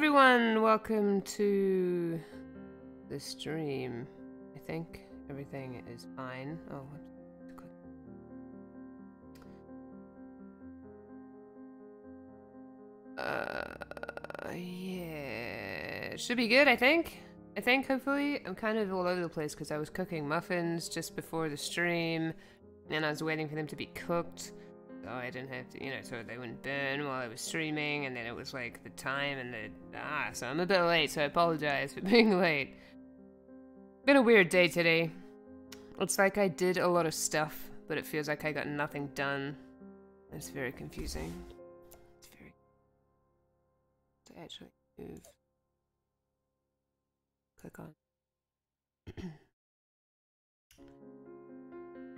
everyone, welcome to the stream. I think everything is fine. Oh, yeah, should be good, I think. Hopefully. I'm kind of all over the place because I was cooking muffins just before the stream, and I was waiting for them to be cooked. So I didn't have to, so they wouldn't burn while I was streaming, and then it was like the time and so I'm a bit late, so I apologize for being late. Been a weird day today. It's like I did a lot of stuff, but it feels like I got nothing done. It's very confusing. It's very... to actually move. Click on.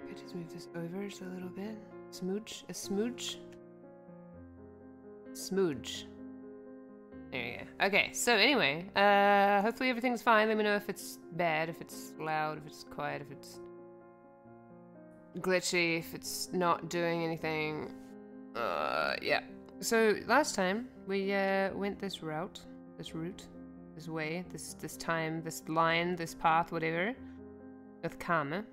I just move this over just a little bit. Smooch? A smooch? Smooch. There you go. Okay, so anyway, hopefully everything's fine. Let me know if it's bad, if it's loud, if it's quiet, if it's glitchy, if it's not doing anything. Yeah. So last time we went this route, this way, this time, this line, this path, whatever, with Kama.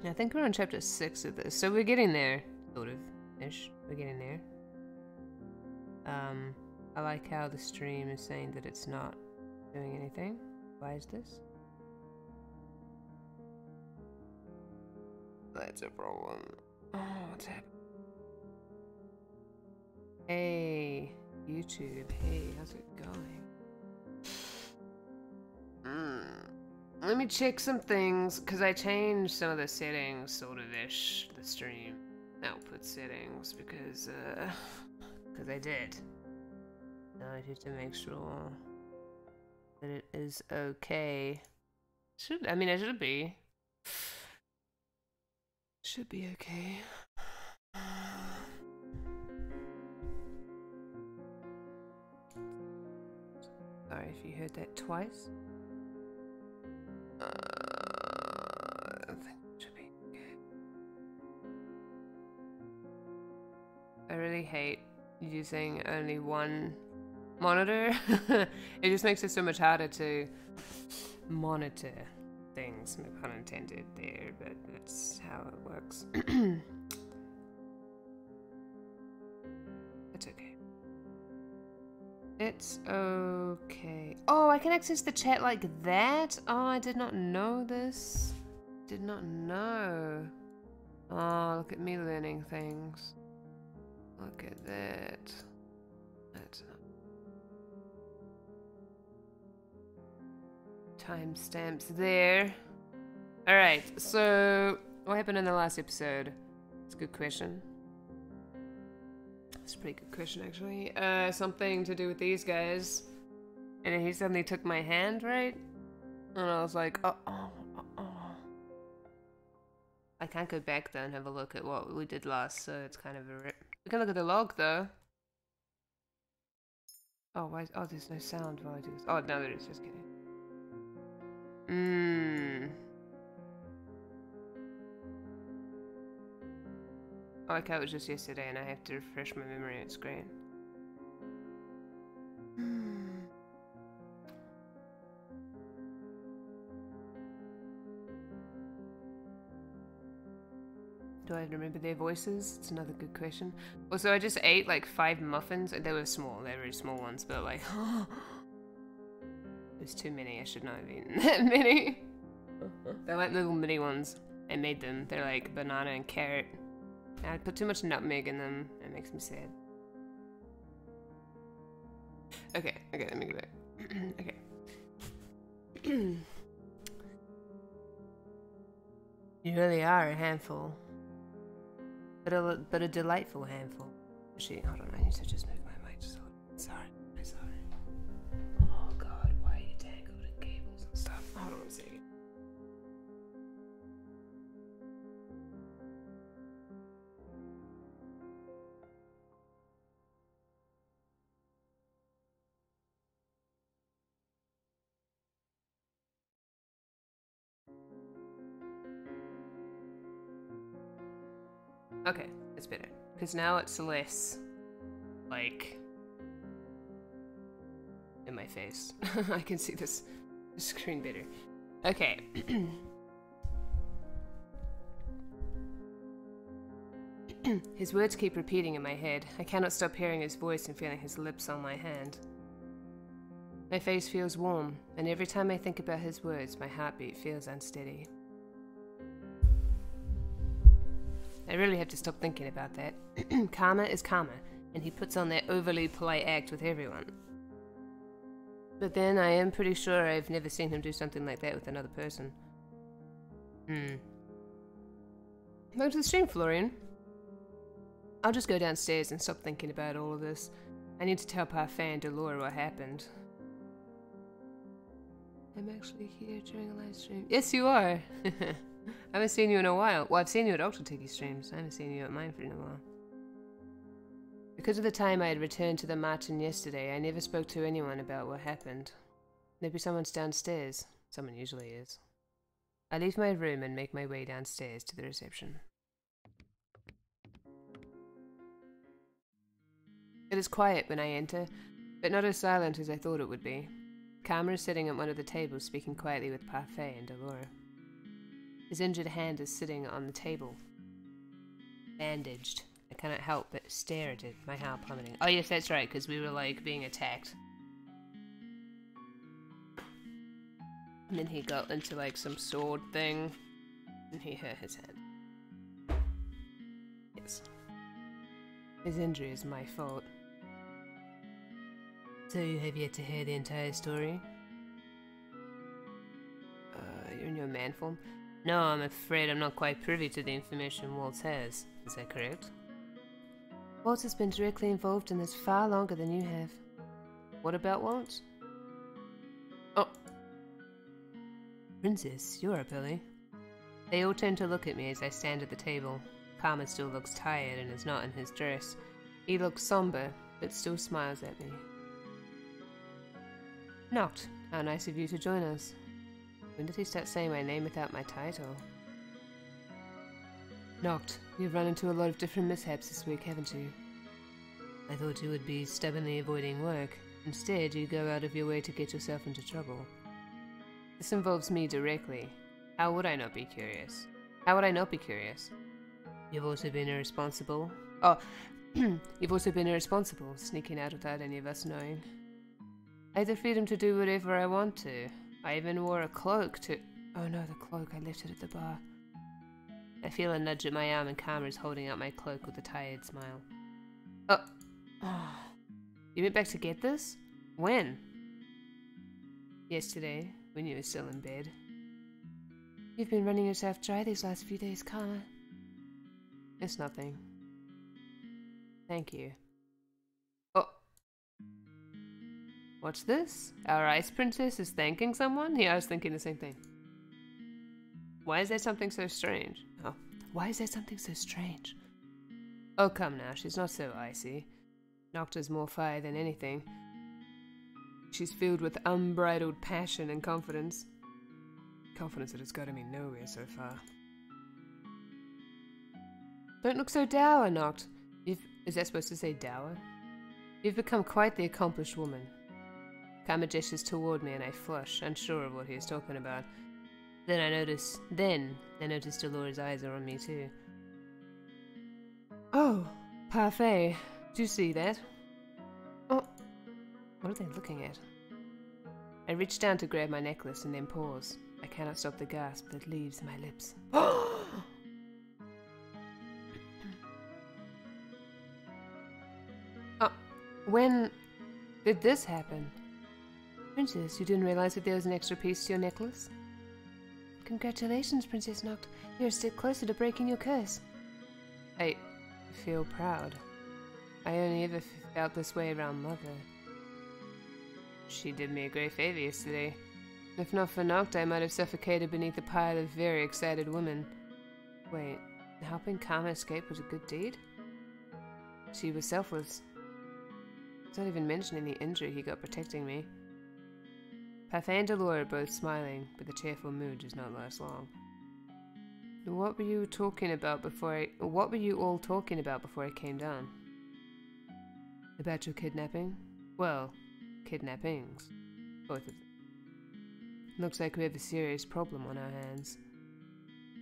I think we're on chapter 6 of this, so we're getting there, sort of, ish. We're getting there. I like how the stream is saying that it's not doing anything. Why is this? That's a problem. Oh, what's happening? Hey, YouTube. Hey, how's it going? Let me check some things, because I changed some of the settings, sort of ish, the stream output settings, because I did. Now I have to make sure that it is okay. It should be. Should be okay. Sorry if you heard that twice. I think it should be okay. I really hate using only one monitor. It just makes it so much harder to monitor things. No pun intended there, but that's how it works. It's okay. It's okay. Oh, I can access the chat like that? Oh, I did not know this. Did not know. Oh, look at me learning things. Look at that. That's timestamps there. Alright, so what happened in the last episode? It's a good question. It's a pretty good question, actually. Something to do with these guys. And then he suddenly took my hand, right? And I was like, uh-oh. I can't go back though and have a look at what we did last, so it's kind of a rip. We can look at the log, though. Oh, why? Oh, there's no sound while I do this. Oh, no, there is. Just kidding. Oh, okay, it was just yesterday and I have to refresh my memory. It's great. Do I remember their voices? It's another good question. Also, I just ate like 5 muffins. They were small. They were very small ones, but like... There's too many. I should not have eaten that many. They're like little mini ones. I made them. They're like banana and carrot. I put too much nutmeg in them. It makes me sad. Okay, let me go back. Okay. You really are a handful. But a delightful handful. Actually, hold on, I need to just move my mic just a little. Sorry. Oh god, why are you tangled in cables and stuff? Hold on a second. Okay, it's better. Because now it's less, like, my face. I can see this screen better. Okay. His words keep repeating in my head. I cannot stop hearing his voice and feeling his lips on my hand. My face feels warm, and every time I think about his words, my heartbeat feels unsteady. I really have to stop thinking about that. Karma is karma, and he puts on that overly polite act with everyone. But then I am pretty sure I've never seen him do something like that with another person. Welcome to the stream, Florian. I'll just go downstairs and stop thinking about all of this. I need to tell Parfait and Delora what happened. I'm actually here during a live stream. Yes, you are! I haven't seen you in a while. Well, I've seen you at Octotiki streams. I haven't seen you at mine for a while. Because of the time I had returned to the Martin yesterday, I never spoke to anyone about what happened. Maybe someone's downstairs. Someone usually is. I leave my room and make my way downstairs to the reception. It is quiet when I enter, but not as silent as I thought it would be. Karma is sitting at one of the tables speaking quietly with Parfait and Delora. His injured hand is sitting on the table, bandaged. I cannot help but stare at it, my heart plummeting. Oh yes, that's right, because we were like being attacked. And then he got into like some sword thing, and he hurt his hand. Yes. His injury is my fault. So you have yet to hear the entire story? You're in your man form? No, I'm afraid I'm not quite privy to the information Waltz has. Is that correct? Waltz has been directly involved in this far longer than you have. What about Waltz? Oh. Princess, you're up early. They all turn to look at me as I stand at the table. Karma still looks tired and is not in his dress. He looks somber, but still smiles at me. Noct, how nice of you to join us. When did he start saying my name without my title? Noct, you've run into a lot of different mishaps this week, haven't you? I thought you would be stubbornly avoiding work. Instead, you go out of your way to get yourself into trouble. This involves me directly. How would I not be curious? How would I not be curious? You've also been irresponsible. Oh, you've also been irresponsible, sneaking out without any of us knowing. I have the freedom to do whatever I want to. I even wore a cloak to... Oh no, the cloak, I left it at the bar. I feel a nudge at my arm and Karma is holding out my cloak with a tired smile. Oh. You went back to get this? When? Yesterday, when you were still in bed. You've been running yourself dry these last few days, Karma. It's nothing. Thank you. Oh. What's this? Our ice princess is thanking someone? Yeah, I was thinking the same thing. Why is there something so strange? Oh, why is there something so strange? Oh, come now, she's not so icy. Nocta's more fire than anything. She's filled with unbridled passion and confidence. Confidence that has gotten me nowhere so far. Don't look so dour, Noct. Is that supposed to say dour? You've become quite the accomplished woman. Karma gestures toward me and I flush, unsure of what he is talking about. Then I notice Delora's eyes are on me too. Oh, Parfait. Do you see that? Oh, what are they looking at? I reach down to grab my necklace and then pause. I cannot stop the gasp that leaves my lips. When did this happen? Princess, you didn't realize that there was an extra piece to your necklace? Congratulations, Princess Noct. You're a step closer to breaking your curse. I feel proud. I only ever felt this way around Mother. She did me a great favor yesterday. If not for Noct, I might have suffocated beneath a pile of very excited women. Wait, helping Karma escape was a good deed? She was selfless. Not even mentioning the injury he got protecting me. Parfait and Delora are both smiling, but the cheerful mood does not last long. What were you all talking about before I came down? About your kidnapping? Well, kidnappings. Both of them. Looks like we have a serious problem on our hands.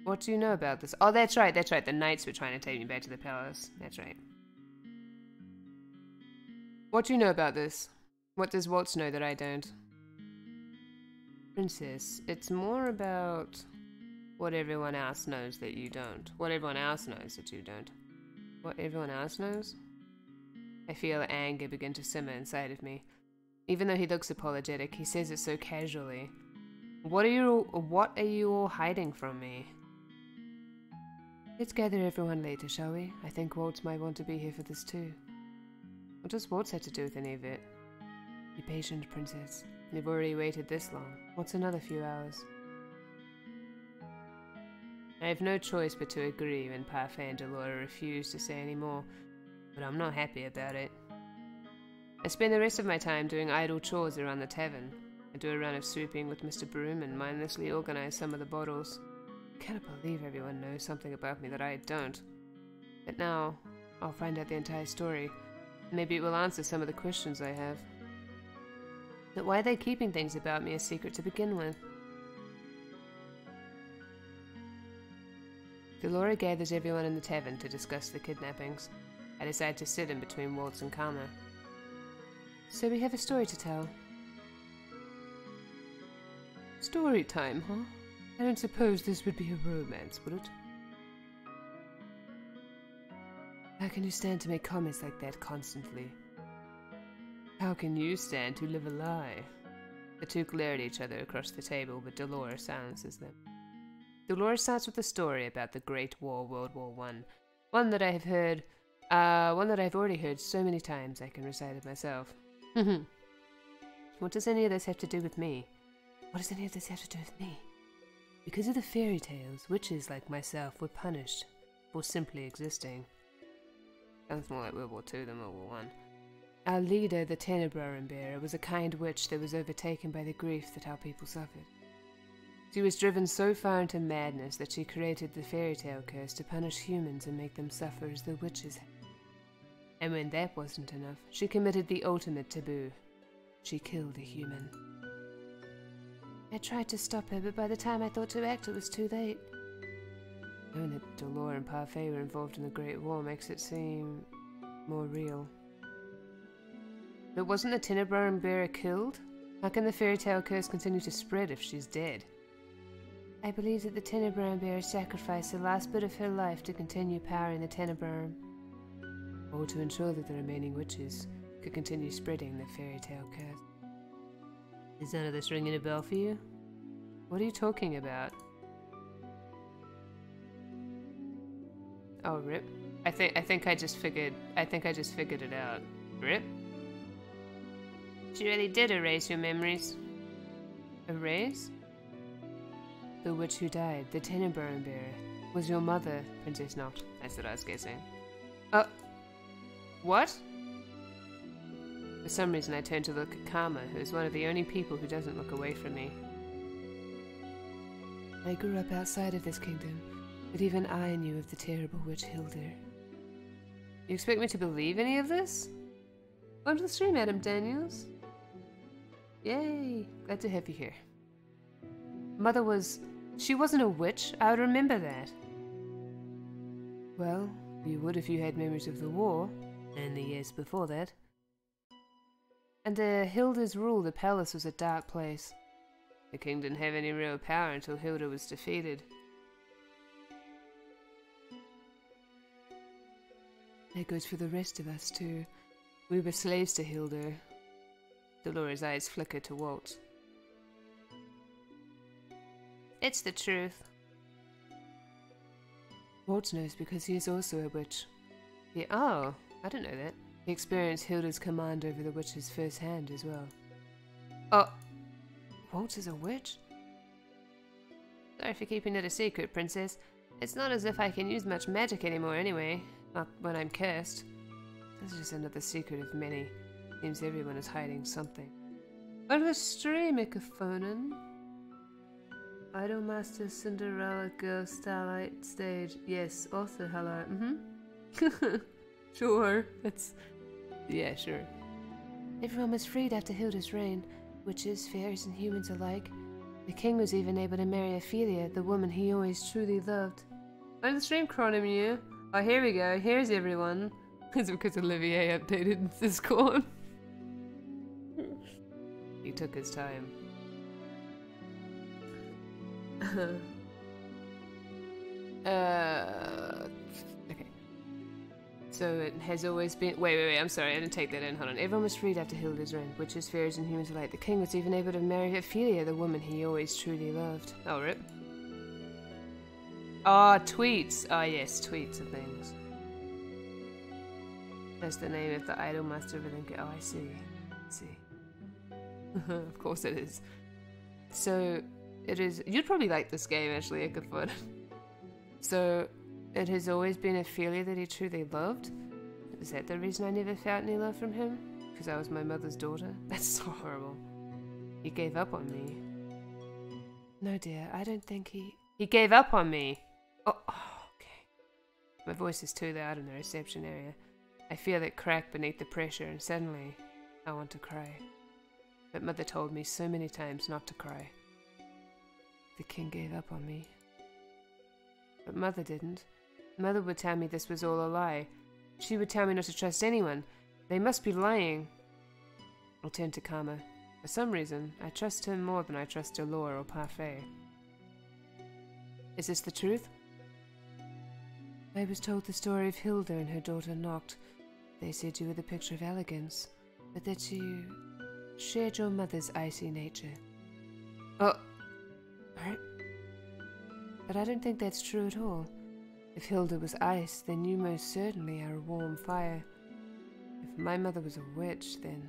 What do you know about this? Oh, that's right, that's right. The knights were trying to take me back to the palace. That's right. What do you know about this? What does Waltz know that I don't? Princess, it's more about what everyone else knows that you don't. What everyone else knows that you don't. What everyone else knows? I feel anger begin to simmer inside of me. Even though he looks apologetic, he says it so casually. What are you all hiding from me? Let's gather everyone later, shall we? I think Waltz might want to be here for this too. What does Waltz have to do with any of it? Be patient, Princess. You've already waited this long. What's another few hours? I have no choice but to agree when Parfait and Delora refuse to say any more, but I'm not happy about it. I spend the rest of my time doing idle chores around the tavern. I do a run of sweeping with Mr. Broom and mindlessly organize some of the bottles. I cannot believe everyone knows something about me that I don't. But now, I'll find out the entire story. Maybe it will answer some of the questions I have. But why are they keeping things about me a secret to begin with? Delora gathers everyone in the tavern to discuss the kidnappings. I decide to sit in between Waltz and Karma. So we have a story to tell. Story time, huh? I don't suppose this would be a romance, would it? How can you stand to make comments like that constantly? How can you stand to live a lie? The two glare at each other across the table, but Delora silences them. Delora starts with a story about the Great War, World War I. One that I've already heard so many times I can recite it myself. What does any of this have to do with me? What does any of this have to do with me? Because of the fairy tales, witches like myself were punished for simply existing. Sounds more like World War II than World War I. Our leader, the Tenebrorum Bearer, was a kind witch that was overtaken by the grief that our people suffered. She was driven so far into madness that she created the fairy tale curse to punish humans and make them suffer as the witches had. And when that wasn't enough, she committed the ultimate taboo. She killed a human. I tried to stop her, but by the time I thought to act, it was too late. Knowing that Delora and Parfait were involved in the Great War makes it seem more real. But wasn't the Tenebrorum Bearer killed? How can the fairy tale curse continue to spread if she's dead? I believe that the Tenebrorum Bearer sacrificed the last bit of her life to continue powering the Tenebrorum, or to ensure that the remaining witches could continue spreading the fairy tale curse. Is none of this ringing a bell for you? What are you talking about? Oh, rip. I think I just figured it out. Rip? She really did erase your memories. Erase? The witch who died, the Tenebrorum Bearer, was your mother, Princess Noct. That's what I was guessing. What? For some reason I turned to look at Karma, who is one of the only people who doesn't look away from me. I grew up outside of this kingdom, but even I knew of the terrible witch Hilda. You expect me to believe any of this? Welcome to the stream, Adam Daniels. Yay! Glad to have you here. She wasn't a witch, I would remember that. Well, you would if you had memories of the war, and the years before that. Under Hilda's rule, the palace was a dark place. The king didn't have any real power until Hilda was defeated. That goes for the rest of us, too. We were slaves to Hilda. Delora's eyes flickered to Waltz. It's the truth. Waltz knows because he is also a witch. Oh, I didn't know that. He experienced Hilda's command over the witches firsthand as well. Oh, Waltz is a witch? Sorry for keeping it a secret, Princess. It's not as if I can use much magic anymore anyway. Not when I'm cursed. This is just another secret of many. Seems everyone is hiding something. What a stream, Icophonin. Idolmaster Cinderella Girl Starlight Stage. Yes, also hello. Sure. Yeah, sure. Everyone was freed after Hilda's reign, witches, fairies, and humans alike. The king was even able to marry Ophelia, the woman he always truly loved. Oh, the stream chronim you. Oh, here we go. Here's everyone. It's because Olivier updated Discord. He took his time. Okay. So it has always been. Wait, I'm sorry, I didn't take that in. Hold on. Everyone was freed after Hilda's reign. Witches, fairies, and humans alike. The king was even able to marry Ophelia, the woman he always truly loved. Oh, rip. Ah, tweets. Ah, yes, tweets of things. That's the name of the idol master of Olympia. Oh, I see. Of course it is. So, it is. You'd probably like this game, actually, Ickafoot. So, it has always been Ophelia that he truly loved? Is that the reason I never felt any love from him? Because I was my mother's daughter? That's so horrible. He gave up on me. No, dear, I don't think he... He gave up on me! Oh, okay. My voice is too loud in the reception area. I feel it crack beneath the pressure, and suddenly, I want to cry. But Mother told me so many times not to cry. The king gave up on me. But Mother didn't. Mother would tell me this was all a lie. She would tell me not to trust anyone. They must be lying. I'll turn to Karma. For some reason, I trust him more than I trust Delore or Parfait. Is this the truth? I was told the story of Hilda and her daughter Noct. They said you were the picture of elegance, but that you shared your mother's icy nature. Oh, right. But I don't think that's true at all. If Hilda was ice, then you most certainly are a warm fire. If my mother was a witch, then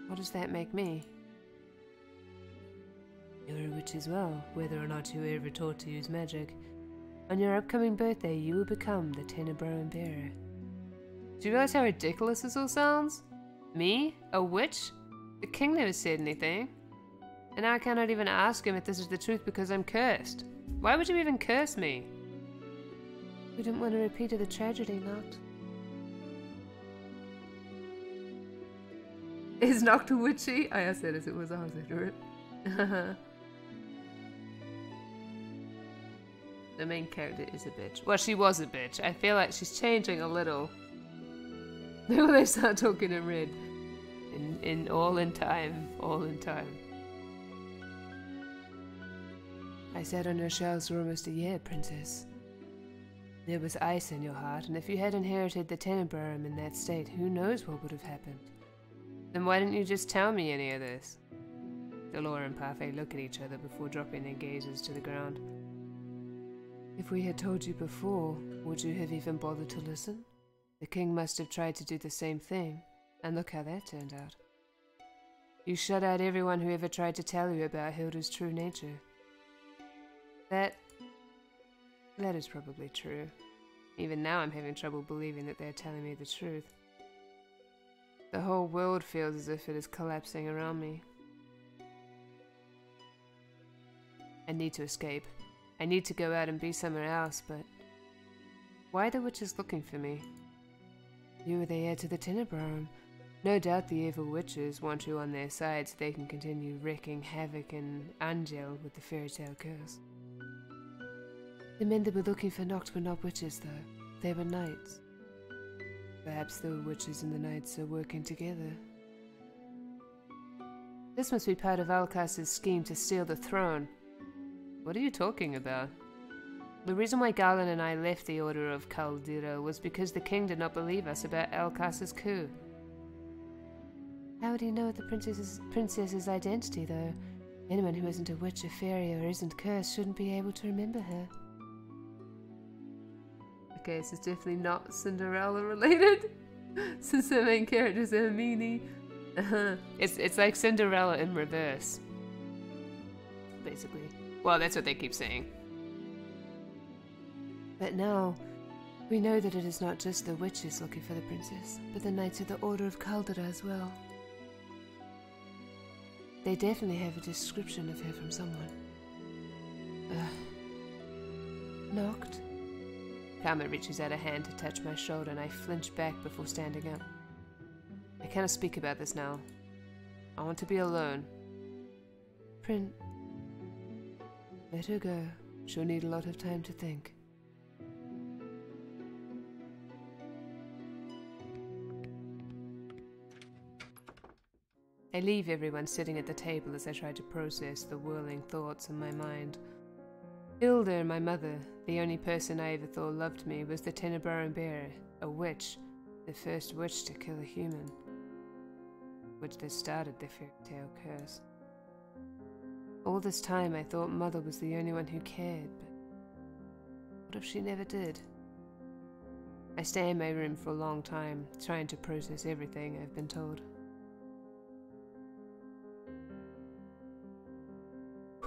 what does that make me? You're a witch as well, whether or not you were ever taught to use magic. On your upcoming birthday, you will become the Tenebroan Bearer. Do you realize how ridiculous this all sounds? Me? A witch? The king never said anything. And now I cannot even ask him if this is the truth because I'm cursed. Why would you even curse me? We didn't want to repeat of the tragedy, Noct. Is Noct a witchy? I asked that as it was answered. The main character is a bitch. Well, she was a bitch. I feel like she's changing a little. When they start talking in red. All in time. I sat on your shelves for almost a year, Princess. There was ice in your heart, and if you had inherited the Tenebroan in that state, who knows what would have happened? Then why didn't you just tell me any of this? Delore and Parfait look at each other before dropping their gazes to the ground. If we had told you before, would you have even bothered to listen? The king must have tried to do the same thing, and look how that turned out. You shut out everyone who ever tried to tell you about Hilda's true nature. That is probably true. Even now I'm having trouble believing that they're telling me the truth. The whole world feels as if it is collapsing around me. I need to escape. I need to go out and be somewhere else, but why are the witches looking for me? You are the heir to the Tenebroan. No doubt the evil witches want you on their side so they can continue wreaking havoc in Angel with the fairy tale curse. The men that were looking for Noct were not witches, though. They were knights. Perhaps the witches and the knights are working together. This must be part of Alcas's scheme to steal the throne. What are you talking about? The reason why Garland and I left the Order of Caldera was because the king did not believe us about Alcas's coup. How would he know the princess's identity, though? Anyone who isn't a witch, a fairy, or isn't cursed shouldn't be able to remember her. Okay, this is definitely not Cinderella related, since the main character is Hermione. It's like Cinderella in reverse, basically. Well, that's what they keep saying. But now, we know that it is not just the witches looking for the princess, but the knights of the Order of Caldera as well. They definitely have a description of her from someone. Noct? Karma reaches out a hand to touch my shoulder and I flinch back before standing up. I cannot speak about this now. I want to be alone. Prin. Let her go. She'll need a lot of time to think. I leave everyone sitting at the table as I try to process the whirling thoughts in my mind. Hilda, my mother, the only person I ever thought loved me, was the Tenebrarum bearer, a witch, the first witch to kill a human. Which that started the fairy tale curse. All this time I thought Mother was the only one who cared, but what if she never did? I stay in my room for a long time, trying to process everything I've been told.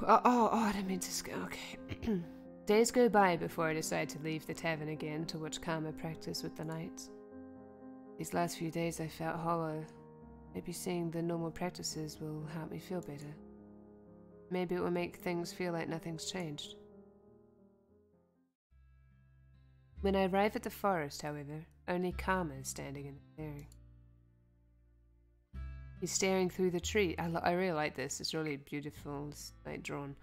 I didn't mean to okay. Days go by before I decide to leave the tavern again to watch Karma practice with the knights. These last few days I felt hollow. Maybe seeing the normal practices will help me feel better. Maybe it will make things feel like nothing's changed. When I arrive at the forest, however, only Karma is standing in the clearing. He's staring through the tree. I really like this. It's really beautiful. It's like drawn.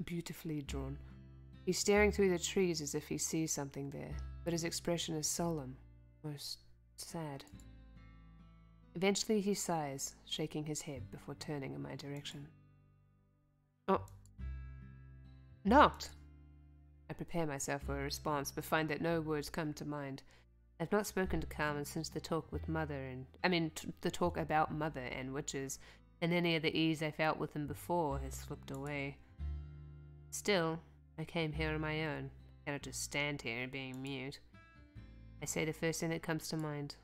Beautifully drawn. He's staring through the trees as if he sees something there, but his expression is solemn, almost sad. Eventually he sighs, shaking his head before turning in my direction. Oh. Noct! I prepare myself for a response, but find that no words come to mind. I've not spoken to Carmen since the talk with Mother the talk about Mother and witches, and any of the ease I felt with him before has slipped away. Still, I came here on my own. I cannot just stand here being mute. I say the first thing that comes to mind.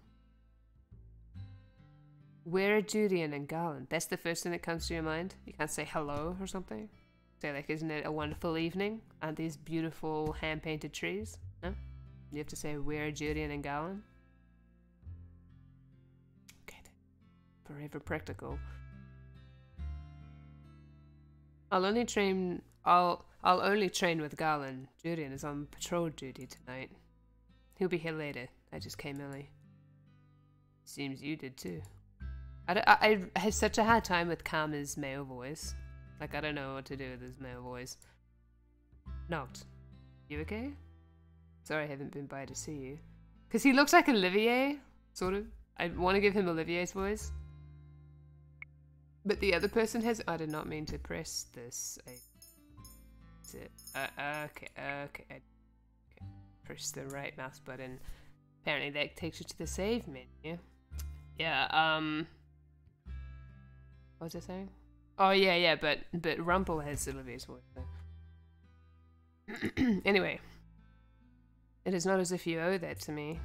Where are Julian and Garland? That's the first thing that comes to your mind? You can't say hello or something? Say like, isn't it a wonderful evening? Aren't these beautiful hand-painted trees? No? You have to say, where are Julian and Garland? Okay, forever practical. I'll only train with Garland. Julian is on patrol duty tonight. He'll be here later. I just came early. Seems you did too. I had such a hard time with Karma's male voice. Like, I don't know what to do with his male voice. Noct, you okay? Sorry I haven't been by to see you. Because he looks like Olivier, sort of. I want to give him Olivier's voice. But the other person has... I did not mean to press this. Okay. Press the right mouse button. Apparently that takes you to the save menu. Yeah, what was I saying? Oh, yeah, but Rumpel has Olivier's voice. So. Anyway. It is not as if you owe that to me.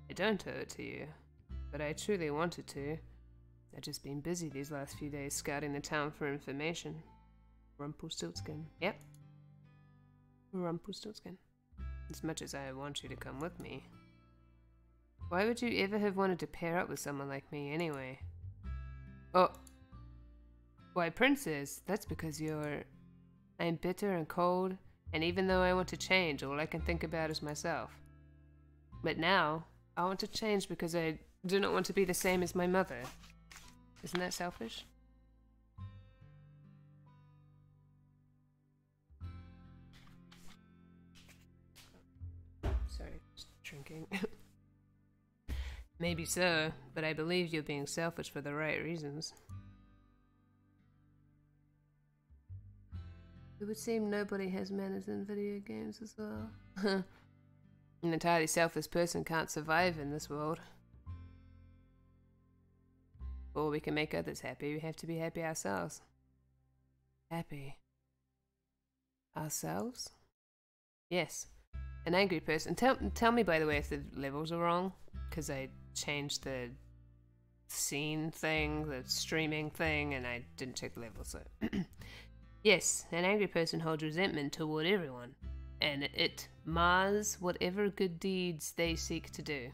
I don't owe it to you, but I truly wanted to. I've just been busy these last few days scouting the town for information. Rumpelstiltskin. Yep. Rumpelstiltskin. As much as I want you to come with me. Why would you ever have wanted to pair up with someone like me anyway? Oh. Why, Princess, that's because I'm bitter and cold, and even though I want to change, all I can think about is myself. But now, I want to change because I do not want to be the same as my mother. Isn't that selfish? Sorry, just drinking. Maybe so, but I believe you're being selfish for the right reasons. It would seem nobody has manners in video games as well. An entirely selfless person can't survive in this world. Or we can make others happy, we have to be happy ourselves. Happy. Ourselves? Yes. An angry person. Tell me, by the way, if the levels are wrong. Because I changed the scene thing, the streaming thing, and I didn't check the levels, so... Yes, an angry person holds resentment toward everyone, and it mars whatever good deeds they seek to do.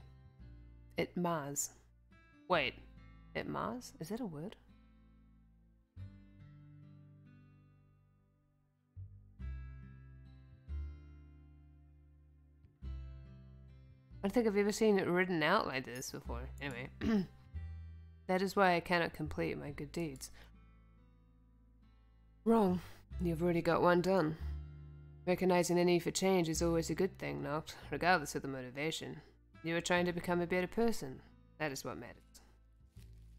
It mars. Wait, it mars? Is that a word? I don't think I've ever seen it written out like this before. Anyway. That is why I cannot complete my good deeds. Wrong. You've already got one done. Recognizing the need for change is always a good thing, Noct, regardless of the motivation. You are trying to become a better person. That is what matters.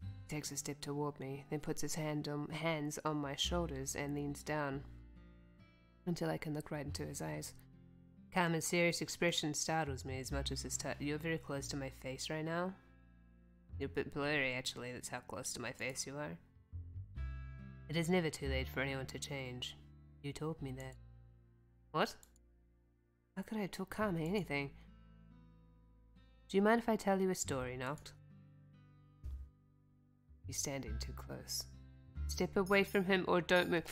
He takes a step toward me, then puts his hands on my shoulders and leans down until I can look right into his eyes. Calm and serious expression startles me as much as his touch. You're very close to my face right now. You're a bit blurry, actually. That's how close to my face you are. It is never too late for anyone to change. You told me that. What? How could I have told Kame anything? Do you mind if I tell you a story, Noct? He's standing too close. Step away from him or don't move.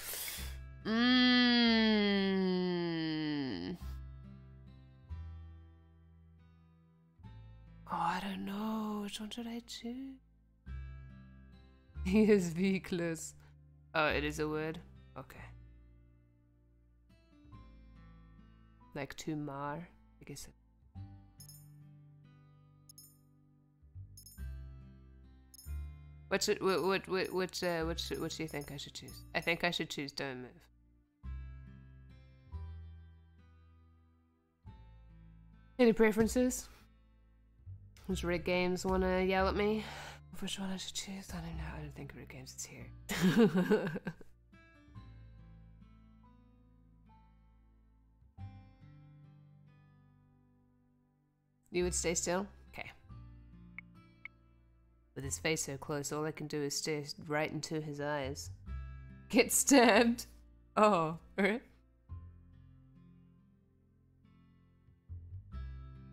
Oh, I don't know. Which one should I choose? He is weakless. Oh, it is a word? Okay. Like to mar, I guess. What do you think I should choose? I think I should choose don't move. Any preferences? Does Red Games want to yell at me? Which one I should choose? I don't know. I don't think Red Games is here. You would stay still? Okay. With his face so close, all I can do is stare right into his eyes. Get stabbed! Oh, alright.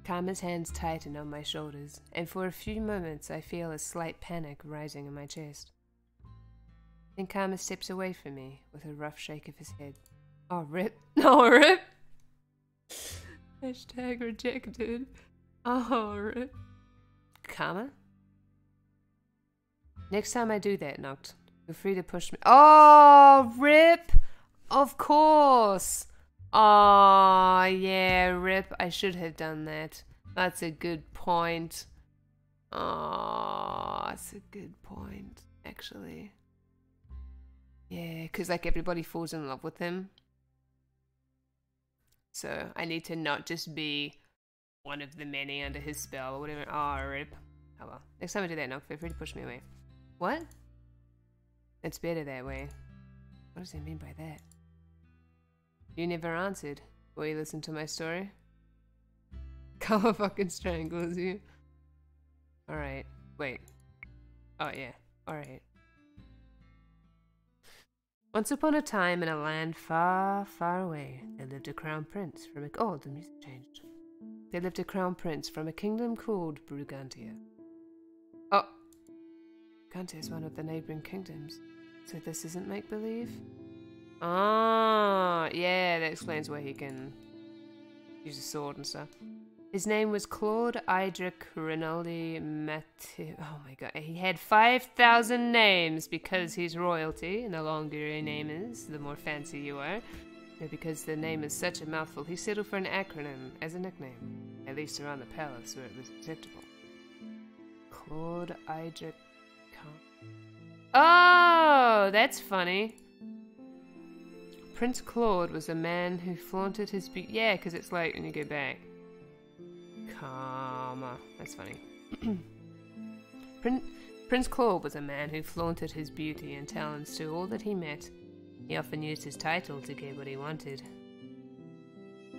Kama's hands tighten on my shoulders, and for a few moments I feel a slight panic rising in my chest. Then Kama steps away from me with a rough shake of his head. Oh, rip. Oh, rip! Hashtag rejected. Oh, rip. Kama? Next time I do that, Noct, feel free to push me. Oh, rip! Of course! Oh, yeah, rip. I should have done that. That's a good point. Oh, that's a good point, actually. Yeah, because like everybody falls in love with him. So I need to not just be one of the many under his spell or whatever. Oh, rip. Oh well. Next time I do that, Noct, feel free to push me away. What? It's better that way. What does he mean by that? You never answered. Will you listen to my story? Kama fucking strangles you. Alright. Wait. Oh yeah. Alright. Once upon a time in a land far, far away, there lived a crown prince from a... Oh, the music changed. There lived a crown prince from a kingdom called Brugantia. Oh! Brugantia is one of the neighboring kingdoms. So this isn't make-believe? Ah, yeah, that explains why he can use a sword and stuff. His name was Claude Idric Rinaldi Matti. Oh my god, he had 5,000 names because he's royalty, and the longer your name is, the more fancy you are. And because the name is such a mouthful, he settled for an acronym as a nickname, at least around the palace where it was acceptable. Claude Idric. Oh, that's funny. Prince Claude was a man who flaunted his beauty. Yeah, because it's like when you go back. Karma. That's funny. Prince Claude was a man who flaunted his beauty and talents to all that he met. He often used his title to get what he wanted.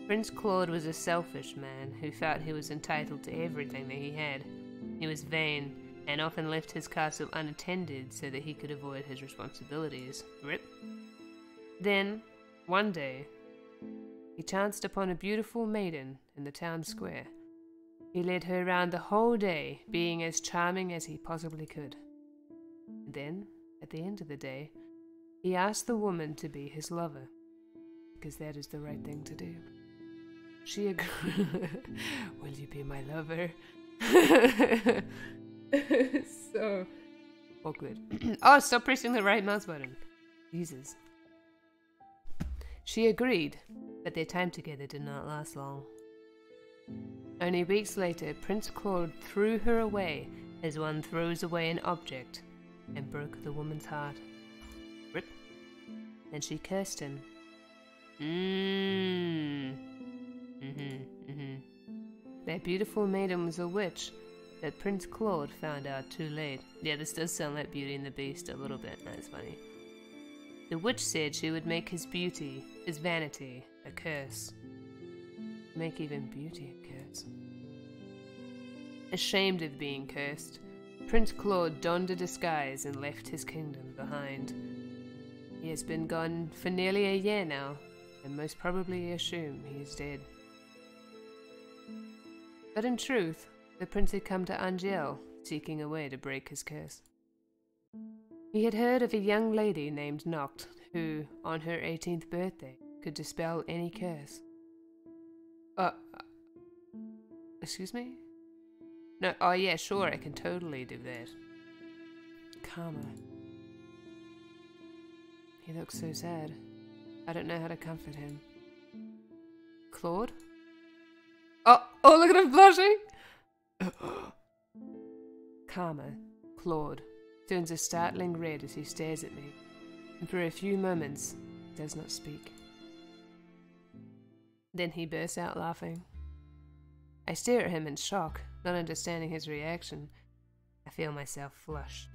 Prince Claude was a selfish man who felt he was entitled to everything that he had. He was vain and often left his castle unattended so that he could avoid his responsibilities. Rip. Then, one day, he chanced upon a beautiful maiden in the town square. He led her around the whole day, being as charming as he possibly could. And then, at the end of the day, he asked the woman to be his lover, because that is the right thing to do. She agreed. Will you be my lover? So awkward. Oh, stop pressing the right mouse button. Jesus. She agreed, but their time together did not last long. Only weeks later, Prince Claude threw her away as one throws away an object, and broke the woman's heart. Rip. And she cursed him. That beautiful maiden was a witch, but Prince Claude found out too late. Yeah, this does sound like Beauty and the Beast a little bit. That's funny. The witch said she would make his beauty, his vanity, a curse. Make even beauty a curse. Ashamed of being cursed, Prince Claude donned a disguise and left his kingdom behind. He has been gone for nearly a year now, and most probably assume he is dead. But in truth, the prince had come to Angel, seeking a way to break his curse. He had heard of a young lady named Noct, who, on her 18th birthday, could dispel any curse. Excuse me? No, oh yeah, sure, I can totally do that. Karma. He looks so sad. I don't know how to comfort him. Claude? Oh, look at him blushing! Karma, Claude, turns a startling red as he stares at me, and for a few moments does not speak. Then he bursts out laughing. I stare at him in shock, not understanding his reaction. I feel myself flush.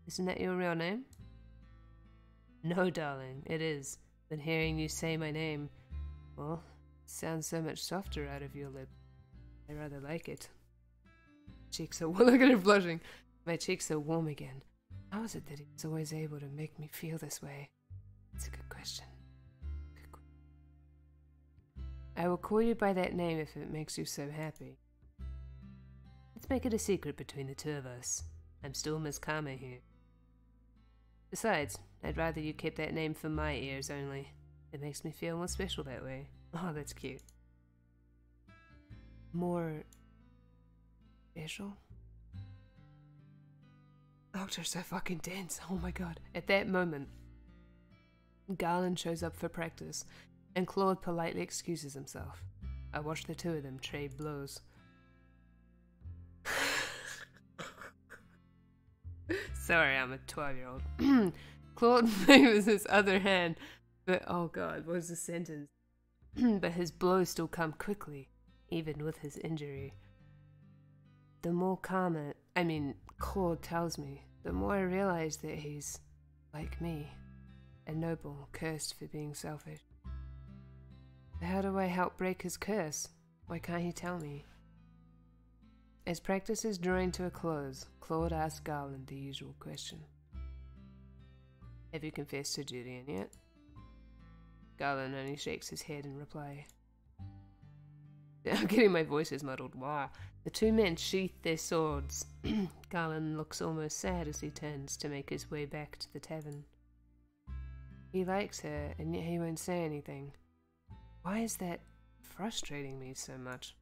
Isn't that your real name? No, darling, it is. But hearing you say my name, well, it sounds so much softer out of your lip. I rather like it. Cheeks are look at her blushing. My cheeks are warm again. How is it that he's always able to make me feel this way? It's a good question. I will call you by that name if it makes you so happy. Let's make it a secret between the two of us. I'm still Miss Karma here. Besides, I'd rather you kept that name for my ears only. It makes me feel more special that way. Oh, that's cute. More special? Doctor's so fucking dense. Oh my god. At that moment, Garland shows up for practice, and Claude politely excuses himself. I watch the two of them trade blows. Sorry, I'm a 12-year-old. Claude moves his other hand, but oh god, what was the sentence? But his blows still come quickly, even with his injury. The more Claude tells me, the more I realize that he's like me, a noble cursed for being selfish. How do I help break his curse? Why can't he tell me? As practice is drawing to a close, Claude asks Garland the usual question. Have you confessed to Julian yet? Garland only shakes his head in reply. I'm getting my voices muddled. Wow. The two men sheath their swords. Garland looks almost sad as he turns to make his way back to the tavern. He likes her, and yet he won't say anything. Why is that frustrating me so much?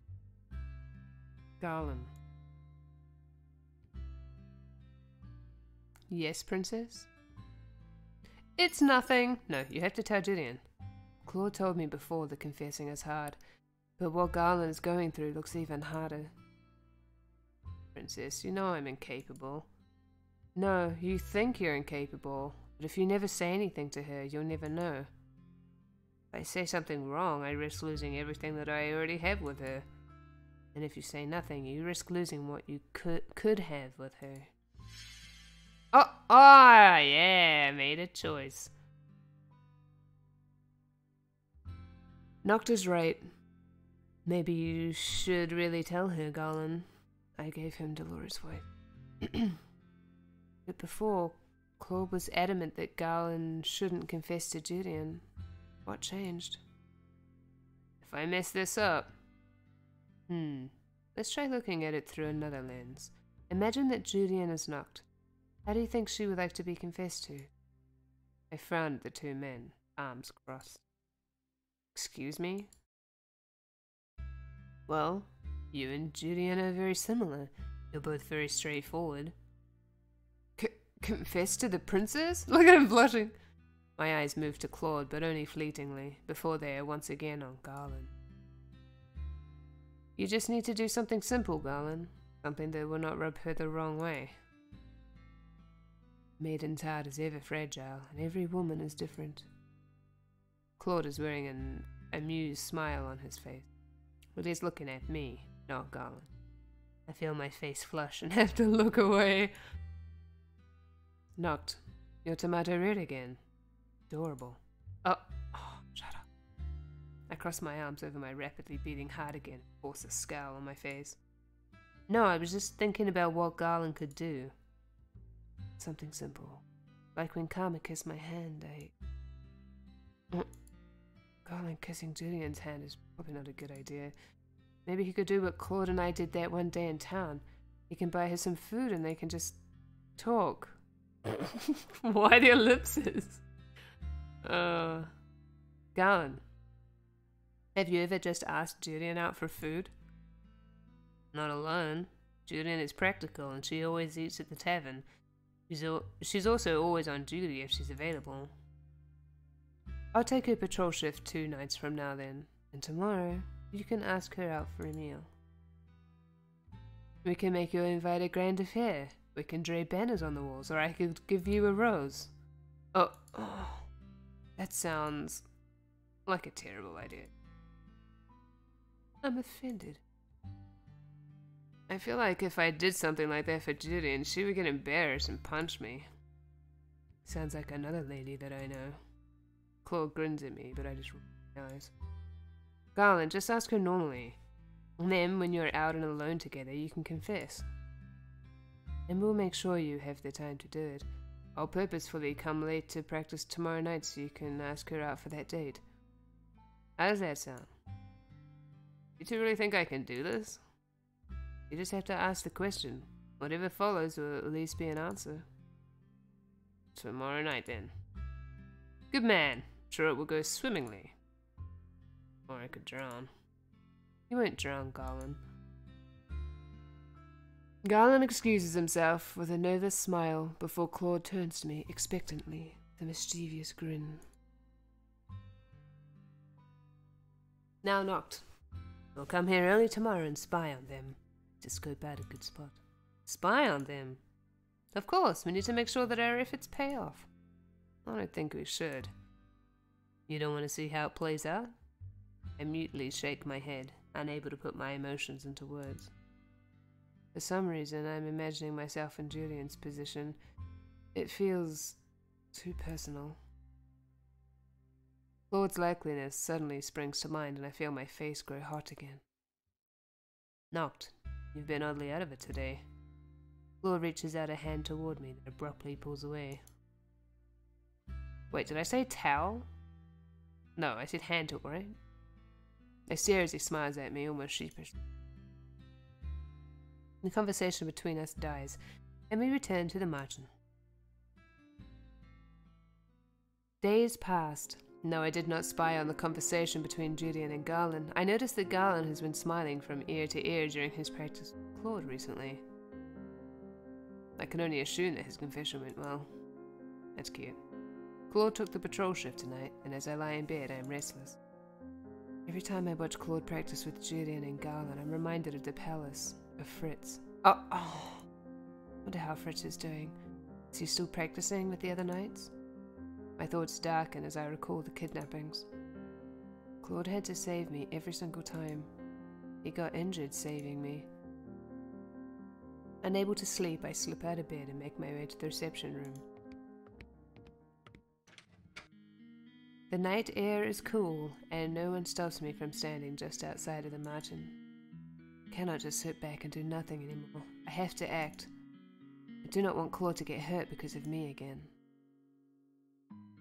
Garland. Yes, princess? It's nothing. No, you have to tell Julian. Claude told me before that confessing is hard, but what Garland is going through looks even harder. Princess, you know I'm incapable. No, you think you're incapable, but if you never say anything to her, you'll never know. If I say something wrong, I risk losing everything that I already have with her. And if you say nothing, you risk losing what you could have with her. Oh, yeah, I made a choice. Noct is right. Maybe you should really tell her, Garland. I gave him Dolores' voice. But before, Claude was adamant that Garland shouldn't confess to Julian. What changed? If I mess this up... Let's try looking at it through another lens. Imagine that Julian is Noct. How do you think she would like to be confessed to? I frowned at the two men, arms crossed. Excuse me? Well, you and Julian are very similar. You're both very straightforward. Confess to the princess? Look at him blushing. My eyes moved to Claude, but only fleetingly, before they are once again on Garland. You just need to do something simple, Garland. Something that will not rub her the wrong way. Maiden's heart is ever fragile, and every woman is different. Claude is wearing an amused smile on his face, but he's looking at me, not Garland. I feel my face flush and have to look away. Noct, your tomato red again. Adorable. Oh, shut up. I cross my arms over my rapidly beating heart again and force a scowl on my face. No, I was just thinking about what Garland could do. Something simple. Like when Karma kissed my hand, Garland kissing Julian's hand is probably not a good idea. Maybe he could do what Claude and I did that one day in town. He can buy her some food and they can just talk. Why the ellipses? Garland, have you ever just asked Julian out for food? Not alone. Julian is practical and she always eats at the tavern. She's also always on duty if she's available. I'll take her patrol shift 2 nights from now then, and tomorrow you can ask her out for a meal. We can make your invite a grand affair. We can drape banners on the walls, or I could give you a rose. Oh, that sounds like a terrible idea. I'm offended. I feel like if I did something like that for Julian, she would get embarrassed and punch me. Sounds like another lady that I know. Claude grins at me, but I just roll my eyes. Garland, just ask her normally. And then, when you're out and alone together, you can confess. And we'll make sure you have the time to do it. I'll purposefully come late to practice tomorrow night so you can ask her out for that date. How does that sound? You two really think I can do this? You just have to ask the question. Whatever follows will at least be an answer. Tomorrow night, then. Good man. Sure it will go swimmingly. Or I could drown. You won't drown, Garland. Garland excuses himself with a nervous smile before Claude turns to me expectantly with a mischievous grin. Now, Noct. We'll come here early tomorrow and spy on them. To scope out a good spot. Spy on them? Of course, we need to make sure that our efforts pay off. I don't think we should. You don't want to see how it plays out? I mutely shake my head, unable to put my emotions into words. For some reason, I'm imagining myself in Julian's position. It feels too personal. Claude's likeliness suddenly springs to mind, and I feel my face grow hot again. Noct, you've been oddly out of it today. Claude reaches out a hand toward me, then abruptly pulls away. Wait, did I say towel? No, I said hand tool, right? I stare as he smiles at me, almost sheepish. The conversation between us dies, and we return to the margin. Days passed. Though I did not spy on the conversation between Julian and Garland, I noticed that Garland has been smiling from ear to ear during his practice with Claude recently. I can only assume that his confession went well. That's cute. Claude took the patrol shift tonight, and as I lie in bed, I am restless. Every time I watch Claude practice with Julian and Garland, I'm reminded of the palace, of Fritz. Wonder how Fritz is doing. Is he still practicing with the other knights? My thoughts darken as I recall the kidnappings. Claude had to save me every single time. He got injured saving me. Unable to sleep, I slip out of bed and make my way to the reception room. The night air is cool, and no one stops me from standing just outside of the margin. I cannot just sit back and do nothing anymore. I have to act. I do not want Claude to get hurt because of me again.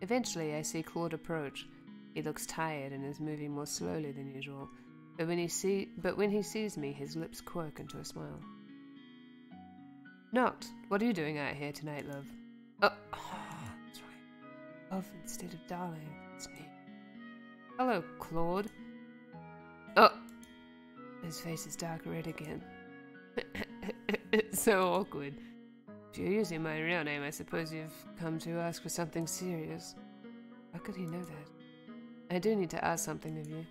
Eventually, I see Claude approach. He looks tired and is moving more slowly than usual, but when he sees me, his lips quirk into a smile. Noct, what are you doing out here tonight, love? That's right. Love instead of darling. It's me. Hello, Claude. His face is dark red again. It's so awkward. If you're using my real name, I suppose you've come to ask for something serious. How could he know that? I do need to ask something of you.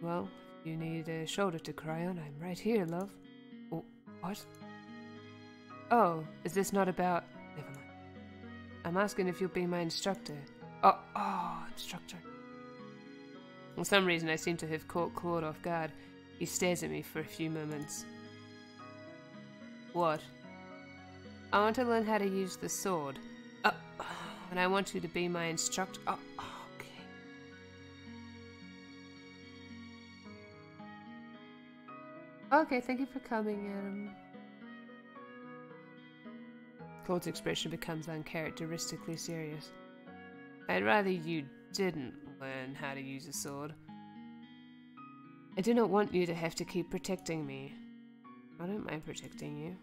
Well, You need a shoulder to cry on. I'm right here, love. Oh, what? Oh, is this not about... Never mind. I'm asking if you'll be my instructor. Oh, instructor. For some reason, I seem to have caught Claude off guard. He stares at me for a few moments. What? I want to learn how to use the sword. And I want you to be my instructor. Okay. Okay, thank you for coming, Adam. Claude's expression becomes uncharacteristically serious. I'd rather you didn't learn how to use a sword. I do not want you to have to keep protecting me. I don't mind protecting you.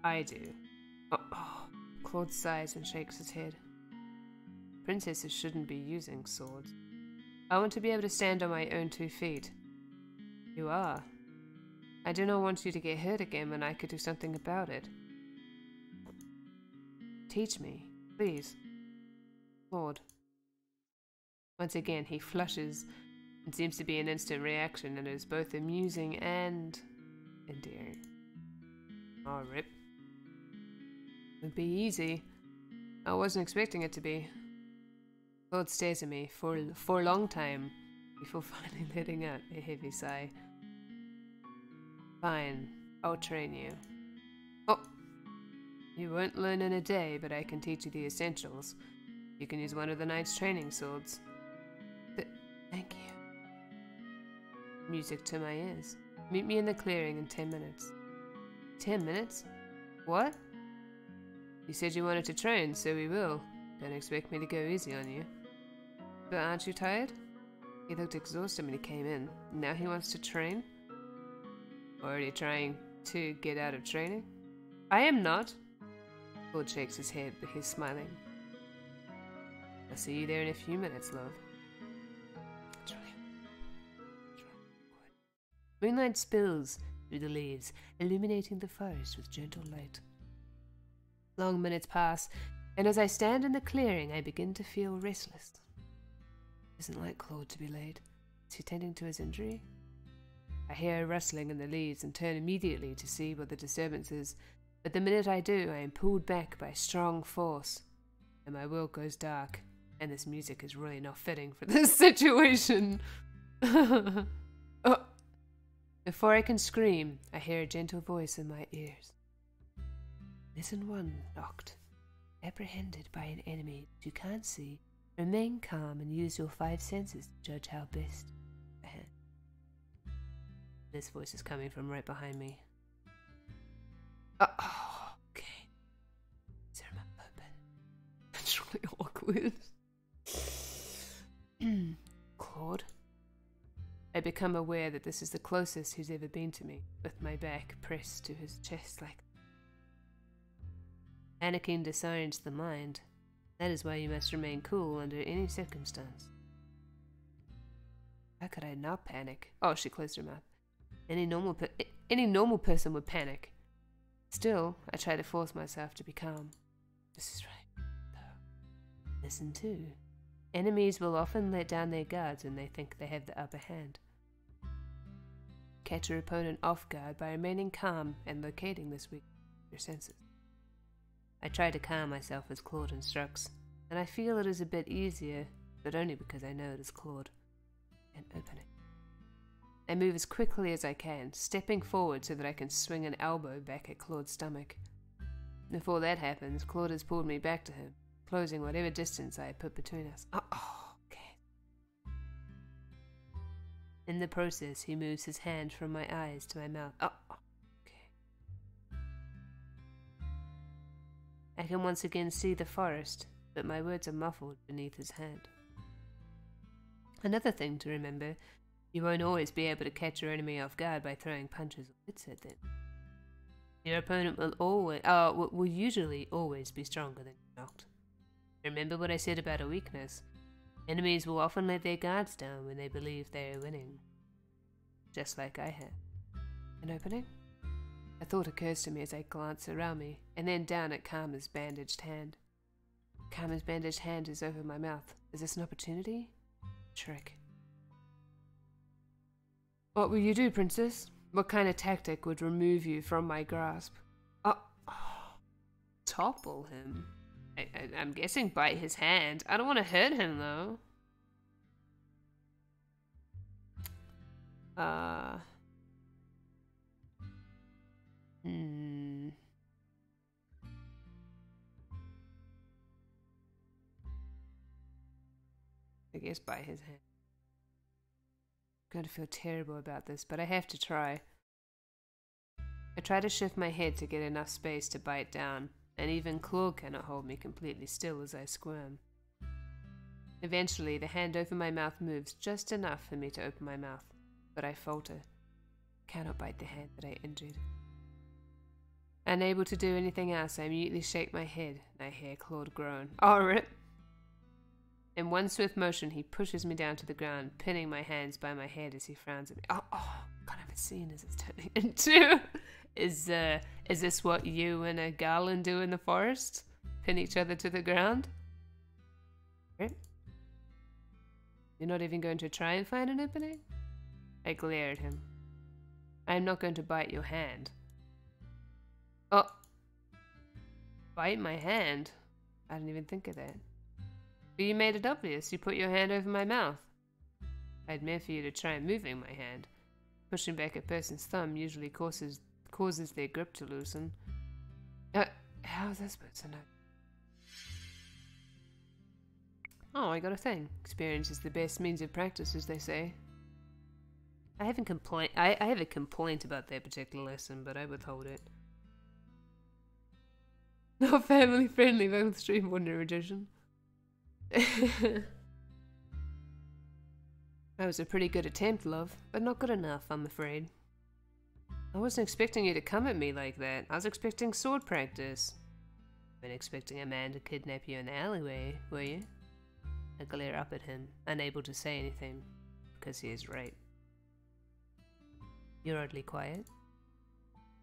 I do. Claude sighs and shakes his head. Princesses shouldn't be using swords. I want to be able to stand on my own 2 feet. You are. I do not want you to get hurt again when I could do something about it. Teach me, please. Claude. Once again, he flushes. It seems to be an instant reaction and is both amusing and endearing. Oh, rip. It would be easy. I wasn't expecting it to be. Claude stares at me for a long time before finally letting out a heavy sigh. Fine, I'll train you. Oh! You won't learn in a day, but I can teach you the essentials. You can use one of the knight's training swords. Thank you. Music to my ears. Meet me in the clearing in 10 minutes. 10 minutes? What? You said you wanted to train, so we will. Don't expect me to go easy on you. But aren't you tired? He looked exhausted when he came in. Now he wants to train? Already trying to get out of training? I am not. Claude shakes his head, but he's smiling. I'll see you there in a few minutes, love. Moonlight spills through the leaves, illuminating the forest with gentle light. Long minutes pass, and as I stand in the clearing, I begin to feel restless. It isn't like Claude to be late. Is he tending to his injury? I hear a rustling in the leaves and turn immediately to see what the disturbance is, but the minute I do, I am pulled back by strong force, and my world goes dark, and this music is really not fitting for this situation. Before I can scream, I hear a gentle voice in my ears. Listen one, Noct. Apprehended by an enemy that you can't see, remain calm and use your 5 senses to judge how best. This voice is coming from right behind me. Okay. Is there my puppet? It's really awkward. Claude. I become aware that this is the closest he's ever been to me, with my back pressed to his chest like that. Panicking disorients the mind. That is why you must remain cool under any circumstance. How could I not panic? Oh, she closed her mouth. Any normal person would panic. Still, I try to force myself to be calm. This is right, though. Listen too. Enemies will often let down their guards when they think they have the upper hand. Catch your opponent off guard by remaining calm and locating this weak your senses. I try to calm myself as Claude instructs, and I feel it is a bit easier, but only because I know it is Claude. And opening. I move as quickly as I can, stepping forward so that I can swing an elbow back at Claude's stomach. Before that happens, Claude has pulled me back to him, closing whatever distance I had put between us. Okay. In the process, he moves his hand from my eyes to my mouth. Okay. I can once again see the forest, but my words are muffled beneath his hand. Another thing to remember, you won't always be able to catch your enemy off guard by throwing punches or hits at them. Your opponent will usually always be stronger than you knocked. Remember what I said about a weakness. Enemies will often let their guards down when they believe they are winning. Just like I had. An opening? A thought occurs to me as I glance around me, and then down at Karma's bandaged hand. Karma's bandaged hand is over my mouth. Is this an opportunity? Trick. What will you do, princess? What kind of tactic would remove you from my grasp? Oh, topple him. I'm guessing bite his hand. I don't want to hurt him, though. I guess bite his hand. I'm going to feel terrible about this, but I have to try. I try to shift my head to get enough space to bite down, and even claw cannot hold me completely still as I squirm. Eventually, the hand over my mouth moves just enough for me to open my mouth, but I falter. Cannot bite the hand that I injured. Unable to do anything else, I immediately shake my head, and I hear Claude groan. Oh, rip! In one swift motion, he pushes me down to the ground, pinning my hands by my head as he frowns at me. Oh, what kind of a scene is this turning into? Is this what you and a garland do in the forest? Pin each other to the ground? Right? You're not even going to try and find an opening? I glare at him. I am not going to bite your hand. Oh. Bite my hand? I didn't even think of that. But you made it obvious. You put your hand over my mouth. I'd meant for you to try moving my hand. Pushing back a person's thumb usually causes their grip to loosen. How is that supposed to know? Oh, I got a thing. Experience is the best means of practice, as they say. I have a complaint about that particular lesson, but I withhold it. Not family friendly, but Stream Wonder Edition. That was a pretty good attempt, love, but not good enough, I'm afraid. I wasn't expecting you to come at me like that. I was expecting sword practice. You weren't expecting a man to kidnap you in the alleyway, were you? I glare up at him, unable to say anything, because he is right. You're oddly quiet.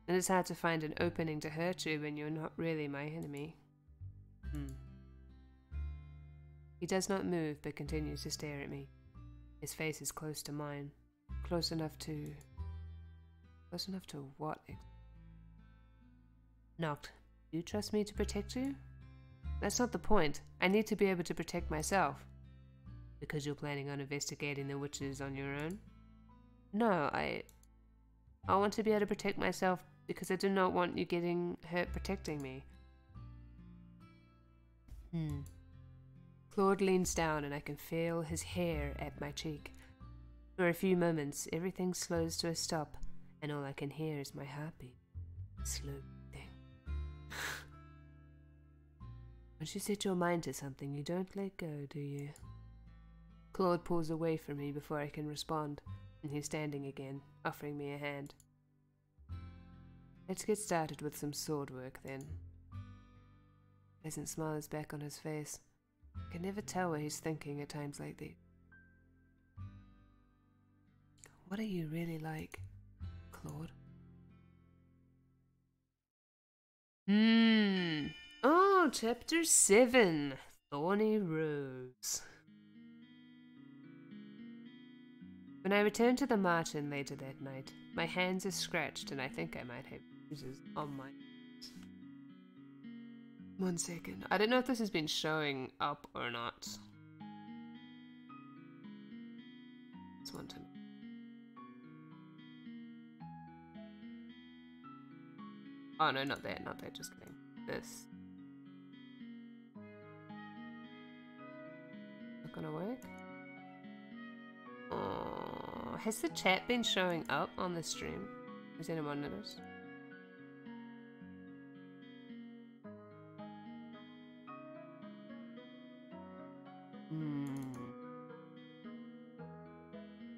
And it's hard to find an opening to hurt you when you're not really my enemy. He does not move, but continues to stare at me. His face is close to mine. Close enough to what? Noct, do you trust me to protect you? That's not the point. I need to be able to protect myself. Because you're planning on investigating the witches on your own? No, I want to be able to protect myself because I do not want you getting hurt protecting me. Claude leans down and I can feel his hair at my cheek. For a few moments, everything slows to a stop, and all I can hear is my heartbeat. Slow thing. Once you set your mind to something, you don't let go, do you? Claude pulls away from me before I can respond, and he's standing again, offering me a hand. Let's get started with some sword work, then. Pleasant smile is back on his face. I can never tell what he's thinking at times like these. What are you really like, Claude? Oh, chapter 7. Thorny Rose. When I return to the Martin later that night, my hands are scratched and I think I might have bruises on my hands. 1 second. I don't know if this has been showing up or not. This one to me. Oh no, not that, just kidding. This. Not gonna work? Oh, has the chat been showing up on the stream? Has anyone noticed?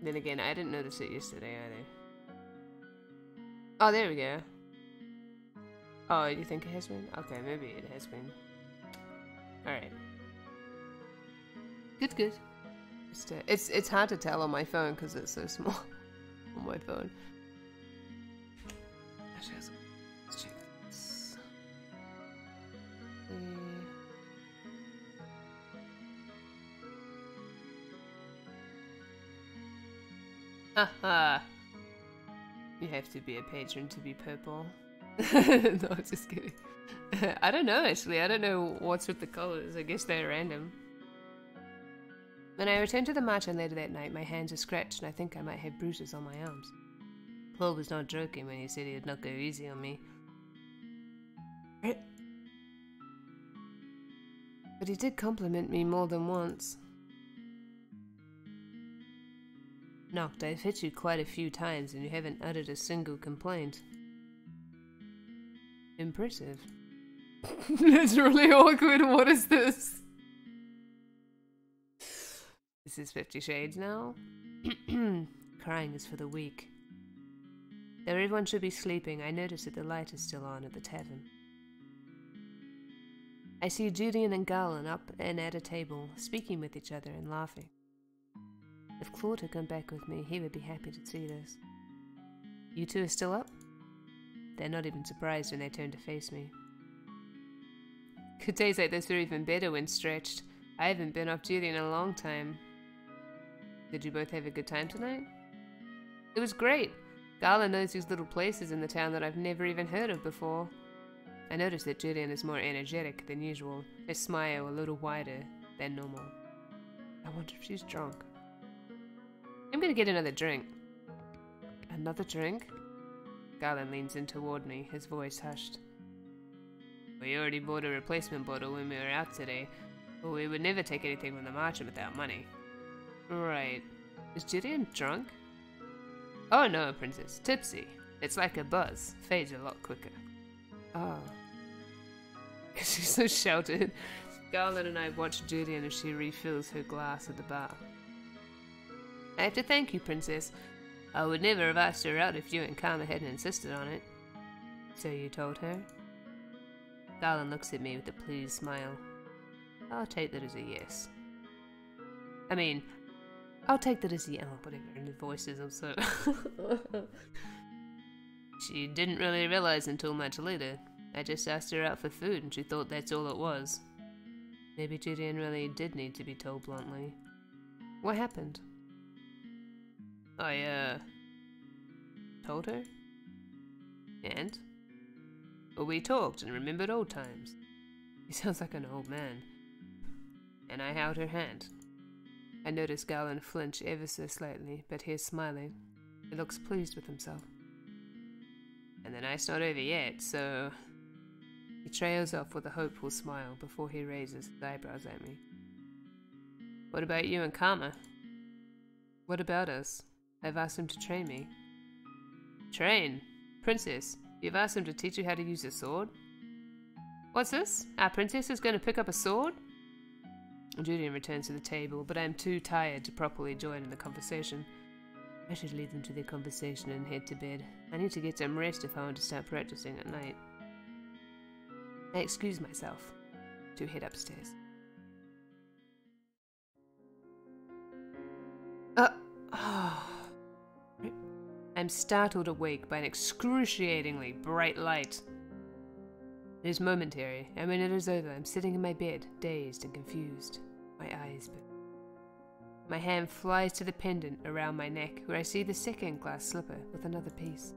Then again, I didn't notice it yesterday either. Oh, there we go. Oh, you think it has been? Okay, maybe it has been. Alright. Good. It's hard to tell on my phone because it's so small on my phone. Let's check this. Haha. You have to be a patron to be purple. No, just kidding. I don't know, actually. I don't know what's with the colors. I guess they're random. When I returned to the marchand later that night, my hands were scratched and I think I might have bruises on my arms. Paul was not joking when he said he'd not go easy on me. But he did compliment me more than once. Noct, I've hit you quite a few times and you haven't uttered a single complaint. Impressive. That's really awkward. What is this? This is 50 Shades now. Crying is for the weak. Though everyone should be sleeping, I notice that the light is still on at the tavern. I see Julian and Garland up and at a table, speaking with each other and laughing. If Claude had come back with me, he would be happy to see this. You two are still up? They're not even surprised when they turn to face me. Good days like this are even better when stretched. I haven't been off duty in a long time. Did you both have a good time tonight? It was great. Garland knows these little places in the town that I've never even heard of before. I noticed that Julian is more energetic than usual, his smile a little wider than normal. I wonder if she's drunk. I'm gonna get another drink. Another drink? Garland leans in toward me, his voice hushed. We already bought a replacement bottle when we were out today, but we would never take anything from the marchand without money. Right. Is Julian drunk? Oh no, Princess. Tipsy. It's like a buzz. Fades a lot quicker. Oh. She's so sheltered. Garland and I watch Julian as she refills her glass at the bar. I have to thank you, Princess. I would never have asked her out if you and Karma hadn't insisted on it. So you told her? Garland looks at me with a pleased smile. I'll take that as a yes. I mean, I'll take that as a whatever, and the voices also. She didn't really realize until much later. I just asked her out for food and she thought that's all it was. Maybe Julian really did need to be told bluntly. What happened? I, told her? And? Well, we talked and remembered old times. He sounds like an old man. And I held her hand. I noticed Garland flinch ever so slightly, but he's smiling. He looks pleased with himself. And the night's not over yet, so... He trails off with a hopeful smile before he raises his eyebrows at me. What about you and Karma? What about us? I've asked him to train me. Train? Princess, you've asked him to teach you how to use a sword? What's this? Our princess is going to pick up a sword? Julian returns to the table, but I am too tired to properly join in the conversation. I should leave them to their conversation and head to bed. I need to get some rest if I want to start practicing at night. I excuse myself to head upstairs. I'm startled awake by an excruciatingly bright light. It is momentary, and when it is over, I'm sitting in my bed, dazed and confused. My eyes burn. My hand flies to the pendant around my neck, where I see the second glass slipper with another piece.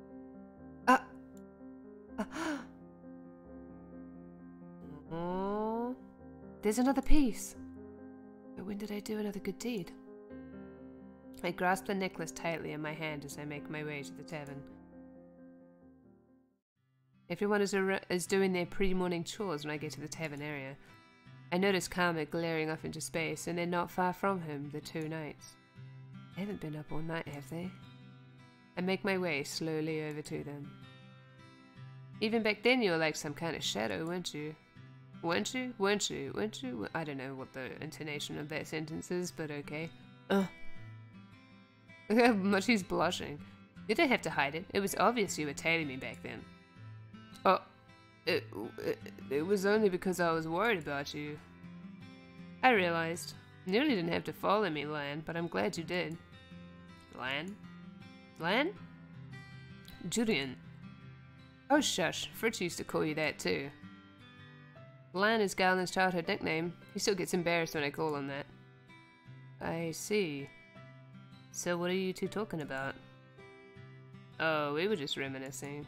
Oh, there's another piece. But when did I do another good deed? I grasp the necklace tightly in my hand as I make my way to the tavern. Everyone is doing their pre-morning chores when I get to the tavern area. I notice Karma glaring off into space, and they're not far from him, the two knights. They haven't been up all night, have they? I make my way slowly over to them. Even back then you were like some kind of shadow, weren't you? Weren't you? Weren't you? Weren't you? I don't know what the intonation of that sentence is, but okay. Look how much he's blushing. You didn't have to hide it. It was obvious you were tailing me back then. Oh, it was only because I was worried about you. I realized. You really didn't have to follow me, Lan, but I'm glad you did. Lan? Lan? Julian. Oh, shush. Fritz used to call you that, too. Lan is Garland's childhood nickname. He still gets embarrassed when I call him that. I see. So what are you two talking about? Oh, we were just reminiscing.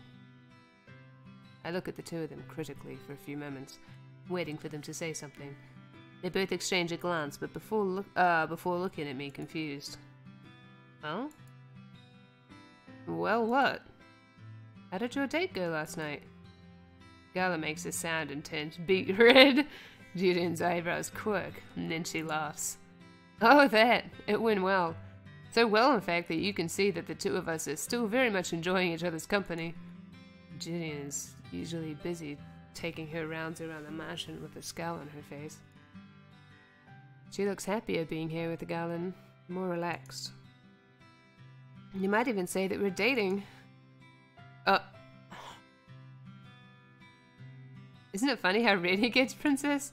I look at the two of them critically for a few moments, waiting for them to say something. They both exchange a glance, but before looking at me confused. Well? Well, what? How did your date go last night? Gala makes a sound and turns beet red. Julian's eyebrows quirk, and then she laughs. Oh, that! It went well. So well, in fact, that you can see that the two of us are still very much enjoying each other's company. Julian is usually busy taking her rounds around the mansion with a scowl on her face. She looks happier being here with the Galen, more relaxed. You might even say that we're dating. Isn't it funny how red he gets, Princess?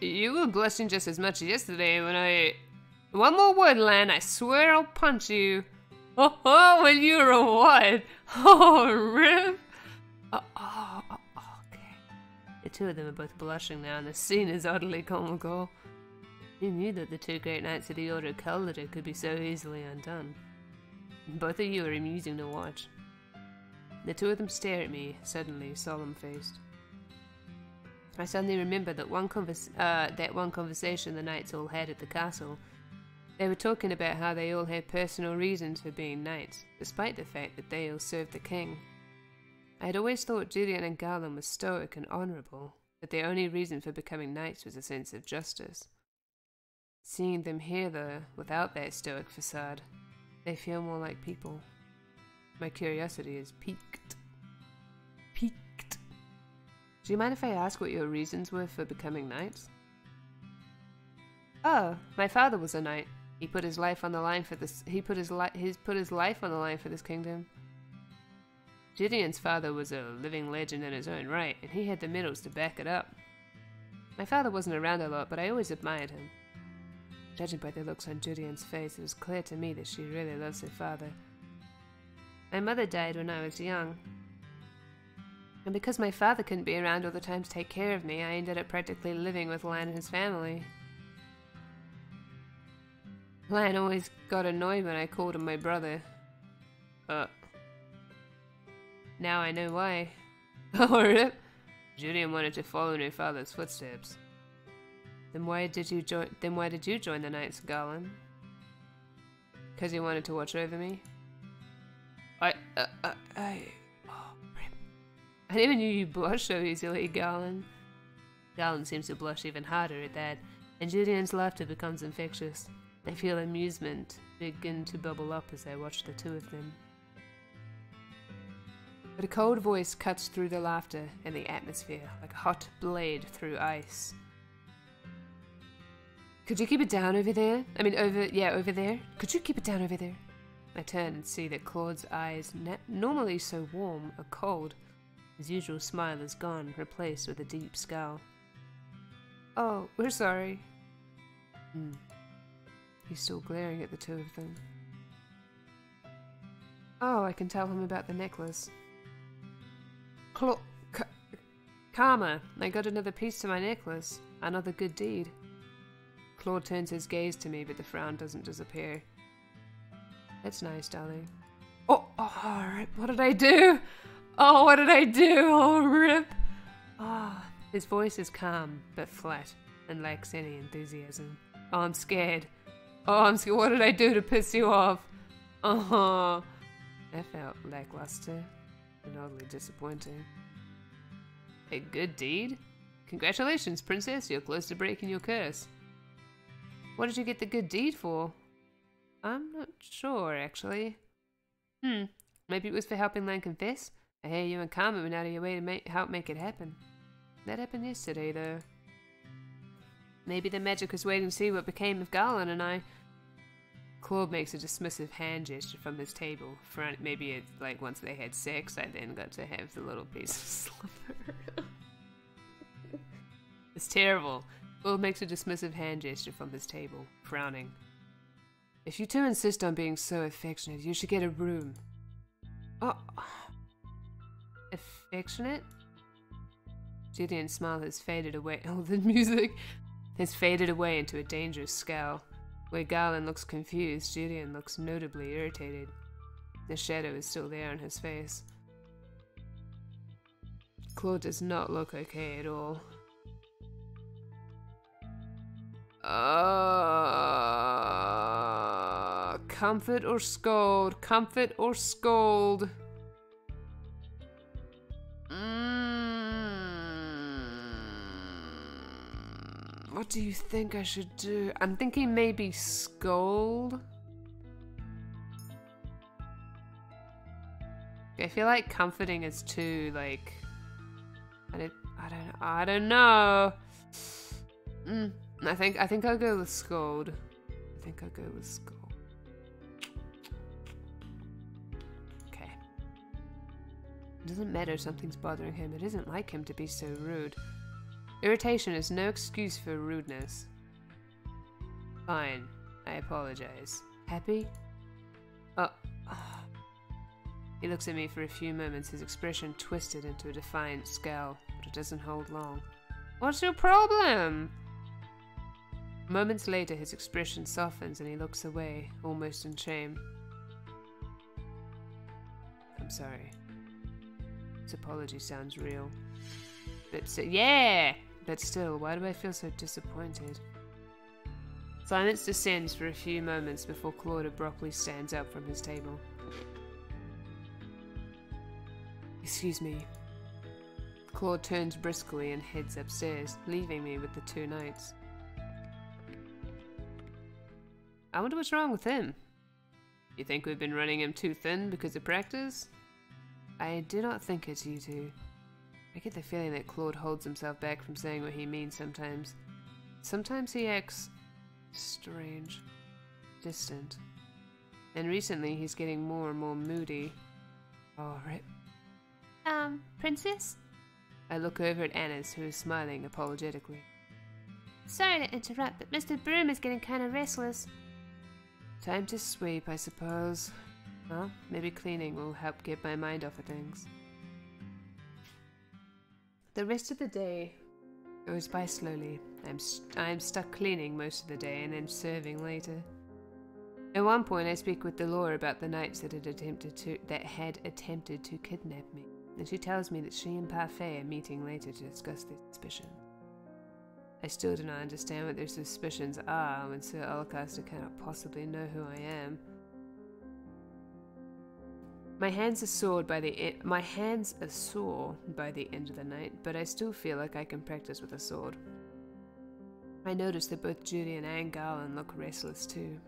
You were blushing just as much yesterday when I... One more word, Lan, I swear I'll punch you. Oh, when you're a what? Oh, Rip. Okay. The two of them are both blushing now, and the scene is utterly comical. Who knew that the two great knights of the Order of Calder could be so easily undone? Both of you are amusing to watch. The two of them stare at me, suddenly solemn-faced. I suddenly remember that one conversation the knights all had at the castle. They were talking about how they all had personal reasons for being knights, despite the fact that they all served the king. I had always thought Julian and Garland were stoic and honourable, that their only reason for becoming knights was a sense of justice. Seeing them here, though, without that stoic facade, they feel more like people. My curiosity is piqued. Piqued. Do you mind if I ask what your reasons were for becoming knights? Oh, my father was a knight. He put his life on the line for this. He put his life on the line for this kingdom. Gideon's father was a living legend in his own right, and he had the medals to back it up. My father wasn't around a lot, but I always admired him. Judging by the looks on Gideon's face, it was clear to me that she really loves her father. My mother died when I was young, and because my father couldn't be around all the time to take care of me, I ended up practically living with Lan and his family. Lan always got annoyed when I called him my brother. Now I know why. Oh, Rip. Julian wanted to follow in her father's footsteps. Then why did you join the Knights, Garland? Because you wanted to watch over me? Oh, Rip. I never knew you blushed so easily, Garland. Garland seems to blush even harder at that, and Julian's laughter becomes infectious. I feel amusement begin to bubble up as I watch the two of them. But a cold voice cuts through the laughter and the atmosphere like a hot blade through ice. Could you keep it down over there? Over there. Could you keep it down over there? I turn and see that Claude's eyes, normally so warm, are cold. His usual smile is gone, replaced with a deep scowl. Oh, we're sorry. He's still glaring at the two of them. Oh, I can tell him about the necklace. Karma, I got another piece to my necklace. Another good deed. Claude turns his gaze to me, but the frown doesn't disappear. That's nice, darling. Oh, Rip, what did I do? Oh, what did I do? Oh, Rip. His voice is calm, but flat, and lacks any enthusiasm. Oh, I'm scared. Oh, I'm scared. What did I do to piss you off? Oh, that felt lackluster and oddly disappointing. A good deed? Congratulations, Princess. You're close to breaking your curse. What did you get the good deed for? I'm not sure, actually. Maybe it was for helping Lan confess? I hear you and Carmen went out of your way to help make it happen. That happened yesterday, though. Maybe the magic was waiting to see what became of Garland and I. Claude makes a dismissive hand gesture from his table. Maybe it's like once they had sex, I then got to have the little piece of slipper. It's terrible. Claude makes a dismissive hand gesture from his table, frowning. If you two insist on being so affectionate, you should get a room. Oh. Affectionate? Gideon's smile has faded away. Oh, the music has faded away into a dangerous scowl. Where Garland looks confused, Gideon looks notably irritated. The shadow is still there on his face. Claude does not look okay at all. Comfort or scold? Comfort or scold? What do you think I should do? I'm thinking maybe scold. I feel like comforting is too like I don't know. I think I'll go with scold. I think I'll go with scold. Okay. It doesn't matter if something's bothering him. It isn't like him to be so rude. Irritation is no excuse for rudeness. Fine. I apologize. Happy? Oh. He looks at me for a few moments, his expression twisted into a defiant scowl, but it doesn't hold long. What's your problem? Moments later, his expression softens and he looks away, almost in shame. I'm sorry. His apology sounds real. Yeah! But still, why do I feel so disappointed? Silence descends for a few moments before Claude abruptly stands up from his table. Excuse me. Claude turns briskly and heads upstairs, leaving me with the two knights. I wonder what's wrong with him. You think we've been running him too thin because of practice? I do not think it's you two. I get the feeling that Claude holds himself back from saying what he means sometimes. Sometimes he acts strange, distant. And recently he's getting more and more moody. Oh, right. Princess? I look over at Annis, who is smiling apologetically. Sorry to interrupt, but Mr. Broom is getting kind of restless. Time to sweep, I suppose. Well, maybe cleaning will help get my mind off of things. The rest of the day goes by slowly. I'm stuck cleaning most of the day and then serving later. At one point, I speak with Delore about the knights that had attempted to kidnap me, and she tells me that she and Parfait are meeting later to discuss their suspicions. I still do not understand what their suspicions are when Sir Olacaster cannot possibly know who I am. My hands are sore by the end of the night, but I still feel like I can practice with a sword. I notice that both Julian and Garland look restless too.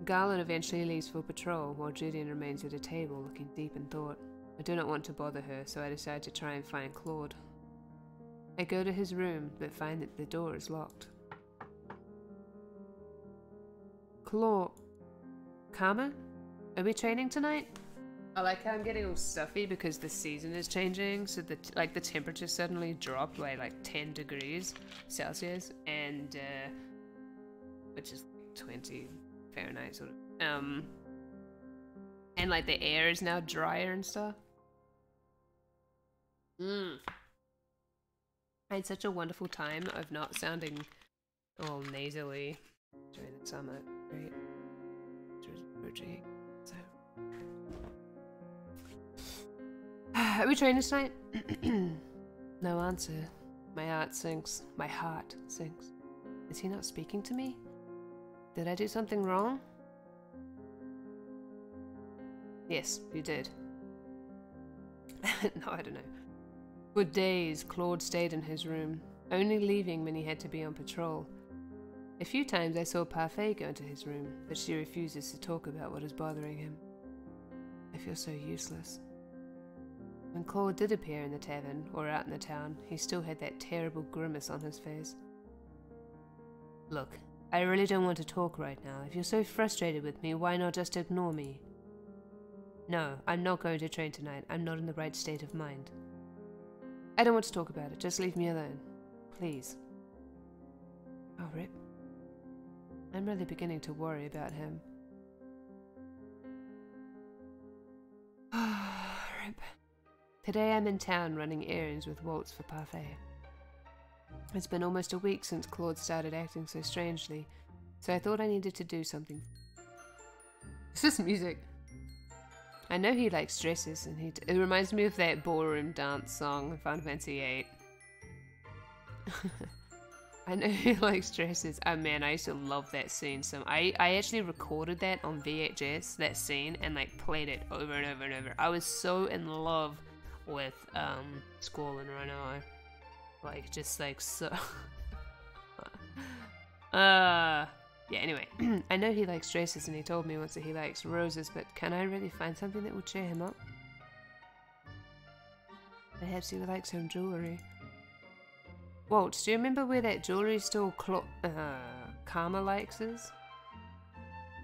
Garland eventually leaves for patrol, while Julian remains at a table looking deep in thought. I do not want to bother her, so I decide to try and find Claude. I go to his room, but find that the door is locked. Claude. Karma? Are we training tonight? I like how I'm getting all stuffy because the season is changing, so the temperature suddenly dropped by like 10 degrees Celsius, and which is 20 Fahrenheit sort of. And like the air is now drier and stuff. I had such a wonderful time of not sounding all nasally during the summer. Great. So. Are we training tonight? No answer. My heart sinks. My heart sinks. Is he not speaking to me? Did I do something wrong? Yes, you did. No, I don't know. For days, Claude stayed in his room, only leaving when he had to be on patrol. A few times I saw Parfait go into his room, but she refuses to talk about what is bothering him. I feel so useless. When Claude did appear in the tavern, or out in the town, he still had that terrible grimace on his face. Look, I really don't want to talk right now. If you're so frustrated with me, why not just ignore me? No, I'm not going to train tonight. I'm not in the right state of mind. I don't want to talk about it. Just leave me alone. Please. Oh, Rip. I'm really beginning to worry about him. Rip. Today I'm in town running errands with Waltz for Parfait. It's been almost a week since Claude started acting so strangely, so I thought I needed to do something. This is music. I know he likes dresses, and it reminds me of that ballroom dance song in Final Fantasy VIII. I know he likes dresses. Oh man, I used to love that scene. So I actually recorded that on VHS, that scene, and like played it over and over and over. I was so in love with Squall and Rhino. Like just like so yeah, anyway. I know he likes dresses, and he told me once that he likes roses, but can I really find something that will cheer him up? Perhaps he would like some jewellery. Walt, do you remember where that jewellery store Karma likes is?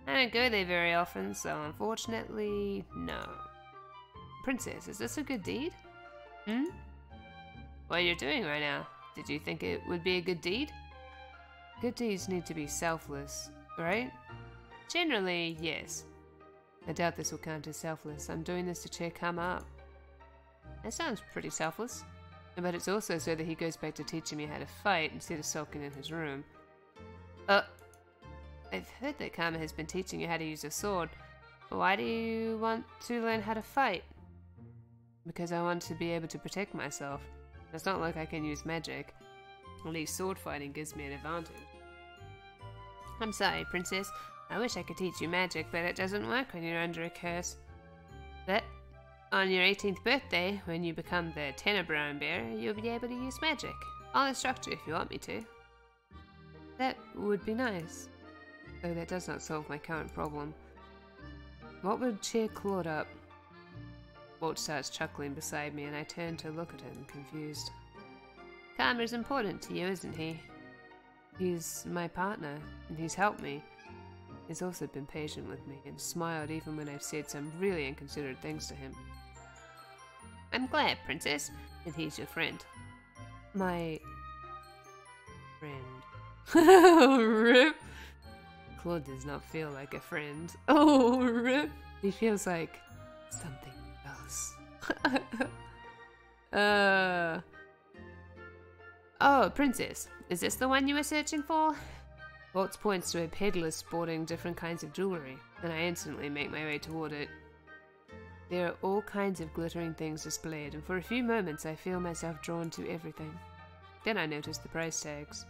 I don't go there very often, so unfortunately, no. Princess, is this a good deed? Hmm? What are you doing right now? Did you think it would be a good deed? Good deeds need to be selfless, right? Generally, yes. I doubt this will count as selfless. I'm doing this to cheer Karma up. That sounds pretty selfless. But it's also so that he goes back to teaching me how to fight instead of sulking in his room. I've heard that Karma has been teaching you how to use a sword. Why do you want to learn how to fight? Because I want to be able to protect myself. It's not like I can use magic. At least sword fighting gives me an advantage. I'm sorry, Princess. I wish I could teach you magic, but it doesn't work when you're under a curse. But on your 18th birthday, when you become the Tenebrown Bearer, you'll be able to use magic. I'll instruct you if you want me to. That would be nice. Though that does not solve my current problem. What would cheer Claude up? Walt starts chuckling beside me, and I turn to look at him, confused. Karma's important to you, isn't he? He's my partner, and he's helped me. He's also been patient with me, and smiled even when I've said some really inconsiderate things to him. I'm glad, Princess, that he's your friend. My friend. Oh, rip. Claude does not feel like a friend. Oh, rip. He feels like something else. Oh, Princess, is this the one you were searching for? Waltz points to a peddler sporting different kinds of jewellery, and I instantly make my way toward it. There are all kinds of glittering things displayed, and for a few moments I feel myself drawn to everything. Then I notice the price tags.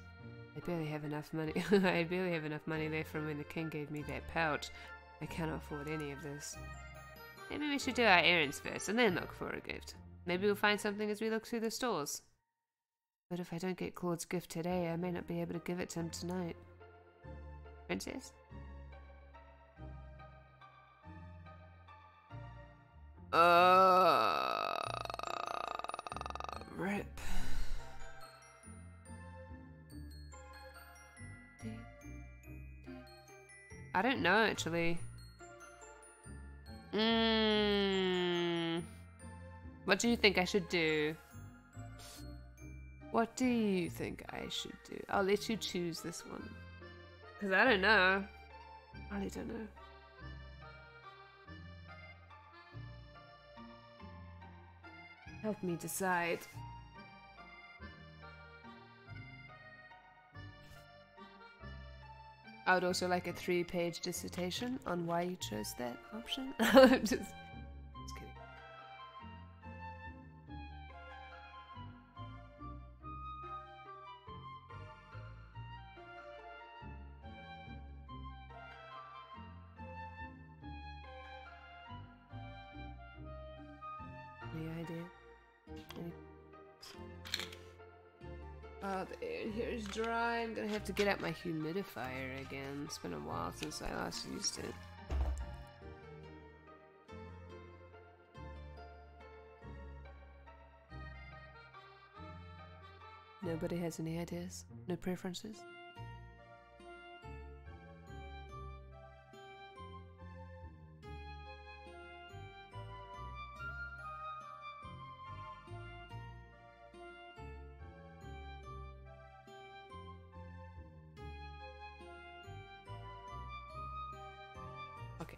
I barely have enough money. I barely have enough money left from when the king gave me that pouch. I cannot afford any of this. Maybe we should do our errands first, and then look for a gift. Maybe we'll find something as we look through the stores. But if I don't get Claude's gift today, I may not be able to give it to him tonight. Princess? Rip. I don't know, actually. What do you think I should do? What do you think I should do? I'll let you choose this one. Because I don't know. I really don't know. Help me decide. I would also like a 3-page dissertation on why you chose that option. Just kidding. Any idea? Oh, the air in here is dry. I'm gonna have to get out my humidifier again. It's been a while since I last used it. Nobody has any ideas? No preferences? Okay.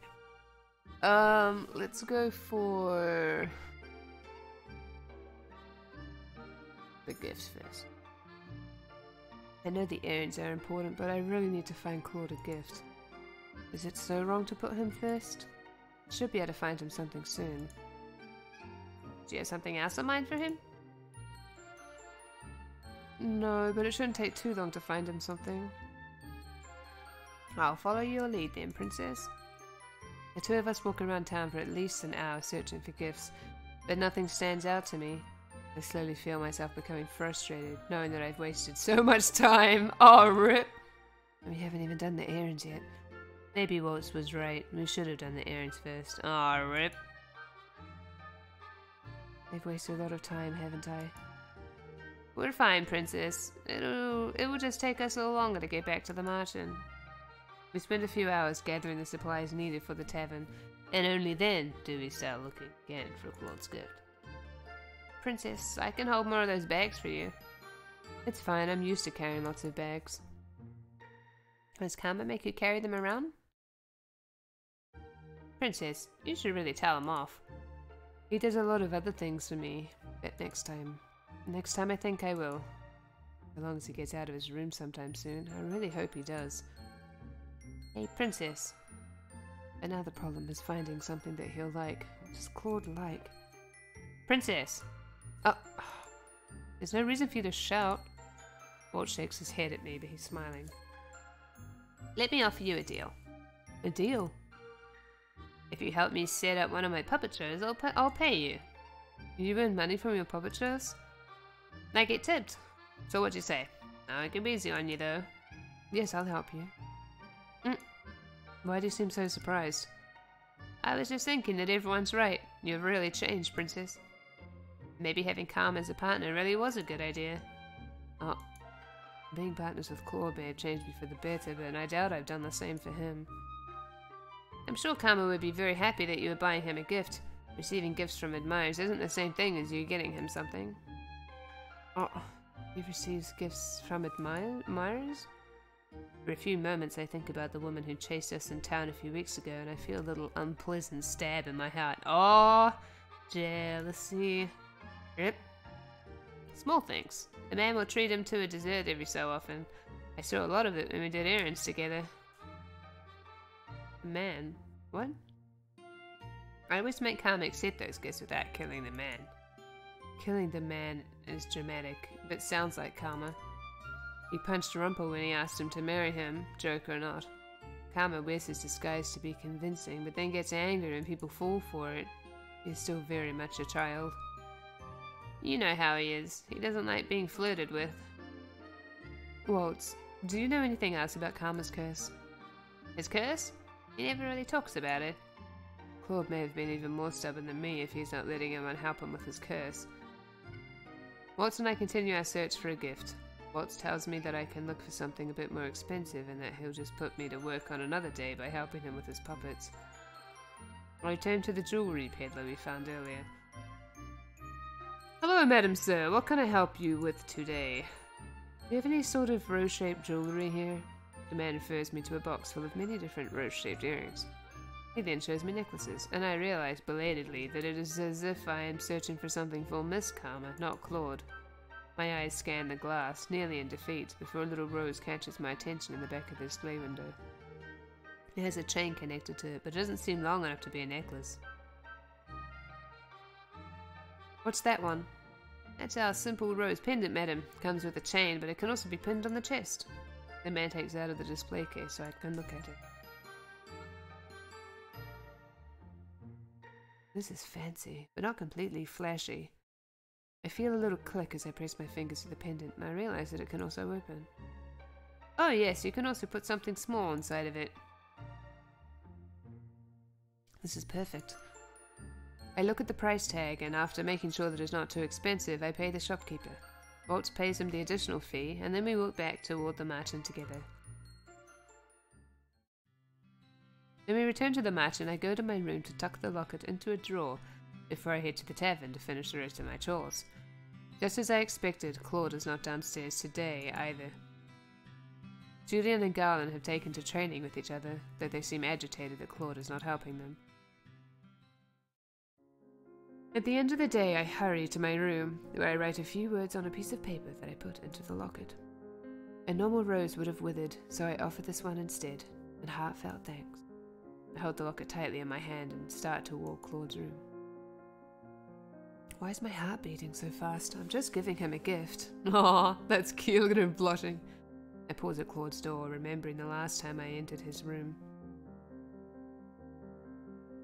Let's go for the gifts first. I know the errands are important, but I really need to find Claude a gift. Is it so wrong to put him first? Should be able to find him something soon. Do you have something else in mind for him? No, but it shouldn't take too long to find him something. I'll follow your lead then, Princess. The two of us walk around town for at least an hour searching for gifts, but nothing stands out to me. I slowly feel myself becoming frustrated, knowing that I've wasted so much time. Oh, rip! We haven't even done the errands yet. Maybe Waltz was right. We should have done the errands first. Oh, rip! I've wasted a lot of time, haven't I? We're fine, Princess. It will just take us a little longer to get back to the Martian. We spend a few hours gathering the supplies needed for the tavern, and only then do we start looking again for Claude's gift. Princess, I can hold more of those bags for you. It's fine, I'm used to carrying lots of bags. Does Karma make you carry them around? Princess, you should really tell him off. He does a lot of other things for me, but next time I think I will. As long as he gets out of his room sometime soon. I really hope he does. Hey, Princess. And now the problem is finding something that he'll like. What does Claude like? Princess! Oh, there's no reason for you to shout. Walt shakes his head at me, but he's smiling. Let me offer you a deal. A deal? If you help me set up one of my puppet shows, I'll pay you. You earn money from your puppet shows? I get tipped. So what'd you say? I can be easy on you, though. Yes, I'll help you. Why do you seem so surprised? I was just thinking that everyone's right. You've really changed, Princess. Maybe having Calm as a partner really was a good idea. Oh, being partners with Claude may have changed me for the better, but I doubt I've done the same for him. I'm sure Karma would be very happy that you were buying him a gift. Receiving gifts from admirers isn't the same thing as you getting him something. Oh, he receives gifts from admirers? For a few moments I think about the woman who chased us in town a few weeks ago, and I feel a little unpleasant stab in my heart. Oh, jealousy. Yep. Small things. A man will treat him to a dessert every so often. I saw a lot of it when we did errands together. Man? What? I always make Karma accept those gifts without killing the man. Killing the man is dramatic, but sounds like Karma. He punched Rumpel when he asked him to marry him, joke or not. Karma wears his disguise to be convincing, but then gets angry when people fall for it. He's still very much a child. You know how he is. He doesn't like being flirted with. Waltz, do you know anything else about Karma's curse? His curse? He never really talks about it. Claude may have been even more stubborn than me if he's not letting anyone help him with his curse. Waltz and I continue our search for a gift. Waltz tells me that I can look for something a bit more expensive and that he'll just put me to work on another day by helping him with his puppets. I return to the jewellery peddler we found earlier. Hello, Madam Sir. What can I help you with today? Do you have any sort of rose-shaped jewellery here? The man refers me to a box full of many different rose-shaped earrings. He then shows me necklaces, and I realize belatedly that it is as if I am searching for something for Miss Karma, not Claude. My eyes scan the glass, nearly in defeat, before a little rose catches my attention in the back of the display window. It has a chain connected to it, but it doesn't seem long enough to be a necklace. What's that one? That's our simple rose pendant, madam. Comes with a chain, but it can also be pinned on the chest. The man takes it out of the display case so I can look at it. This is fancy, but not completely flashy. I feel a little click as I press my fingers to the pendant, and I realize that it can also open. Oh yes, you can also put something small inside of it. This is perfect. I look at the price tag, and after making sure that it's not too expensive, I pay the shopkeeper. Waltz pays him the additional fee, and then we walk back toward the Martin together. When we return to the Martin, I go to my room to tuck the locket into a drawer before I head to the tavern to finish the rest of my chores. Just as I expected, Claude is not downstairs today either. Julian and Garland have taken to training with each other, though they seem agitated that Claude is not helping them. At the end of the day, I hurry to my room, where I write a few words on a piece of paper that I put into the locket. A normal rose would have withered, so I offer this one instead, and heartfelt thanks. I hold the locket tightly in my hand and start to walk Claude's room. Why is my heart beating so fast? I'm just giving him a gift. Aw, that's cute. Look at him blushing. I pause at Claude's door, remembering the last time I entered his room.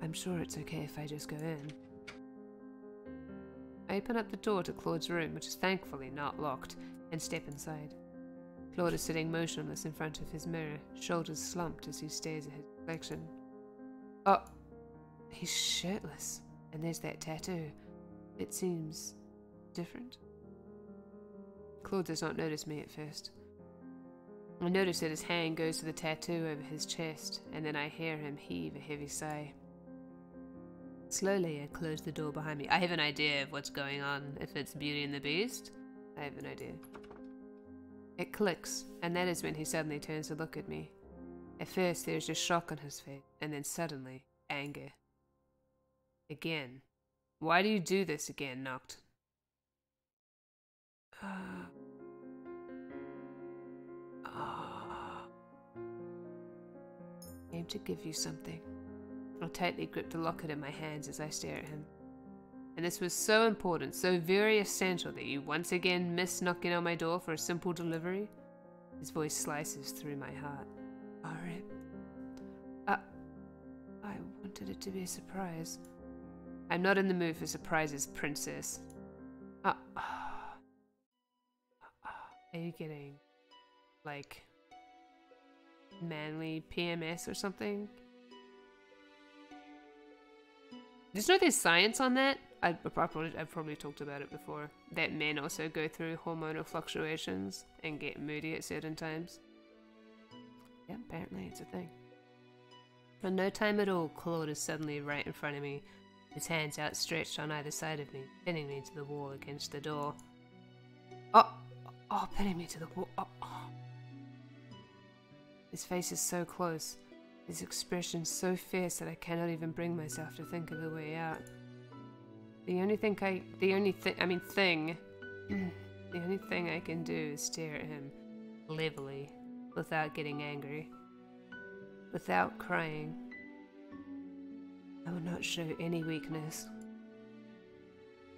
I'm sure it's okay if I just go in. I open up the door to Claude's room, which is thankfully not locked, and step inside. Claude is sitting motionless in front of his mirror, shoulders slumped as he stares at his reflection. Oh, he's shirtless, and there's that tattoo. It seems different. Claude does not notice me at first. I notice that his hand goes to the tattoo over his chest, and then I hear him heave a heavy sigh. Slowly, I close the door behind me. I have an idea of what's going on. If it's Beauty and the Beast, I have an idea. It clicks, and that is when he suddenly turns to look at me. At first, there's just shock on his face, and then suddenly, anger. Again. Why do you do this again, Noct? I aim to give you something. I tightly grip the locket in my hands as I stare at him. And this was so important, so very essential that you once again miss knocking on my door for a simple delivery? His voice slices through my heart. Alright. I wanted it to be a surprise. I'm not in the mood for surprises, princess. Are you getting, like, manly PMS or something? Did you know there's science on that? I've probably talked about it before. That men also go through hormonal fluctuations and get moody at certain times. Yeah, apparently it's a thing. In no time at all, Claude is suddenly right in front of me, his hands outstretched on either side of me, pinning me to the wall against the door. Pinning me to the wall. His face is so close, his expression so fierce that I cannot even bring myself to think of a way out. The only thing I can do is stare at him, levelly, without getting angry, without crying. I will not show any weakness.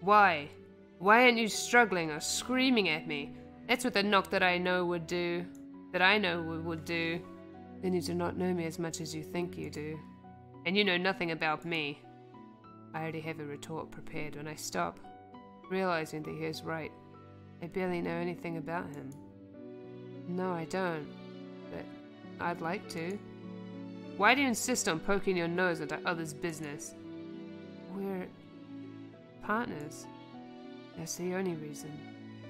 Why? Why aren't you struggling or screaming at me? That's what the Noct that I know would do. That I know would do. Then you do not know me as much as you think you do. And you know nothing about me. I already have a retort prepared when I stop, realizing that he is right. I barely know anything about him. No, I don't. But I'd like to. Why do you insist on poking your nose into others' business? We're partners. That's the only reason.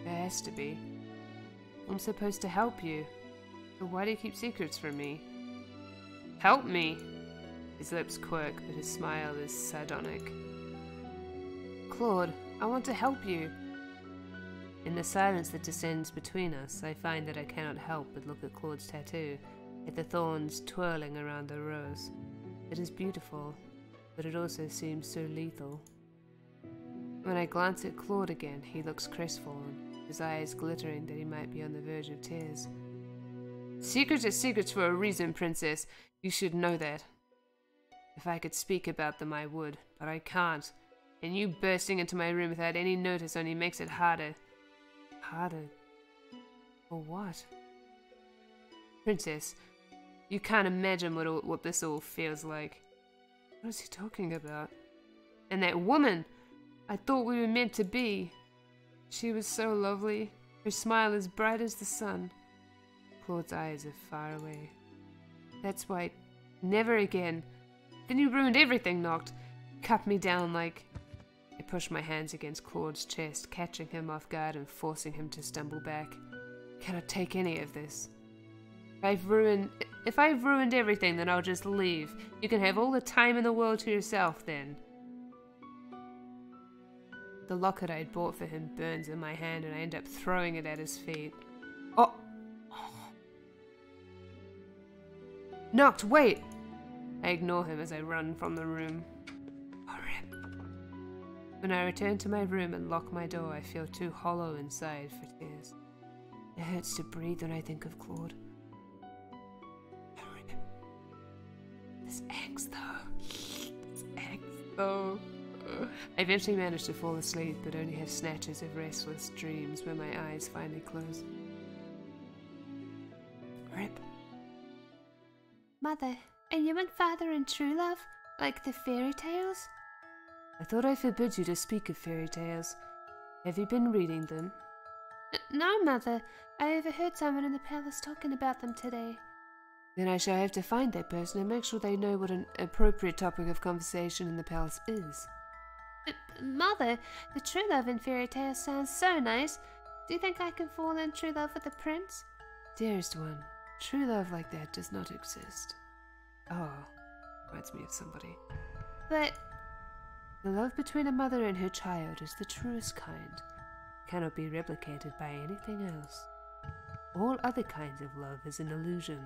There has to be. I'm supposed to help you. But why do you keep secrets from me? Help me! His lips quirk, but his smile is sardonic. Claude, I want to help you. In the silence that descends between us, I find that I cannot help but look at Claude's tattoo, at the thorns twirling around the rose. It is beautiful, but it also seems so lethal. When I glance at Claude again, he looks crestfallen, his eyes glittering that he might be on the verge of tears. Secrets are secrets for a reason, princess. You should know that. If I could speak about them, I would, but I can't. And you bursting into my room without any notice only makes it harder. Harder? For what? Princess, you can't imagine what this all feels like. What is he talking about? And that woman! I thought we were meant to be. She was so lovely, her smile as bright as the sun. Claude's eyes are far away. That's why, never again. Then you ruined everything, Noct. Cut me down like... I push my hands against Claude's chest, catching him off guard and forcing him to stumble back. I cannot take any of this. If I've ruined everything, then I'll just leave. You can have all the time in the world to yourself, then. The locket I had bought for him burns in my hand and I end up throwing it at his feet. Oh! Noct, wait! I ignore him as I run from the room. When I return to my room and lock my door, I feel too hollow inside for tears. It hurts to breathe when I think of Claude. The This eggs though. This eggs though. I eventually managed to fall asleep, but only have snatches of restless dreams where my eyes finally close. Rip. Mother, are you and Father in true love? Like the fairy tales? I thought I forbid you to speak of fairy tales. Have you been reading them? No, Mother. I overheard someone in the palace talking about them today. Then I shall have to find that person and make sure they know what an appropriate topic of conversation in the palace is. Mother, the true love in fairy tales sounds so nice. Do you think I can fall in true love with the prince? Dearest one, true love like that does not exist. Oh, reminds me of somebody. But the love between a mother and her child is the truest kind. Cannot be replicated by anything else. All other kinds of love is an illusion.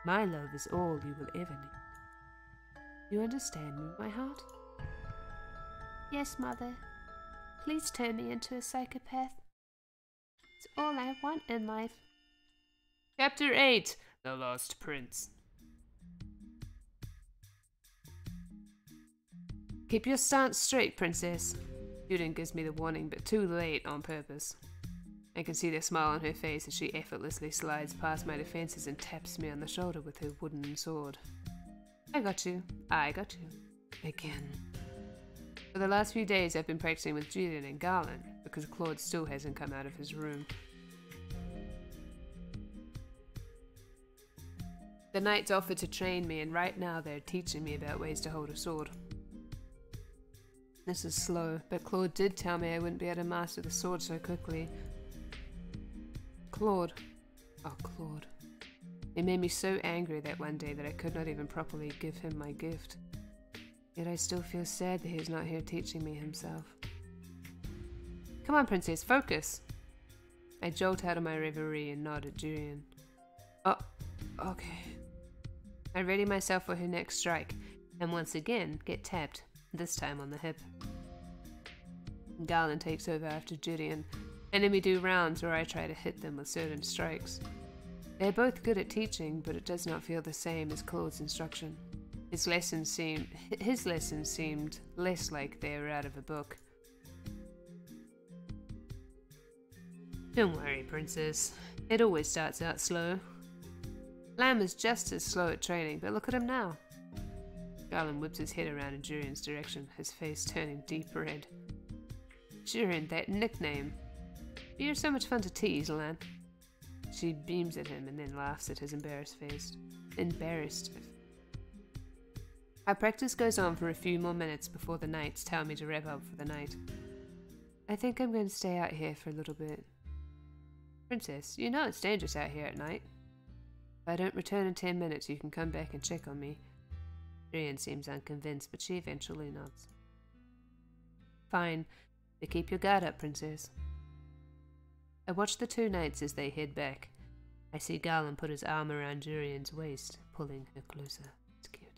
My love is all you will ever need. You understand me, my heart? yes, Mother. Please turn me into a psychopath. It's all I want in life. Chapter 8: The Lost Prince. Keep your stance straight, princess. Juden gives me the warning, but too late on purpose. I can see the smile on her face as she effortlessly slides past my defenses and taps me on the shoulder with her wooden sword. I got you. I got you. Again. For the last few days I've been practicing with Juden and Garland, because Claude still hasn't come out of his room. The knights offered to train me, and right now they're teaching me about ways to hold a sword. This is slow, but Claude did tell me I wouldn't be able to master the sword so quickly. Claude. Oh, Claude. It made me so angry that one day that I could not even properly give him my gift. Yet I still feel sad that he's not here teaching me himself. Come on, princess, focus! I jolt out of my reverie and nod at Jurian. Oh, okay. I ready myself for her next strike, and once again get tapped, this time on the hip. Garland takes over after Jurian, and then we do rounds where I try to hit them with certain strikes. They're both good at teaching, but it does not feel the same as Claude's instruction. His lessons seemed less like they were out of a book. Don't worry, princess. It always starts out slow. Lamb is just as slow at training, but look at him now. Garland whips his head around in Jurian's direction, his face turning deep red. Jurian, that nickname. You're so much fun to tease, Lan. She beams at him and then laughs at his embarrassed face. Our practice goes on for a few more minutes before the knights tell me to wrap up for the night. I think I'm going to stay out here for a little bit. Princess, you know it's dangerous out here at night. If I don't return in 10 minutes, you can come back and check on me. Jurian seems unconvinced, but she eventually nods. Fine, but keep your guard up, princess. I watch the two knights as they head back. I see Garland put his arm around Jurian's waist, pulling her closer. It's cute.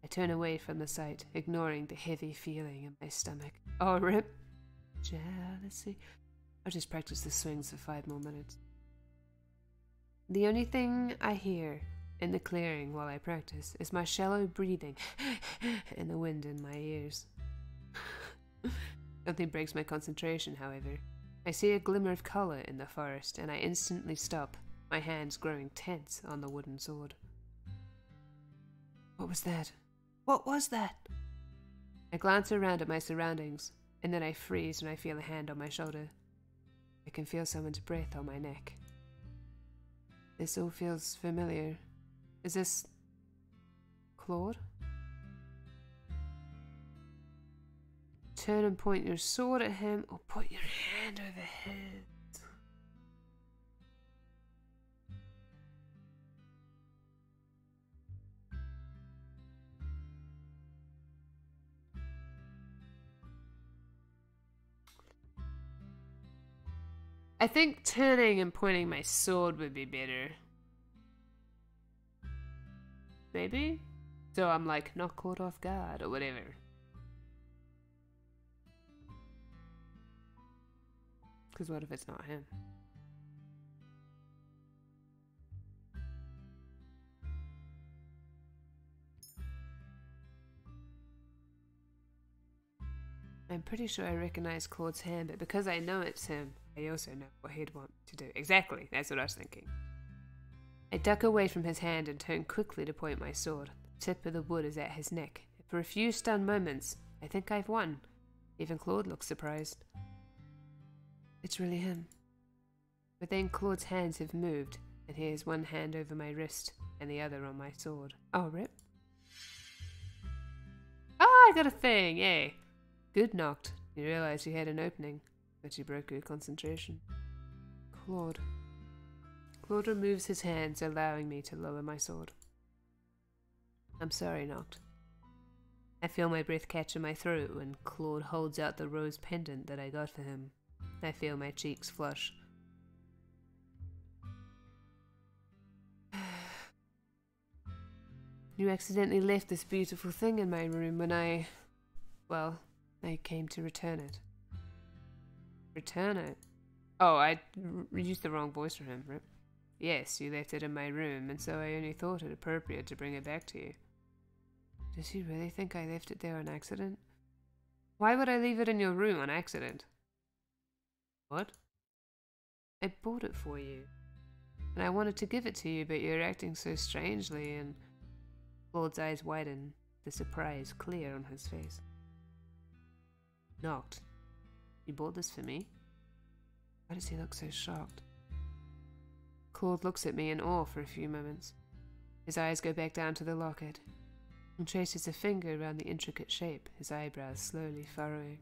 I turn away from the sight, ignoring the heavy feeling in my stomach. Oh, rip! Jealousy. I'll just practice the swings for 5 more minutes. The only thing I hear in the clearing while I practice is my shallow breathing and the wind in my ears. Nothing breaks my concentration, however. I see a glimmer of color in the forest, and I instantly stop, my hands growing tense on the wooden sword. What was that? What was that? I glance around at my surroundings, and then I freeze when I feel a hand on my shoulder. I can feel someone's breath on my neck. This all feels familiar. Is this Claude? Turn and point your sword at him, or put your hand overhead. I think turning and pointing my sword would be better. Maybe? So I'm like, not caught off guard, or whatever. Because what if it's not him? I'm pretty sure I recognize Claude's hand, but because I know it's him, I also know what he'd want to do. Exactly, that's what I was thinking. I duck away from his hand and turn quickly to point my sword. The tip of the wood is at his neck. For a few stunned moments, I think I've won. Even Claude looks surprised. It's really him. But then Claude's hands have moved, and he has one hand over my wrist and the other on my sword. Oh, rip. Oh, I got a thing, yay. Good knocked. You realized you had an opening, but you broke your concentration. Claude. Claude removes his hands, allowing me to lower my sword. I'm sorry, Knocked. I feel my breath catch in my throat when Claude holds out the rose pendant that I got for him. I feel my cheeks flush. You accidentally left this beautiful thing in my room when I came to return it. Return it? Oh, I used the wrong voice for him, Rip. Yes, you left it in my room, and so I only thought it appropriate to bring it back to you. Does he really think I left it there on accident? Why would I leave it in your room on accident? What? I bought it for you, and I wanted to give it to you, but you're acting so strangely, and Claude's eyes widen, the surprise clear on his face. Knocked. You bought this for me? Why does he look so shocked? Claude looks at me in awe for a few moments. His eyes go back down to the locket and traces a finger around the intricate shape, his eyebrows slowly furrowing.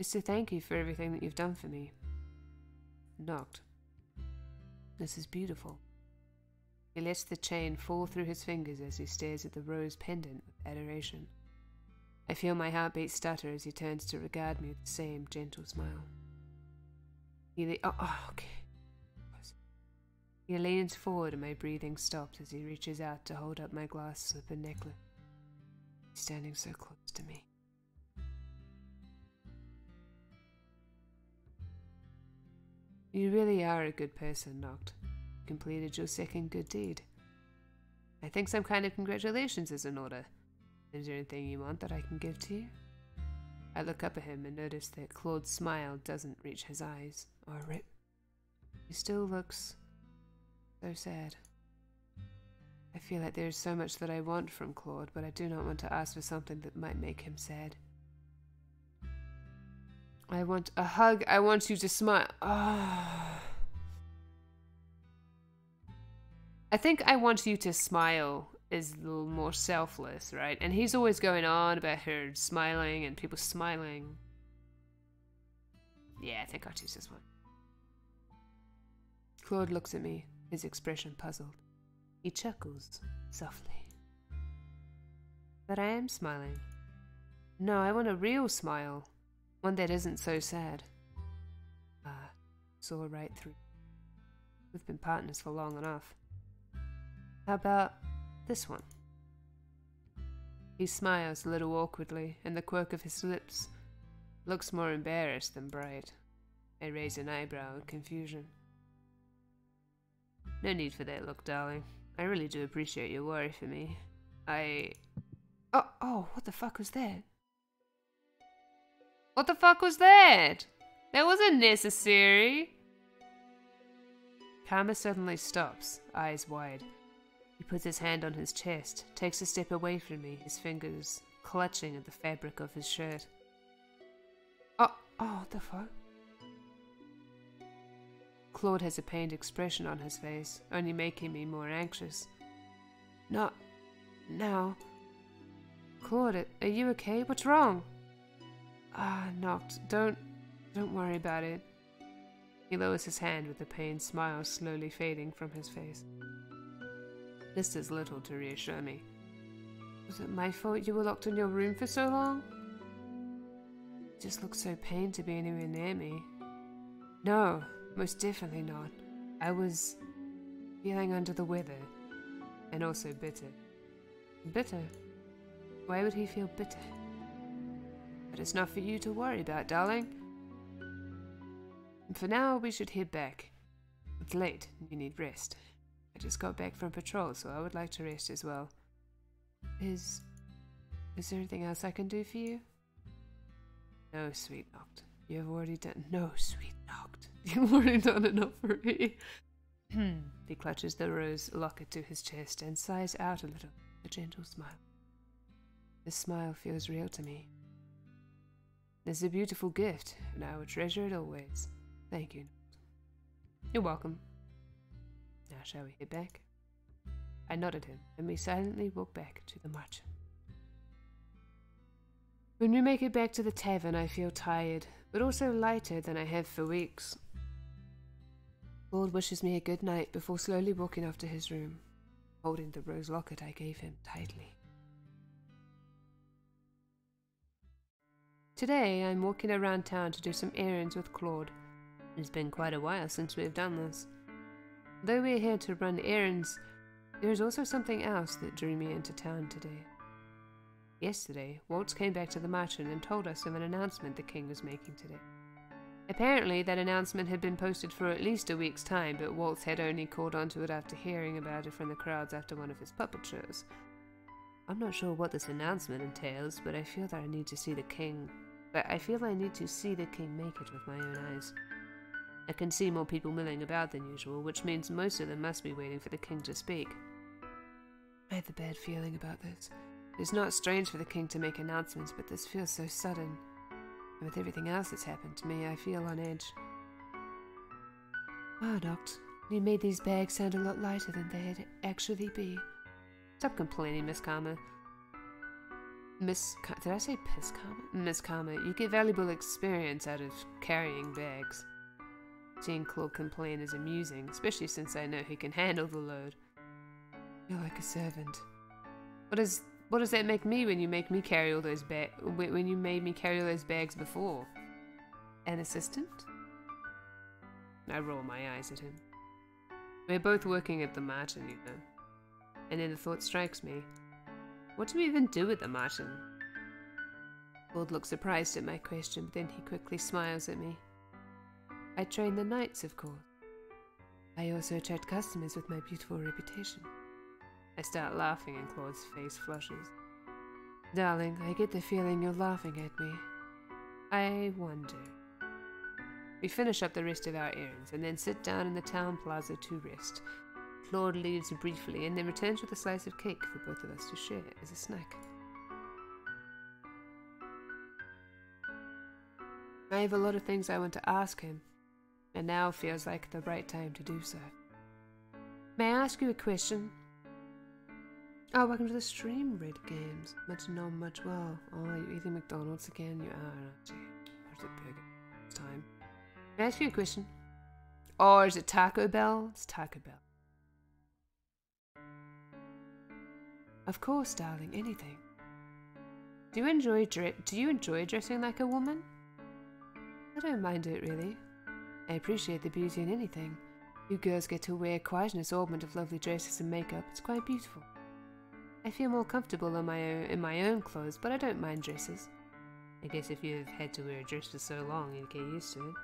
It's to thank you for everything that you've done for me. Knocked. This is beautiful. He lets the chain fall through his fingers as he stares at the rose pendant with adoration. I feel my heartbeat stutter as he turns to regard me with the same gentle smile. Okay. He leans forward and my breathing stops as he reaches out to hold up my glass slipper necklace. He's standing so close to me. You really are a good person, Knocked. You completed your second good deed. I think some kind of congratulations is in order. Is there anything you want that I can give to you? I look up at him and notice that Claude's smile doesn't reach his eyes. Oh, Rip. He still looks so sad. I feel like there is so much that I want from Claude, but I do not want to ask for something that might make him sad. I want a hug. I want you to smile. Oh. I think I want you to smile is a little more selfless, right? And he's always going on about her smiling and people smiling. Yeah, I think I'll choose this one. Claude looks at me, his expression puzzled. He chuckles softly. But I am smiling. No, I want a real smile. One that isn't so sad. Saw right through. We've been partners for long enough. How about this one? He smiles a little awkwardly, and the quirk of his lips looks more embarrassed than bright. I raise an eyebrow in confusion. No need for that look, darling. I really do appreciate your worry for me. Oh, what the fuck was that? What the fuck was that? That wasn't necessary. Karma suddenly stops, eyes wide. He puts his hand on his chest, takes a step away from me, his fingers clutching at the fabric of his shirt. Oh, what the fuck? Claude has a pained expression on his face, only making me more anxious. Not now. Claude, are you okay? What's wrong? Knocked. Don't worry about it. He lowers his hand with the pained smile slowly fading from his face. This does little to reassure me. Was it my fault you were locked in your room for so long? You just look so pained to be anywhere near me. No, most definitely not. I was feeling under the weather, and also bitter. Bitter? Why would he feel bitter? But it's not for you to worry about, darling. And for now, we should head back. It's late, and you need rest. I just got back from patrol, so I would like to rest as well. Is there anything else I can do for you? No, sweet Noct. You have already done. No, sweet Noct. You've already done enough for me. He clutches the rose locket to his chest and sighs out a little, a gentle smile. This smile feels real to me. It's a beautiful gift, and I will treasure it always. Thank you, Noct. You're welcome. Now shall we head back? I nodded him, and we silently walked back to the march. When we make it back to the tavern, I feel tired, but also lighter than I have for weeks. Claude wishes me a good night before slowly walking off to his room, holding the rose locket I gave him tightly. Today, I'm walking around town to do some errands with Claude. It's been quite a while since we've done this. Though we're here to run errands, there is also something else that drew me into town today. Yesterday, Waltz came back to the Marchen and told us of an announcement the king was making today. Apparently, that announcement had been posted for at least a week's time, but Waltz had only caught onto it after hearing about it from the crowds after one of his puppet shows. I'm not sure what this announcement entails, but I feel that I need to see the king. But I feel I need to see the king make it with my own eyes. I can see more people milling about than usual, which means most of them must be waiting for the king to speak. I have a bad feeling about this. It's not strange for the king to make announcements, but this feels so sudden. And with everything else that's happened to me, I feel on edge. Wow, Noct, you made these bags sound a lot lighter than they'd actually be. Stop complaining, Miss Karma. Did I say Piss Karma? Miss Karma, you get valuable experience out of carrying bags. Seeing Claude complain is amusing, especially since I know he can handle the load. You're like a servant. What does that make me when you make me carry all those when you made me carry all those bags before? An assistant? I roll my eyes at him. We're both working at the Marchen, you know. And then the thought strikes me. What do we even do at the Marchen? Claude looks surprised at my question, but then he quickly smiles at me. I train the knights, of course. I also attract customers with my beautiful reputation. I start laughing and Claude's face flushes. Darling, I get the feeling you're laughing at me. I wonder. We finish up the rest of our errands and then sit down in the town plaza to rest. Claude leaves briefly and then returns with a slice of cake for both of us to share as a snack. I have a lot of things I want to ask him, and now feels like the right time to do so. May I ask you a question? Oh, welcome to the stream, Red Games. Much known, much well. Oh, you're eating McDonald's again? You are, aren't you? Or is it burger? It's time. May I ask you a question? Or is it Taco Bell? It's Taco Bell. Of course, darling, anything. Do you enjoy dressing like a woman? I don't mind it, really. I appreciate the beauty in anything. You girls get to wear quite an assortment of lovely dresses and makeup. It's quite beautiful. I feel more comfortable in my own clothes, but I don't mind dresses. I guess if you've had to wear a dress for so long, you'd get used to it.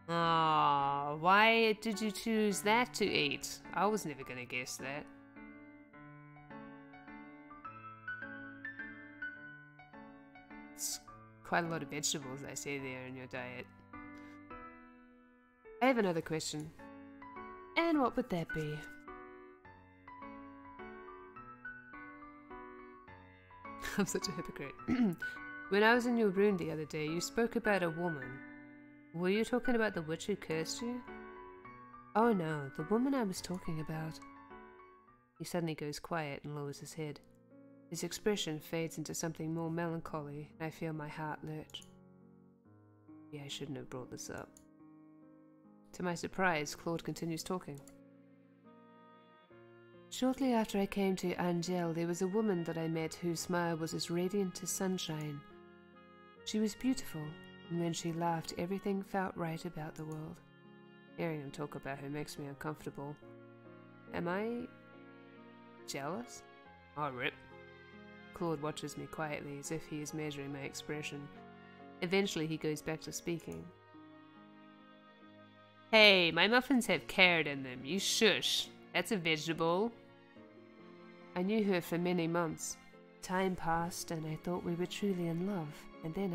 Ah, why did you choose that to eat? I was never gonna guess that. It's quite a lot of vegetables, I see there in your diet. I have another question. And what would that be? I'm such a hypocrite. When I was in your room the other day, you spoke about a woman. Were you talking about the witch who cursed you? Oh no, the woman I was talking about. He suddenly goes quiet and lowers his head. His expression fades into something more melancholy, and I feel my heart lurch. Maybe I shouldn't have brought this up. To my surprise, Claude continues talking. Shortly after I came to Angel, there was a woman that I met whose smile was as radiant as sunshine. She was beautiful, and when she laughed, everything felt right about the world. Hearing him talk about her makes me uncomfortable. Am I jealous? Oh, rip. Claude watches me quietly as if he is measuring my expression. Eventually he goes back to speaking. Hey, my muffins have carrot in them. You shush. That's a vegetable. I knew her for many months. Time passed and I thought we were truly in love. And then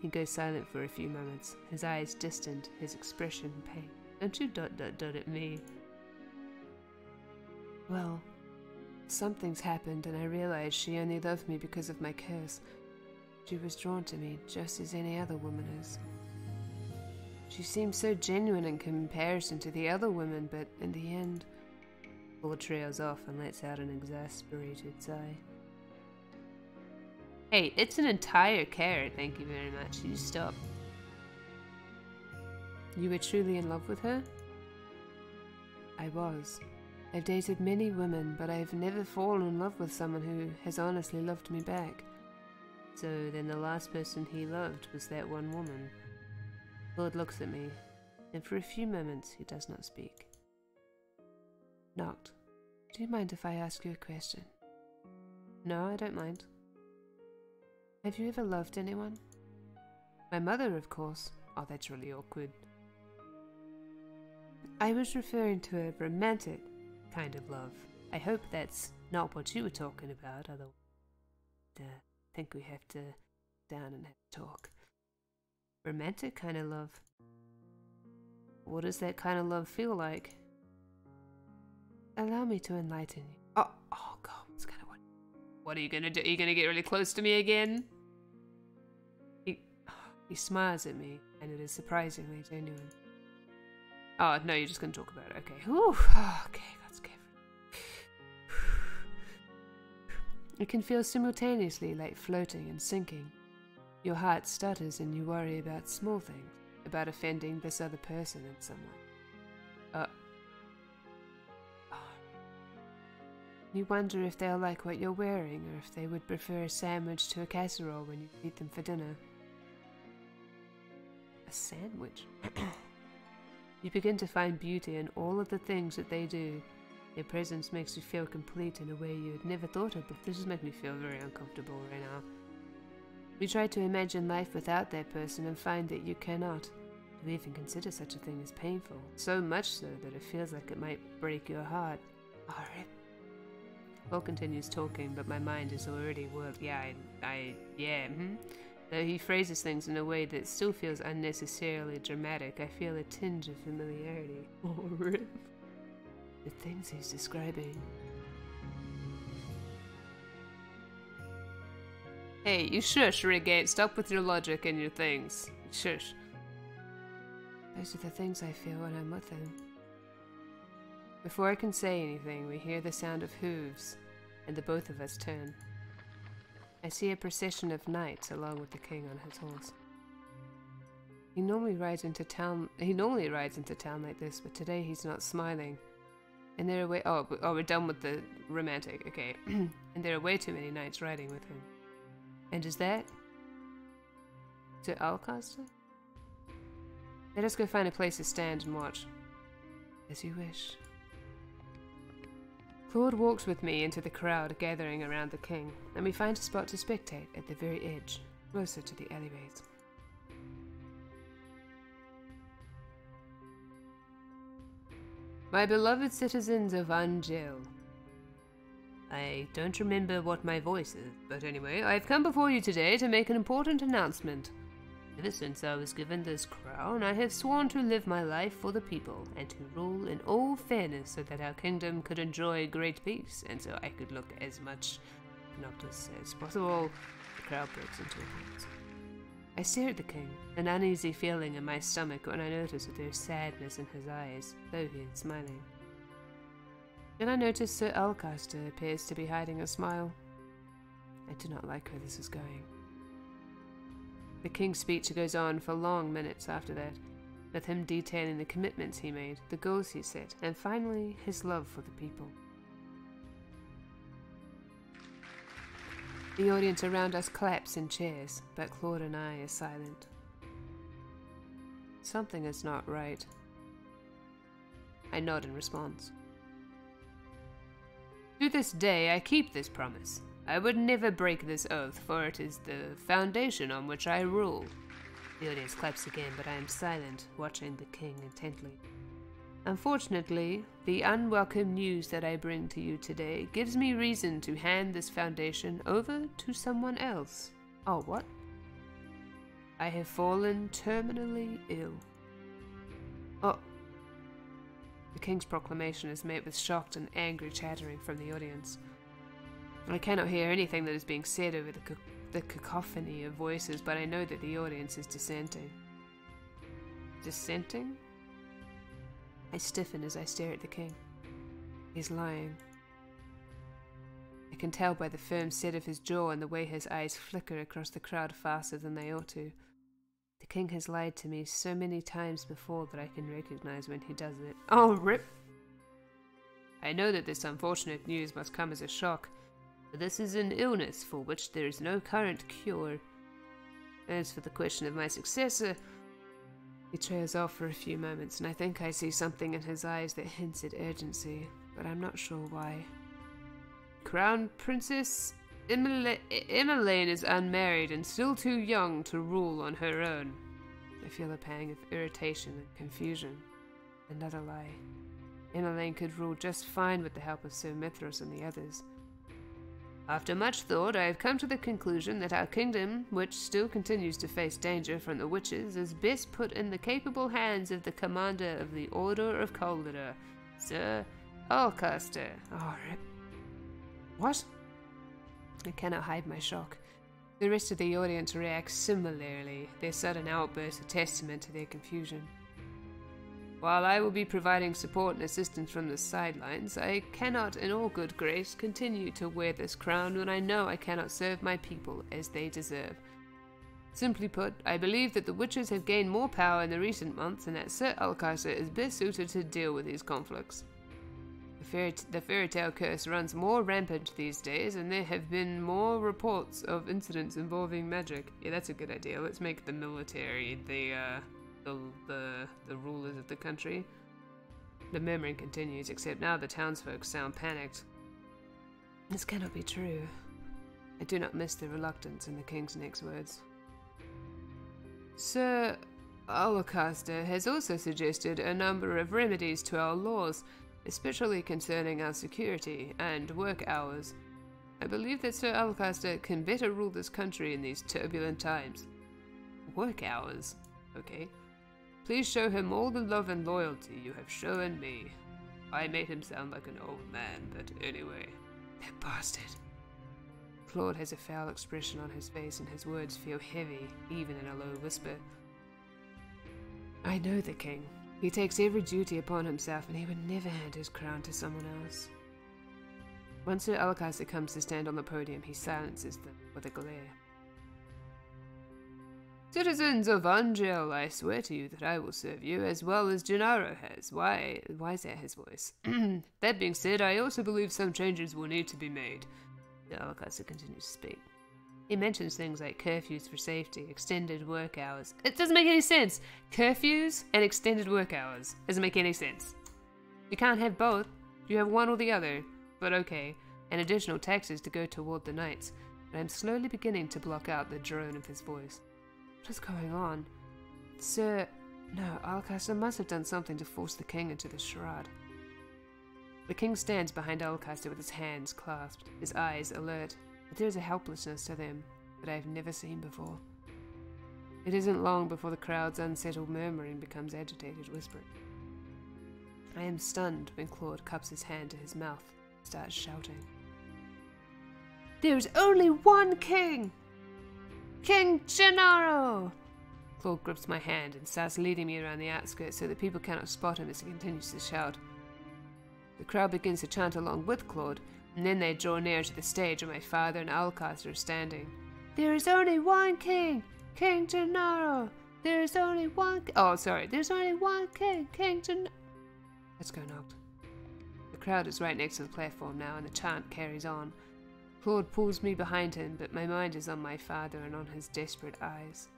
He goes silent for a few moments, his eyes distant, his expression pain. Don't you ... at me. Well, something's happened and I realize she only loved me because of my curse. She was drawn to me just as any other woman is. She seemed so genuine in comparison to the other women, but in the end, Claude trails off and lets out an exasperated sigh. Hey, it's an entire carrot, thank you very much. You stop. You were truly in love with her? I was. I've dated many women, but I've never fallen in love with someone who has honestly loved me back. So then the last person he loved was that one woman. Claude looks at me, and for a few moments he does not speak. Noct, do you mind if I ask you a question? No, I don't mind. Have you ever loved anyone? My mother, of course. Oh, that's really awkward. I was referring to a romantic kind of love. I hope that's not what you were talking about, otherwise I think we have to sit down and have a talk. Romantic kind of love? What does that kind of love feel like? Allow me to enlighten you. Oh God, what's gonna what? What are you gonna do? Are you gonna get really close to me again? He smiles at me, and it is surprisingly genuine. Oh no, you're just gonna talk about it. Okay. Whew. Oh, okay, that's good. It can feel simultaneously like floating and sinking. Your heart stutters and you worry about small things, about offending this other person in some way. You wonder if they'll like what you're wearing, or if they would prefer a sandwich to a casserole when you meet them for dinner. A sandwich? You begin to find beauty in all of the things that they do. Their presence makes you feel complete in a way you had never thought of, but this just makes me feel very uncomfortable right now. We try to imagine life without that person and find that you cannot. To even consider such a thing is painful, so much so that it feels like it might break your heart. Paul continues talking, but my mind is already whirled. Though he phrases things in a way that still feels unnecessarily dramatic, I feel a tinge of familiarity. Oh, rip. The things he's describing. Hey, you shush, Rigate. Stop with your logic and your things. Shush. Those are the things I feel when I'm with him. Before I can say anything, we hear the sound of hooves, and the both of us turn. I see a procession of knights along with the king on his horse. He normally rides into town like this, but today he's not smiling. And there are way we're done with the romantic, okay. And there are way too many knights riding with him. And is that to Alcaster? Let us go find a place to stand and watch. As you wish. Claude walks with me into the crowd gathering around the king, and we find a spot to spectate at the very edge, closer to the alleyways. My beloved citizens of Angel. I don't remember what my voice is, but anyway, I've come before you today to make an important announcement. Ever since I was given this crown, I have sworn to live my life for the people, and to rule in all fairness so that our kingdom could enjoy great peace, and so I could look as much Noctis as possible. The crowd breaks into applause. I stare at the king, an uneasy feeling in my stomach when I notice that there's sadness in his eyes, though he is smiling. Then I notice Sir Alcaster appears to be hiding a smile. I do not like where this is going. The king's speech goes on for long minutes after that, with him detailing the commitments he made, the goals he set, and finally his love for the people. The audience around us claps and cheers, but Claude and I are silent. Something is not right. I nod in response. To this day I keep this promise. I would never break this oath, for it is the foundation on which I rule. The audience claps again, but I am silent, watching the king intently. Unfortunately, the unwelcome news that I bring to you today gives me reason to hand this foundation over to someone else. Oh, what? I have fallen terminally ill. Oh. The king's proclamation is met with shocked and angry chattering from the audience. I cannot hear anything that is being said over the cacophony of voices, but I know that the audience is dissenting. Dissenting? I stiffen as I stare at the king. He's lying. I can tell by the firm set of his jaw and the way his eyes flicker across the crowd faster than they ought to. The king has lied to me so many times before that I can recognize when he does it. Oh, rip! I know that this unfortunate news must come as a shock, but this is an illness for which there is no current cure. As for the question of my successor, he trails off for a few moments, and I think I see something in his eyes that hints at urgency, but I'm not sure why. Crown Princess Emmeline is unmarried and still too young to rule on her own. I feel a pang of irritation and confusion. Another lie. Emmeline could rule just fine with the help of Sir Mithras and the others. After much thought, I have come to the conclusion that our kingdom, which still continues to face danger from the witches, is best put in the capable hands of the commander of the Order of Caldera, Sir Alcaster. Oh, rip. What? I cannot hide my shock. The rest of the audience reacts similarly, their sudden outburst a testament to their confusion. While I will be providing support and assistance from the sidelines, I cannot in all good grace continue to wear this crown when I know I cannot serve my people as they deserve. Simply put, I believe that the witches have gained more power in the recent months and that Sir Alcaster is best suited to deal with these conflicts. The fairy tale curse runs more rampant these days, and there have been more reports of incidents involving magic. Yeah, that's a good idea. Let's make the military the rulers of the country. The murmuring continues, except now the townsfolk sound panicked. This cannot be true. I do not miss the reluctance in the king's next words. Sir Alcaster has also suggested a number of remedies to our laws, especially concerning our security and work hours. I believe that Sir Alcaster can better rule this country in these turbulent times. Work hours? Okay. Please show him all the love and loyalty you have shown me. I made him sound like an old man, but anyway. That bastard. Claude has a foul expression on his face and his words feel heavy, even in a low whisper. I know the king. He takes every duty upon himself, and he would never hand his crown to someone else. Once Sir Alcaster comes to stand on the podium, he silences them with a glare. Citizens of Angel, I swear to you that I will serve you as well as Gennaro has. Why is that his voice? That being said, I also believe some changes will need to be made. Sir Alcaster continues to speak. He mentions things like curfews for safety, extended work hours. It doesn't make any sense. Curfews and extended work hours. Doesn't make any sense. You can't have both. You have one or the other. But okay. And additional taxes to go toward the knights. But I'm slowly beginning to block out the drone of his voice. What is going on? Sir... No, Alcaster must have done something to force the king into the shroud. The king stands behind Alcaster with his hands clasped, his eyes alert. But there is a helplessness to them that I have never seen before. It isn't long before the crowd's unsettled murmuring becomes agitated whispering. I am stunned when Claude cups his hand to his mouth and starts shouting. There is only one king! King Gennaro! Claude grips my hand and starts leading me around the outskirts so that people cannot spot him as he continues to shout. The crowd begins to chant along with Claude, and then they draw near to the stage where my father and Alcaster are standing. There is only one king! King Gennaro! There is only one there's only one king! King Gennaro! Let's go, Noct. The crowd is right next to the platform now, and the chant carries on. Claude pulls me behind him, but my mind is on my father and on his desperate eyes.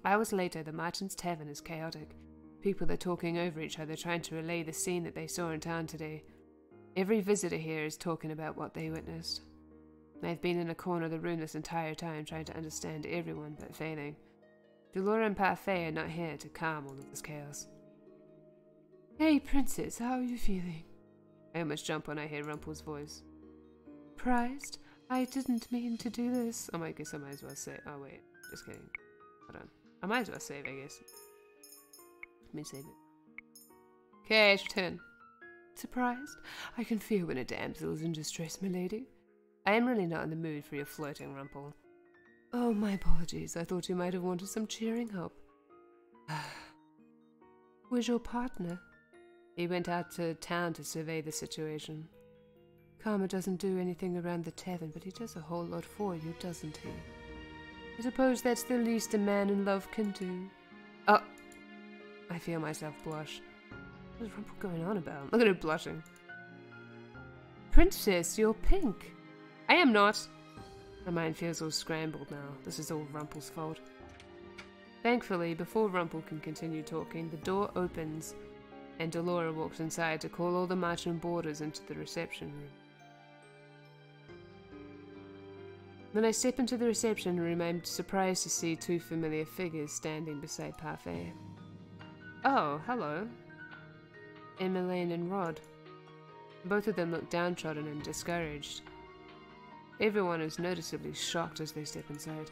Hours later, the Merchant's Tavern is chaotic. People are talking over each other, trying to relay the scene that they saw in town today. Every visitor here is talking about what they witnessed. I've been in a corner of the room this entire time, trying to understand everyone, but failing. Delora and Parfait are not here to calm all of this chaos. Hey, Princess, how are you feeling? I almost jump when I hear Rumpel's voice. Surprised? I didn't mean to do this. I guess I might as well save. Oh wait, just kidding. Hold on. I might as well save, I guess. Let me save it. Okay, it's your turn. Surprised? I can feel when a damsel is in distress, my lady. I am really not in the mood for your flirting, Rumple. Oh, my apologies. I thought you might have wanted some cheering up. Where's your partner? He went out to town to survey the situation. Karma doesn't do anything around the tavern, but he does a whole lot for you, doesn't he? I suppose that's the least a man in love can do. Oh! I feel myself blush. What is Rumple going on about? Look at her blushing. Princess, you're pink. I am not. My mind feels all scrambled now. This is all Rumple's fault. Thankfully, before Rumple can continue talking, the door opens and Delora walks inside to call all the marching boarders into the reception room. When I step into the reception room, I'm surprised to see two familiar figures standing beside Parfait. Oh, hello. Emmeline and Rod. Both of them look downtrodden and discouraged. Everyone is noticeably shocked as they step inside.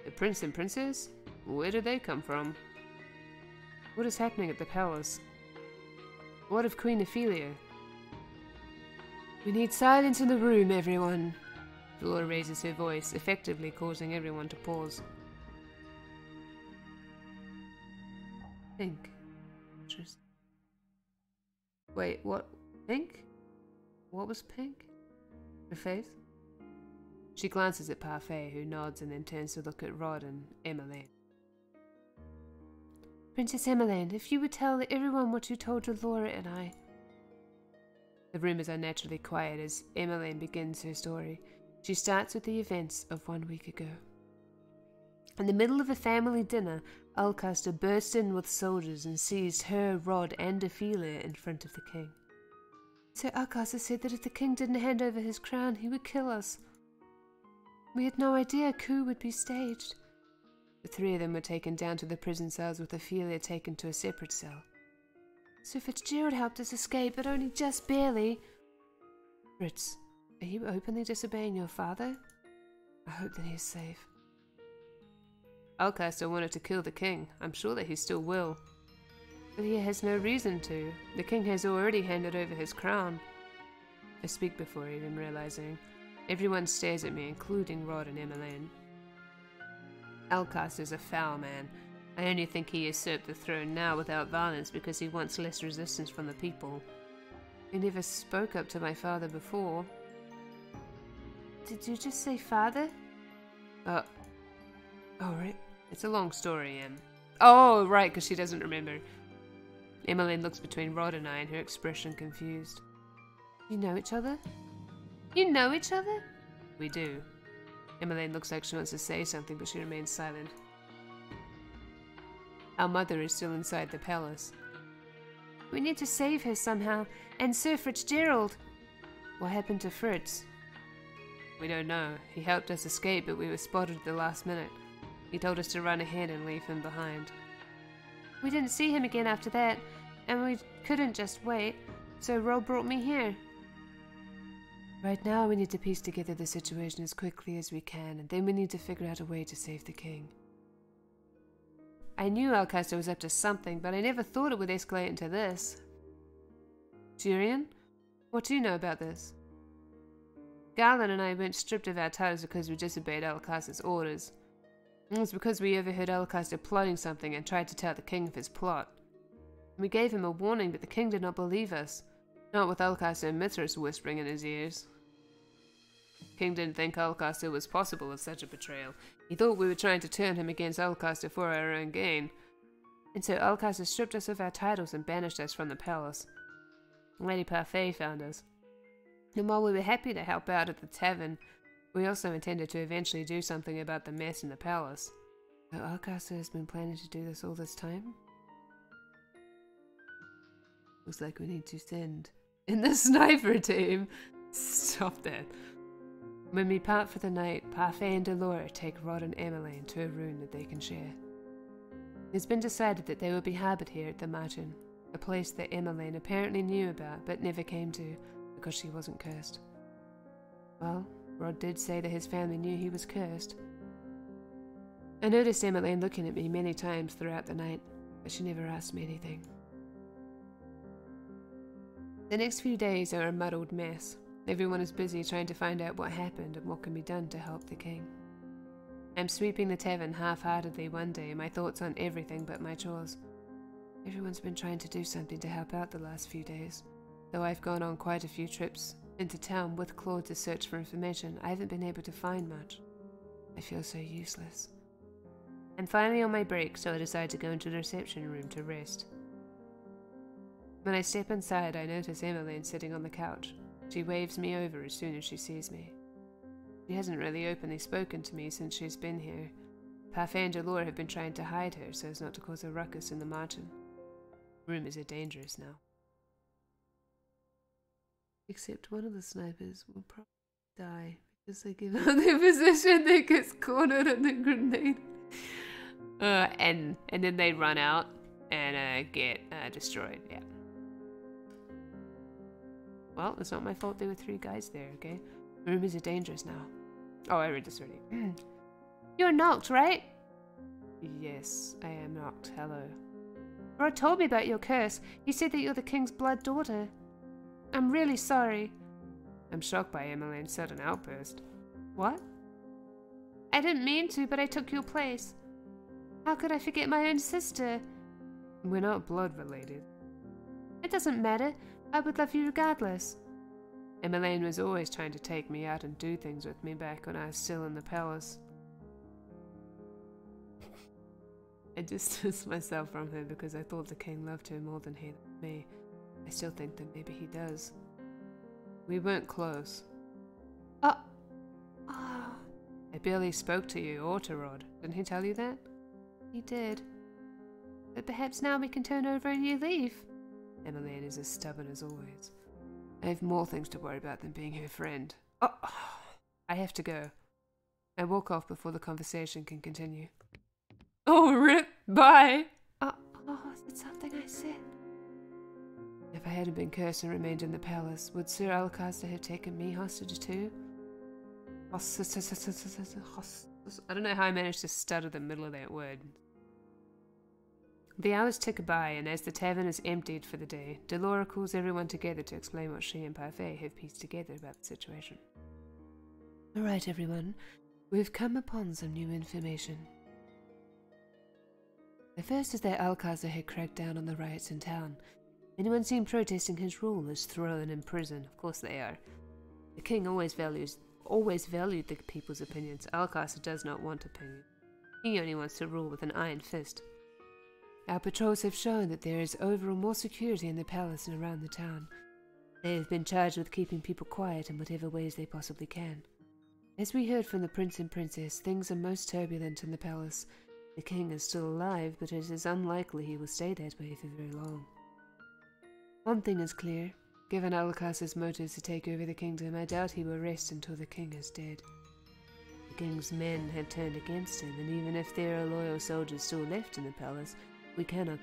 The prince and princess? Where did they come from? What is happening at the palace? What of Queen Ophelia? We need silence in the room, everyone. Delora raises her voice, effectively causing everyone to pause. Pink. Interesting. Wait, what? Pink? What was pink? Her face? She glances at Parfait, who nods and then turns to look at Rod and Emmeline. Princess Emmeline, if you would tell everyone what you told Delora and I. The room is unnaturally quiet as Emmeline begins her story. She starts with the events of 1 week ago. In the middle of a family dinner, Alcaster burst in with soldiers and seized her, Rod, and Ophelia in front of the king. Sir Alcaster said that if the king didn't hand over his crown, he would kill us. We had no idea a coup would be staged. The three of them were taken down to the prison cells with Ophelia taken to a separate cell. Sir Fitzgerald helped us escape, but only just barely. Fritz, are you openly disobeying your father? I hope that he is safe. Alcaster wanted to kill the king. I'm sure that he still will. But he has no reason to. The king has already handed over his crown. I speak before even realizing. Everyone stares at me, including Rod and Emmeline. Alcaster's a foul man. I only think he usurped the throne now without violence because he wants less resistance from the people. He never spoke up to my father before. Did you just say father? Oh, right. It's a long story, Em. Oh, right, because she doesn't remember. Emmeline looks between Rod and I, and her expression confused. You know each other? You know each other? We do. Emmeline looks like she wants to say something, but she remains silent. Our mother is still inside the palace. We need to save her somehow, and Sir Fitzgerald. What happened to Fritz? We don't know. He helped us escape, but we were spotted at the last minute. He told us to run ahead and leave him behind. We didn't see him again after that, and we couldn't just wait, so Rob brought me here. Right now we need to piece together the situation as quickly as we can, and then we need to figure out a way to save the king. I knew Alcaster was up to something, but I never thought it would escalate into this. Tyrion, what do you know about this? Garland and I weren't stripped of our titles because we disobeyed Alcaster's orders. It was because we overheard Alcaster plotting something and tried to tell the king of his plot. We gave him a warning, but the king did not believe us. Not with Alcaster and Mithras whispering in his ears. The king didn't think Alcaster was possible of such a betrayal. He thought we were trying to turn him against Alcaster for our own gain. And so Alcaster stripped us of our titles and banished us from the palace. Lady Parfait found us. And while we were happy to help out at the tavern, we also intended to eventually do something about the mess in the palace. So Alcaster has been planning to do this all this time? Looks like we need to send in the sniper team. Stop that. When we part for the night, Parfait and Delora take Rod and Emmeline to a room that they can share. It's been decided that they will be harboured here at the Martin, a place that Emmeline apparently knew about but never came to because she wasn't cursed. Well, Rod did say that his family knew he was cursed. I noticed Emmeline looking at me many times throughout the night, but she never asked me anything. The next few days are a muddled mess. Everyone is busy trying to find out what happened and what can be done to help the king. I'm sweeping the tavern half-heartedly one day, my thoughts on everything but my chores. Everyone's been trying to do something to help out the last few days. Though I've gone on quite a few trips into town with Claude to search for information, I haven't been able to find much. I feel so useless. I'm finally on my break, so I decide to go into the reception room to rest. When I step inside, I notice Emmeline sitting on the couch. She waves me over as soon as she sees me. She hasn't really openly spoken to me since she's been here. Parfait and Delore have been trying to hide her so as not to cause a ruckus in the margin. Rumors are dangerous now. Except one of the snipers will probably die because they give out their position, they get cornered in the grenade. And then they run out and get destroyed, yeah. Well, it's not my fault there were 3 guys there, okay? Rumors are dangerous now. Oh, I read this already. You're Noct, right? Yes, I am Noct. Hello. Rod told me about your curse. He said that you're the king's blood daughter. I'm really sorry. I'm shocked by Emmeline's sudden outburst. What? I didn't mean to, but I took your place. How could I forget my own sister? We're not blood related. It doesn't matter. I would love you regardless. Emmeline was always trying to take me out and do things with me back when I was still in the palace. I distanced myself from her because I thought the king loved her more than he loved me. I still think that maybe he does. We weren't close. Oh. I barely spoke to you or to Rod. Didn't he tell you that? He did. But perhaps now we can turn over a new leaf. Emmeline is as stubborn as always. I have more things to worry about than being her friend. Oh, I have to go. I walk off before the conversation can continue. Oh, rip! Bye! Is that something I said? If I hadn't been cursed and remained in the palace, would Sir Alcaster have taken me hostage too? I don't know how I managed to stutter the middle of that word. The hours tick by, and as the tavern is emptied for the day, Delore calls everyone together to explain what she and Parfait have pieced together about the situation. Alright everyone, we've come upon some new information. The first is that Alcazar had cracked down on the riots in town. Anyone seen protesting his rule is thrown in prison. Of course they are. The king always valued the people's opinions. Alcazar does not want opinion. He only wants to rule with an iron fist. Our patrols have shown that there is overall more security in the palace and around the town. They have been charged with keeping people quiet in whatever ways they possibly can. As we heard from the prince and princess, things are most turbulent in the palace. The king is still alive, but it is unlikely he will stay that way for very long. One thing is clear. Given Alcazar's motives to take over the kingdom, I doubt he will rest until the king is dead. The king's men have turned against him, and even if there are loyal soldiers still left in the palace, we cannot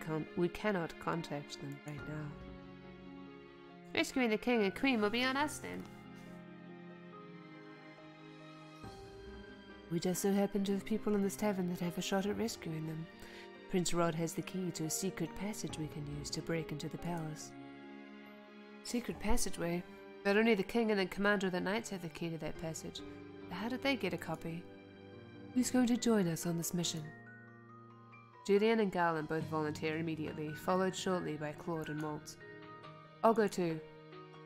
contact them right now. Rescuing the king and queen will be on us then. We just so happen to have people in this tavern that have a shot at rescuing them. Prince Rod has the key to a secret passage we can use to break into the palace. Secret passageway? But only the king and the commander of the knights have the key to that passage. How did they get a copy? Who's going to join us on this mission? Julian and Garland both volunteer immediately, followed shortly by Claude and Maltz. I'll go too.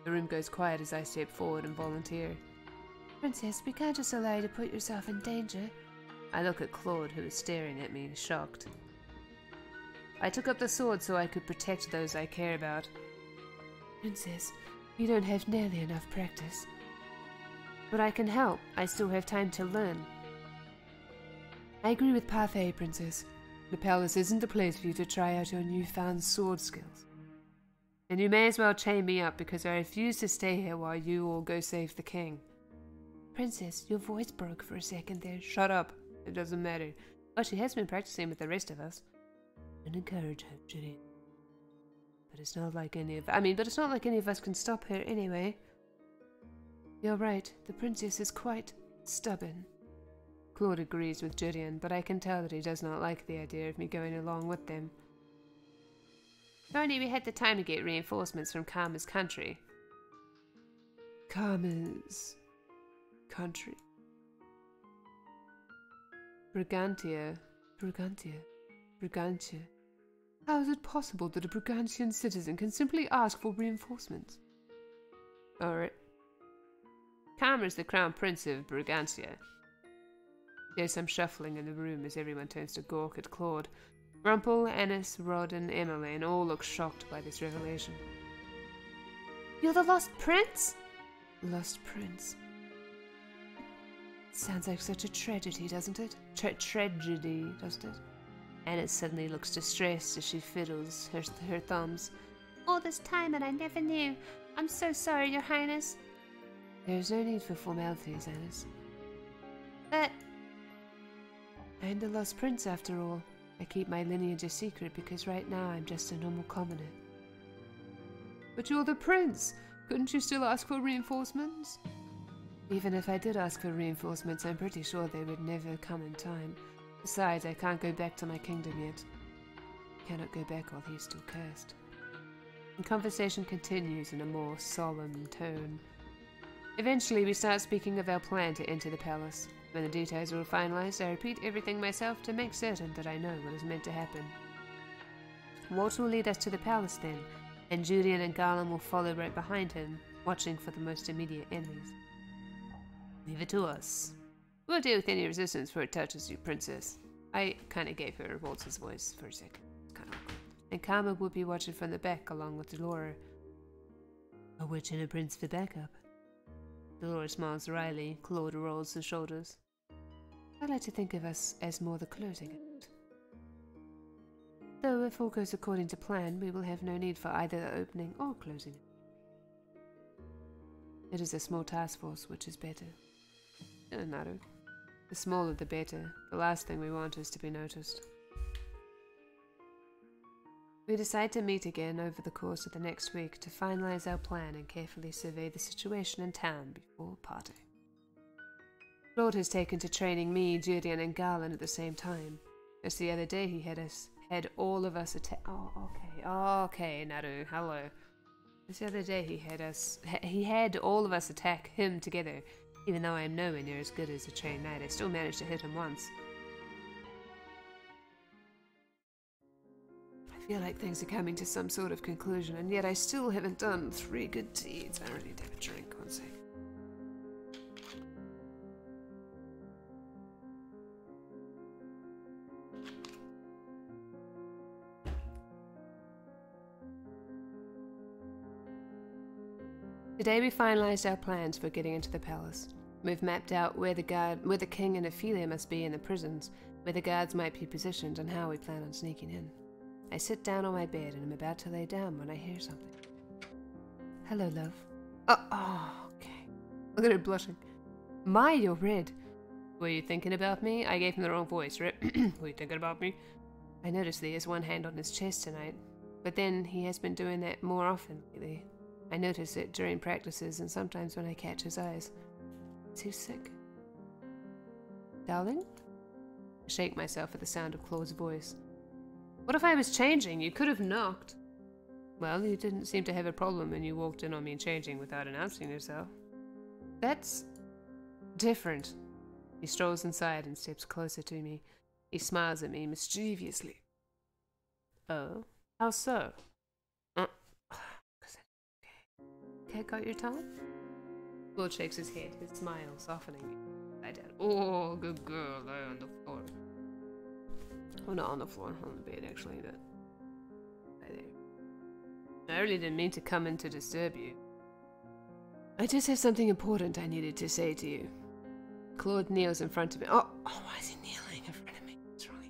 The room goes quiet as I step forward and volunteer. Princess, we can't just allow you to put yourself in danger. I look at Claude, who is staring at me, shocked. I took up the sword so I could protect those I care about. Princess, you don't have nearly enough practice. But I can help. I still have time to learn. I agree with Parfait, Princess. The palace isn't the place for you to try out your newfound sword skills. And you may as well chain me up because I refuse to stay here while you all go save the king. Princess, your voice broke for a second there. Shut up. It doesn't matter. Well, she has been practicing with the rest of us. And encourage her, Julian. But it's not like any of us can stop her anyway. You're right, the princess is quite stubborn. Claude agrees with Julian, but I can tell that he does not like the idea of me going along with them. If only we had the time to get reinforcements from Karma's country. Karma's country. Brigantia. How is it possible that a Brigantian citizen can simply ask for reinforcements? Alright. Karma is the crown prince of Brigantia. There's some shuffling in the room as everyone turns to gawk at Claude. Rumpel, Annis, Rod, and Emmeline all look shocked by this revelation. You're the lost prince? Lost prince. Sounds like such a tragedy, doesn't it? Tragedy, doesn't it? Annis suddenly looks distressed as she fiddles her thumbs. All this time and I never knew. I'm so sorry, Your Highness. There's no need for formalities, Annis. But... I'm the lost prince, after all. I keep my lineage a secret because right now I'm just a normal commoner. But you're the prince! Couldn't you still ask for reinforcements? Even if I did ask for reinforcements, I'm pretty sure they would never come in time. Besides, I can't go back to my kingdom yet. I cannot go back while he's still cursed. The conversation continues in a more solemn tone. Eventually, we start speaking of our plan to enter the palace. When the details are finalized, I repeat everything myself to make certain that I know what is meant to happen. Walt will lead us to the palace then, and Julian and Garland will follow right behind him, watching for the most immediate enemies. Leave it to us. We'll deal with any resistance before it touches you, princess. I kinda gave her Walt's voice for a second. It's kinda awkward. And Karma will be watching from the back along with Delora. A witch and a prince for backup. Delora smiles wryly. Claude rolls his shoulders. I like to think of us as more the closing act. Though if all goes according to plan, we will have no need for either the opening or closing. It is a small task force, which is better. Doesn't matter. The smaller the better. The last thing we want is to be noticed. We decide to meet again over the course of the next week to finalize our plan and carefully survey the situation in town before parting. Claude has taken to training me, Julian, and Garland at the same time. Just the other day he had all of us attack. Okay, Naru, hello. Just the other day he had all of us attack him together. Even though I am nowhere near as good as a trained knight, I still managed to hit him once. I feel like things are coming to some sort of conclusion, and yet I still haven't done 3 good deeds. I really need to have a drink, one sec. Today we finalized our plans for getting into the palace. We've mapped out where the king and Ophelia must be in the prisons, where the guards might be positioned, and how we plan on sneaking in. I sit down on my bed and I'm about to lay down when I hear something. Hello, love. Okay. Look at her blushing. My, you're red. Were you thinking about me? I gave him the wrong voice, right? Were you thinking about me? I noticed that he has one hand on his chest tonight, but then he has been doing that more often lately. I notice it during practices and sometimes when I catch his eyes. Is he sick? Darling? I shake myself at the sound of Claude's voice. What if I was changing? You could have knocked. Well, you didn't seem to have a problem when you walked in on me changing without announcing yourself. That's different. He strolls inside and steps closer to me. He smiles at me mischievously. Oh? How so? Cat got your tongue? Claude shakes his head, his smile softening. I did. Oh, good girl, lie on the floor. Oh, not on the floor, on the bed actually, but right there. I really didn't mean to come in to disturb you. I just have something important I needed to say to you. Claude kneels in front of me. Oh, why is he kneeling in front of me? What's wrong?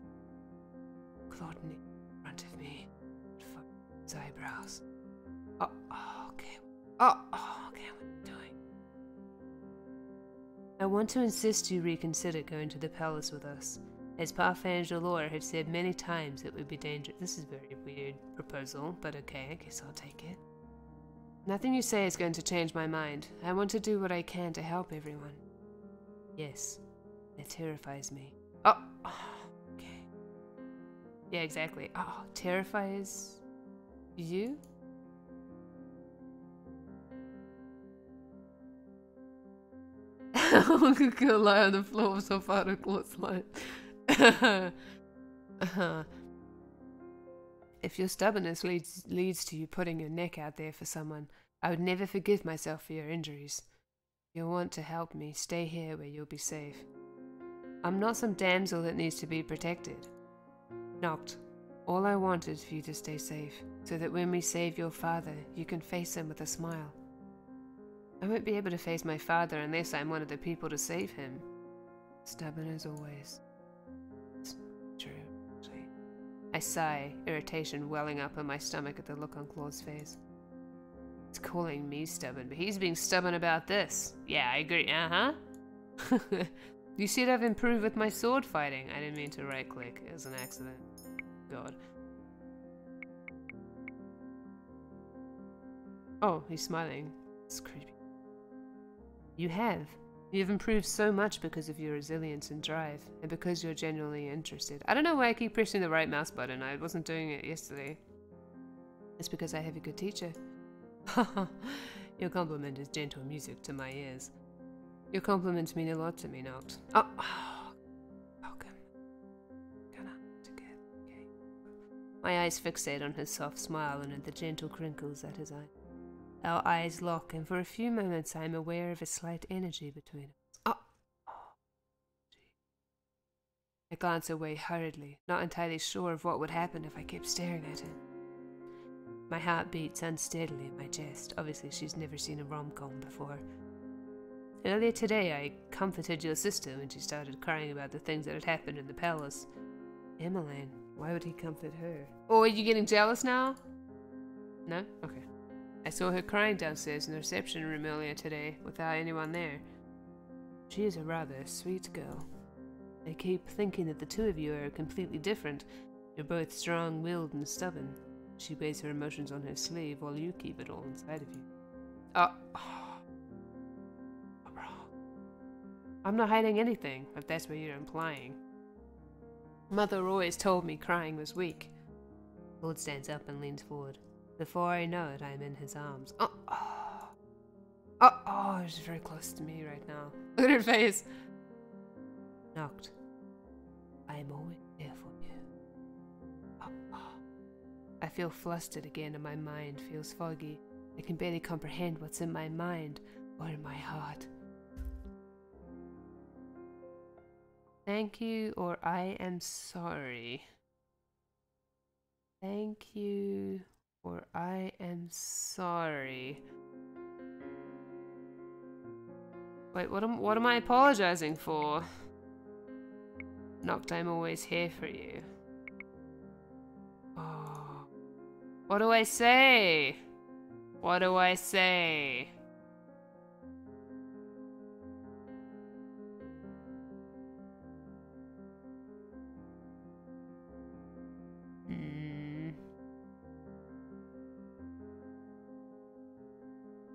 Claude kneels in front of me. Fuck his eyebrows. Okay. Okay, what are you doing? I want to insist you reconsider going to the palace with us. As Parfait and Jalore have said many times, it would be dangerous. This is a very weird proposal, but okay, I guess I'll take it. Nothing you say is going to change my mind. I want to do what I can to help everyone. Yes, that terrifies me. Oh, okay. Yeah, exactly. Oh, terrifies you? I could lie on the floor so far to clothesline. If your stubbornness leads to you putting your neck out there for someone, I would never forgive myself for your injuries. You'll want to help me. Stay here where you'll be safe. I'm not some damsel that needs to be protected. Noct, all I want is for you to stay safe, so that when we save your father, you can face him with a smile. I won't be able to face my father unless I'm one of the people to save him. Stubborn as always. It's true, actually. I sigh, irritation welling up in my stomach at the look on Claude's face. He's calling me stubborn, but he's being stubborn about this. Yeah, I agree. Uh-huh. You said I've improved with my sword fighting. I didn't mean to right-click. It was an accident. God. Oh, he's smiling. It's creepy. You have. You've improved so much because of your resilience and drive, and because you're genuinely interested. I don't know why I keep pressing the right mouse button. I wasn't doing it yesterday. It's because I have a good teacher. Your compliment is gentle music to my ears. Your compliments mean a lot to me, Noct. Oh, welcome. Okay. My eyes fixate on his soft smile and at the gentle crinkles at his eye. Our eyes lock, and for a few moments I am aware of a slight energy between us. I glance away hurriedly, not entirely sure of what would happen if I kept staring at him. My heart beats unsteadily in my chest. Obviously, she's never seen a rom-com before. Earlier today, I comforted your sister when she started crying about the things that had happened in the palace. Emmeline, why would he comfort her? Oh, are you getting jealous now? No? Okay. I saw her crying downstairs in the reception room earlier today, without anyone there. She is a rather sweet girl. I keep thinking that the two of you are completely different. You're both strong-willed and stubborn. She wears her emotions on her sleeve while you keep it all inside of you. I'm wrong. I'm not hiding anything, if that's what you're implying. Mother always told me crying was weak. Lord stands up and leans forward. Before I know it, I'm in his arms. She's very close to me right now. Look at her face. Noct, I'm always there for you. I feel flustered again and my mind feels foggy. I can barely comprehend what's in my mind or in my heart. Thank you, or I am sorry. Thank you, or I am sorry. Wait, what am I apologizing for? Noct, I'm always here for you. Oh. What do I say? What do I say?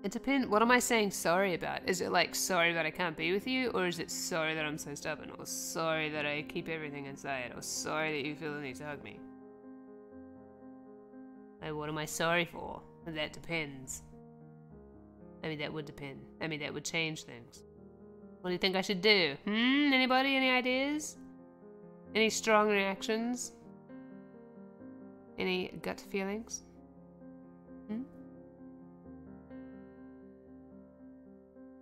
It depends. What am I saying sorry about? Is it like sorry that I can't be with you? Or is it sorry that I'm so stubborn? Or sorry that I keep everything inside? Or sorry that you feel the need to hug me? Like, what am I sorry for? That depends. I mean, that would depend. I mean, that would change things. What do you think I should do? Anybody? Any ideas? Any strong reactions? Any gut feelings?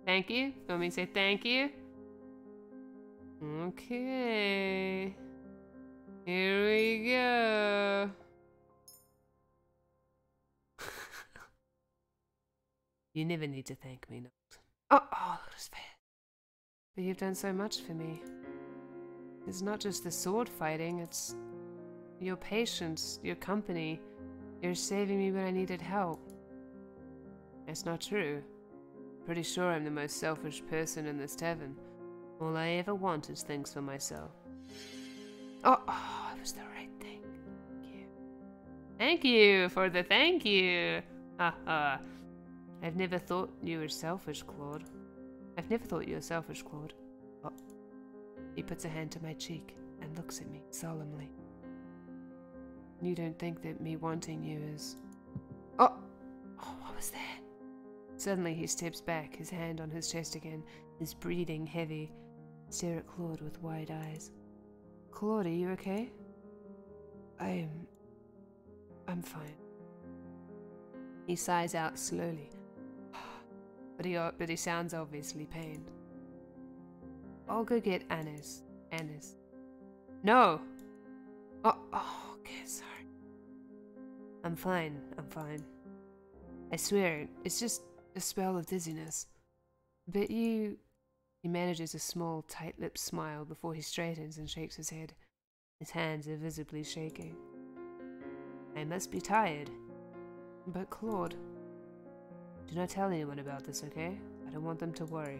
Thank you? You want me to say thank you? Okay. Here we go. You never need to thank me, Noct. Oh, look at his face. But you've done so much for me. It's not just the sword fighting, it's your patience, your company. You're saving me when I needed help. That's not true. Pretty sure I'm the most selfish person in this tavern. All I ever want is things for myself. Oh, it was the right thing. Thank you. Thank you for the thank you. Haha. I've never thought you were selfish, Claude. I've never thought you were selfish, Claude. Oh. He puts a hand to my cheek and looks at me solemnly. You don't think that me wanting you is... Oh! Oh, what was that? Suddenly he steps back, his hand on his chest again, his breathing heavy. Stare at Claude with wide eyes. Claude, are you okay? I'm fine. He sighs out slowly. But he sounds obviously pained. I'll go get Anna's. No! Oh, okay, sorry. I'm fine. I swear, it's just a spell of dizziness. But you... He manages a small, tight-lipped smile before he straightens and shakes his head. His hands are visibly shaking. I must be tired. But Claude... Do not tell anyone about this, okay? I don't want them to worry.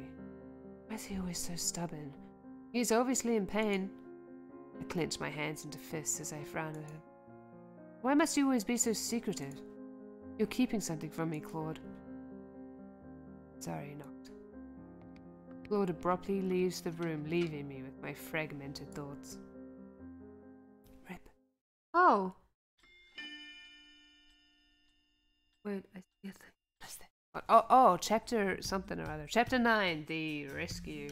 Why is he always so stubborn? He's obviously in pain. I clench my hands into fists as I frown at him. Why must you always be so secretive? You're keeping something from me, Claude. Sorry, Noct. Claude abruptly leaves the room, leaving me with my fragmented thoughts. Rip. Oh! Wait, I see a thing. What's that? Oh, chapter something or other. Chapter 9, the rescue.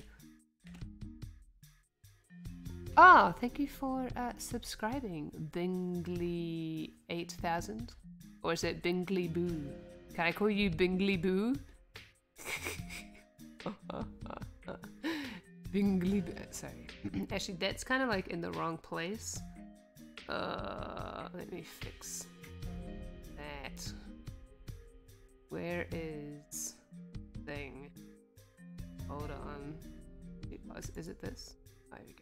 Ah, thank you for subscribing, Bingley 8000. Or is it Bingley Boo? Can I call you Bingley Boo? Bingley Boo. Sorry. Actually, that's kind of like in the wrong place. Let me fix that. Where is thing? Hold on. Is it this? Oh, here we go.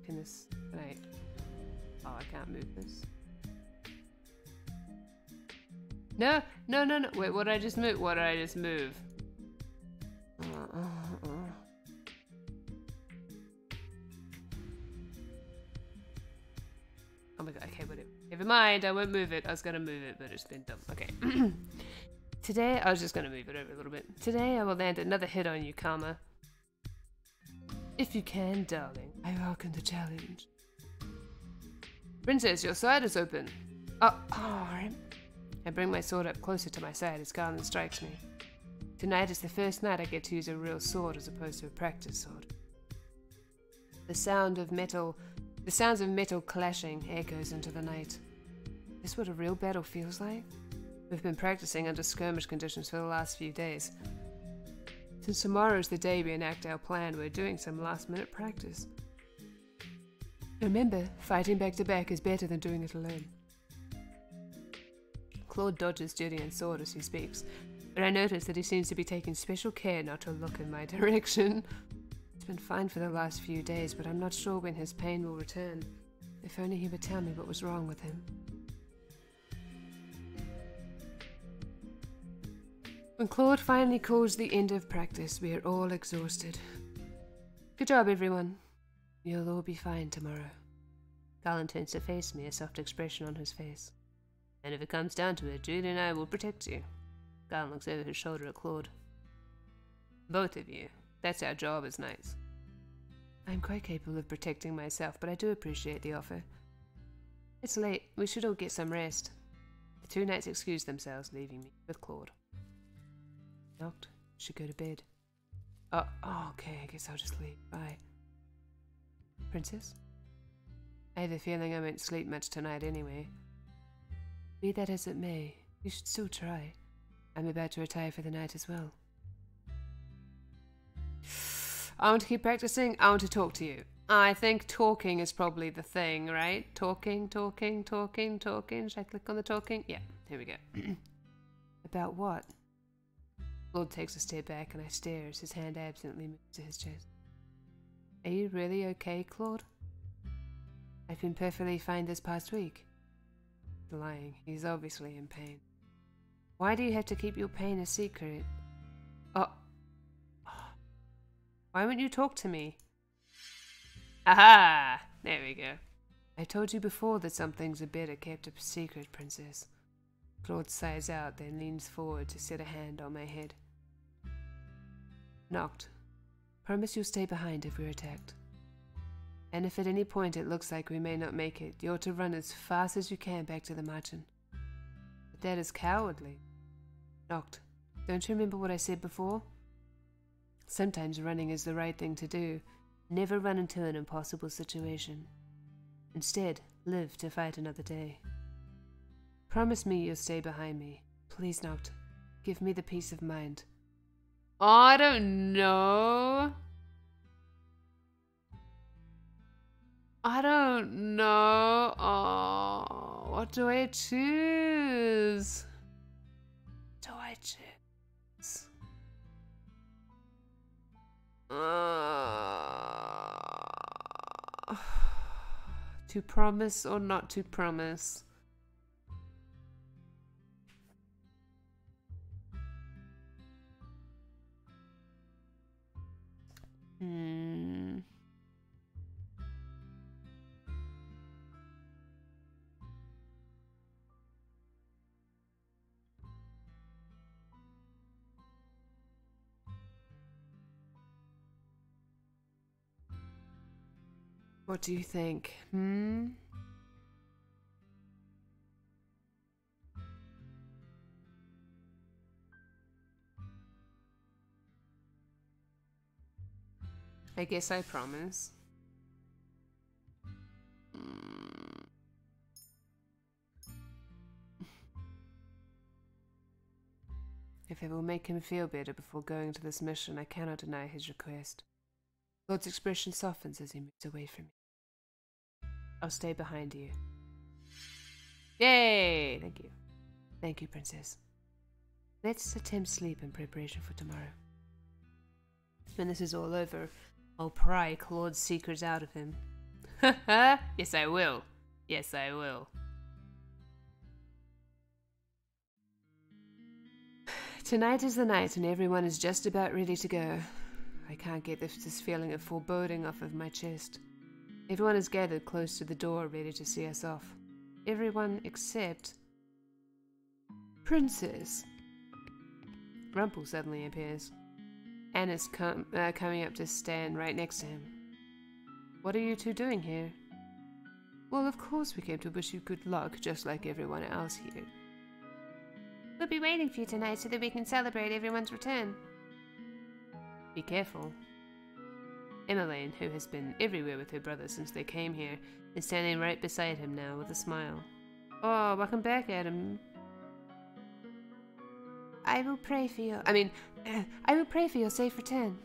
Can I? Oh, I can't move this. No. Wait, what did I just move? Oh my god, okay, whatever. Never mind, I won't move it. I was gonna move it, but it's been dumb. Okay. Today, I was just gonna move it over a little bit. Today, I will land another hit on you, Karma. If you can, darling, I welcome the challenge. Princess, your side is open. Oh, I bring my sword up closer to my side as Garland strikes me. Tonight is the first night I get to use a real sword as opposed to a practice sword. The sounds of metal clashing echoes into the night. Is this what a real battle feels like? We've been practicing under skirmish conditions for the last few days. Since tomorrow is the day we enact our plan, we're doing some last-minute practice. Remember, fighting back-to-back is better than doing it alone. Claude dodges Julian's sword as he speaks, but I notice that he seems to be taking special care not to look in my direction. It's been fine for the last few days, but I'm not sure when his pain will return. If only he would tell me what was wrong with him. When Claude finally calls the end of practice, we are all exhausted. Good job, everyone. You'll all be fine tomorrow. Garland turns to face me, a soft expression on his face. And if it comes down to it, Julie and I will protect you. Garland looks over his shoulder at Claude. Both of you. That's our job as knights. I'm quite capable of protecting myself, but I do appreciate the offer. It's late. We should all get some rest. The two knights excuse themselves, leaving me with Claude. Noct, should go to bed. Oh, okay, I guess I'll just leave. Bye. Princess? I have a feeling I won't sleep much tonight anyway. Be that as it may, you should still try. I'm about to retire for the night as well. I want to keep practicing. I want to talk to you. I think talking is probably the thing, right? Talking. Should I click on the talking? Yeah, here we go. About what? Claude takes a step back and I stare as his hand absently moves to his chest. Are you really okay, Claude? I've been perfectly fine this past week. He's lying. He's obviously in pain. Why do you have to keep your pain a secret? Oh. Why won't you talk to me? Aha! There we go. I told you before that some things are better kept a secret, Princess. Claude sighs out, then leans forward to set a hand on my head. Noct, promise you'll stay behind if we're attacked. And if at any point it looks like we may not make it, you're to run as fast as you can back to the margin. But that is cowardly. Noct, don't you remember what I said before? Sometimes running is the right thing to do. Never run into an impossible situation. Instead, live to fight another day. Promise me you'll stay behind me. Please, Noct. Give me the peace of mind. Oh, I don't know. I don't know. Oh, what do I choose? What do I choose? To promise or not to promise? What do you think? I guess I promise. If it will make him feel better before going to this mission, I cannot deny his request. Lord's expression softens as he moves away from me. I'll stay behind you. Yay! Thank you. Thank you, Princess. Let's attempt sleep in preparation for tomorrow. When this is all over, I'll pry Claude's secrets out of him. Yes, I will. Yes, I will. Tonight is the night and everyone is just about ready to go. I can't get this feeling of foreboding off of my chest. Everyone is gathered close to the door, ready to see us off. Everyone except... Princess. Rumpel suddenly appears. Anna's coming up to stand right next to him. What are you two doing here? Well, of course we came to wish you good luck, just like everyone else here. We'll be waiting for you tonight so that we can celebrate everyone's return. Be careful. Emmeline, who has been everywhere with her brother since they came here, is standing right beside him now with a smile. Oh, welcome back, Adam. I will pray for your safe return.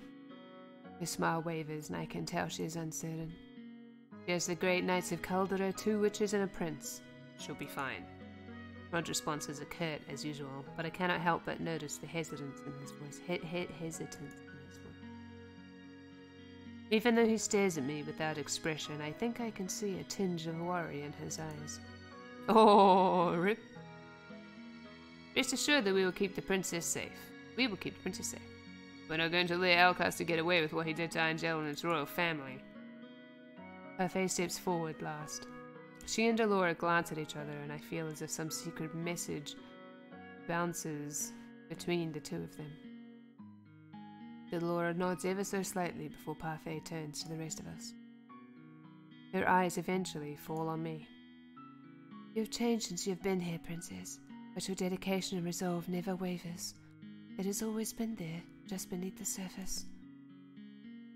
Her smile wavers, and I can tell she is uncertain. She has the great knights of Caldera, 2 witches, and a prince. She'll be fine. Rod's response is a curt, as usual, but I cannot help but notice the hesitance in his voice. Even though he stares at me without expression, I think I can see a tinge of worry in his eyes. Oh, rip. Rest assured that we will keep the princess safe. We will keep the princess safe. We're not going to let Alcas to get away with what he did to Angel and its royal family. Her face steps forward last. She and Delora glance at each other, and I feel as if some secret message bounces between the two of them. Delora nods ever so slightly before Parfait turns to the rest of us. Her eyes eventually fall on me. You've changed since you've been here, Princess, but your dedication and resolve never wavers. It has always been there, just beneath the surface.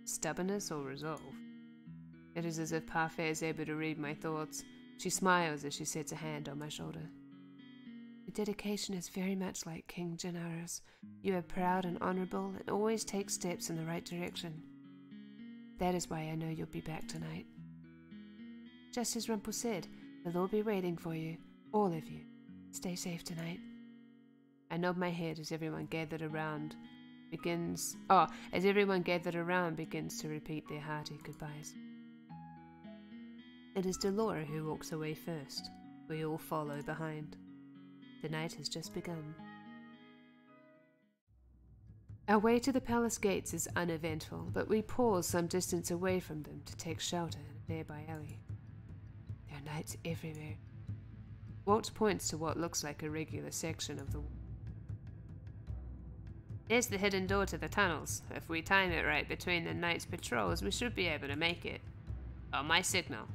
Stubbornness or resolve? It is as if Parfait is able to read my thoughts. She smiles as she sets a hand on my shoulder. Your dedication is very much like King Gennaro's. You are proud and honourable and always take steps in the right direction. That is why I know you'll be back tonight. Just as Rumpel said, they'll all be waiting for you, all of you. Stay safe tonight. I nod my head as everyone gathered around begins to repeat their hearty goodbyes. It is Delora who walks away first. We all follow behind. The night has just begun. Our way to the palace gates is uneventful, but we pause some distance away from them to take shelter in a nearby alley. There are knights everywhere. Walt points to what looks like a regular section of the wall. Here's the hidden door to the tunnels. If we time it right between the night's patrols, we should be able to make it. On my signal.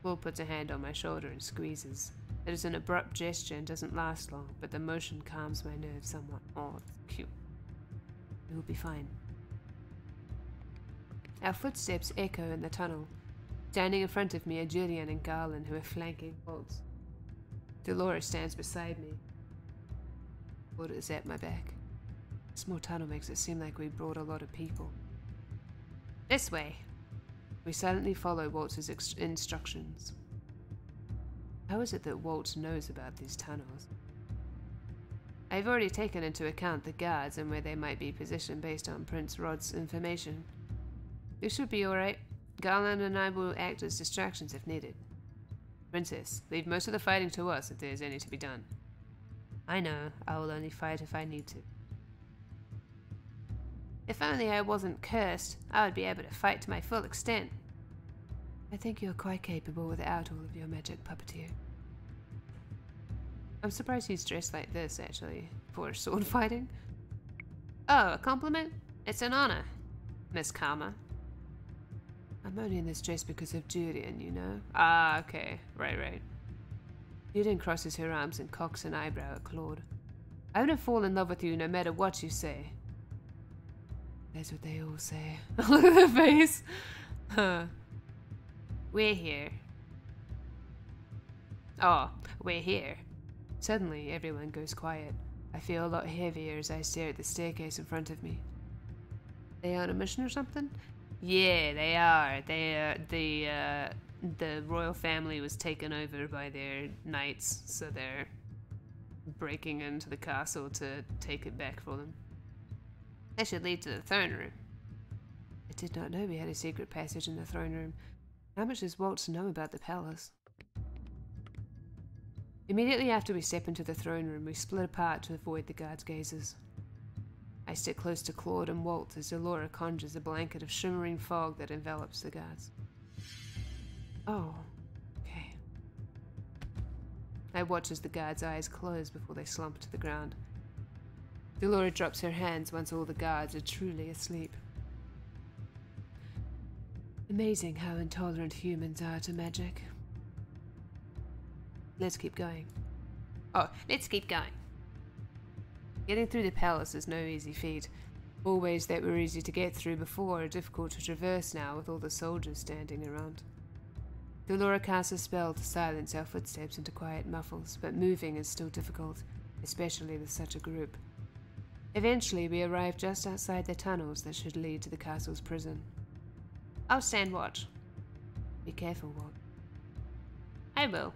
Walt puts a hand on my shoulder and squeezes. It is an abrupt gesture and doesn't last long, but the motion calms my nerves somewhat. Oh, it's cute. We will be fine. Our footsteps echo in the tunnel. Standing in front of me are Julian and Garland, who are flanking Walt. Dolores stands beside me. Walt is at my back. The small tunnel makes it seem like we brought a lot of people. This way. We silently follow Walt's instructions. How is it that Walt knows about these tunnels? I've already taken into account the guards and where they might be positioned based on Prince Rod's information. We should be alright. Garland and I will act as distractions if needed. Princess, leave most of the fighting to us if there is any to be done. I know. I will only fight if I need to. If only I wasn't cursed, I would be able to fight to my full extent. I think you're quite capable without all of your magic, puppeteer. I'm surprised he's dressed like this, actually, for sword fighting. Oh, a compliment? It's an honor, Miss Karma. I'm only in this dress because of Julian, you know. Ah, okay. Right. Julian crosses her arms and cocks an eyebrow at Claude. I wouldn't fall in love with you no matter what you say. That's what they all say. Look at the face. Huh. We're here. Oh, we're here. Suddenly, everyone goes quiet. I feel a lot heavier as I stare at the staircase in front of me. They on a mission or something? Yeah, they are. The royal family was taken over by their knights, so they're breaking into the castle to take it back for them. That should lead to the throne room. I did not know we had a secret passage in the throne room. How much does Walt know about the palace? Immediately after we step into the throne room, we split apart to avoid the guards' gazes. I stick close to Claude and Walt as Delora conjures a blanket of shimmering fog that envelops the guards. Oh, okay. I watch as the guards' eyes close before they slump to the ground. Delora drops her hands once all the guards are truly asleep. Amazing how intolerant humans are to magic. Let's keep going. Oh, let's keep going. Getting through the palace is no easy feat. Hallways that were easy to get through before are difficult to traverse now with all the soldiers standing around. Delora casts a spell to silence our footsteps into quiet muffles, but moving is still difficult, especially with such a group. Eventually, we arrive just outside the tunnels that should lead to the castle's prison. I'll stand watch. Be careful, Walt. I will.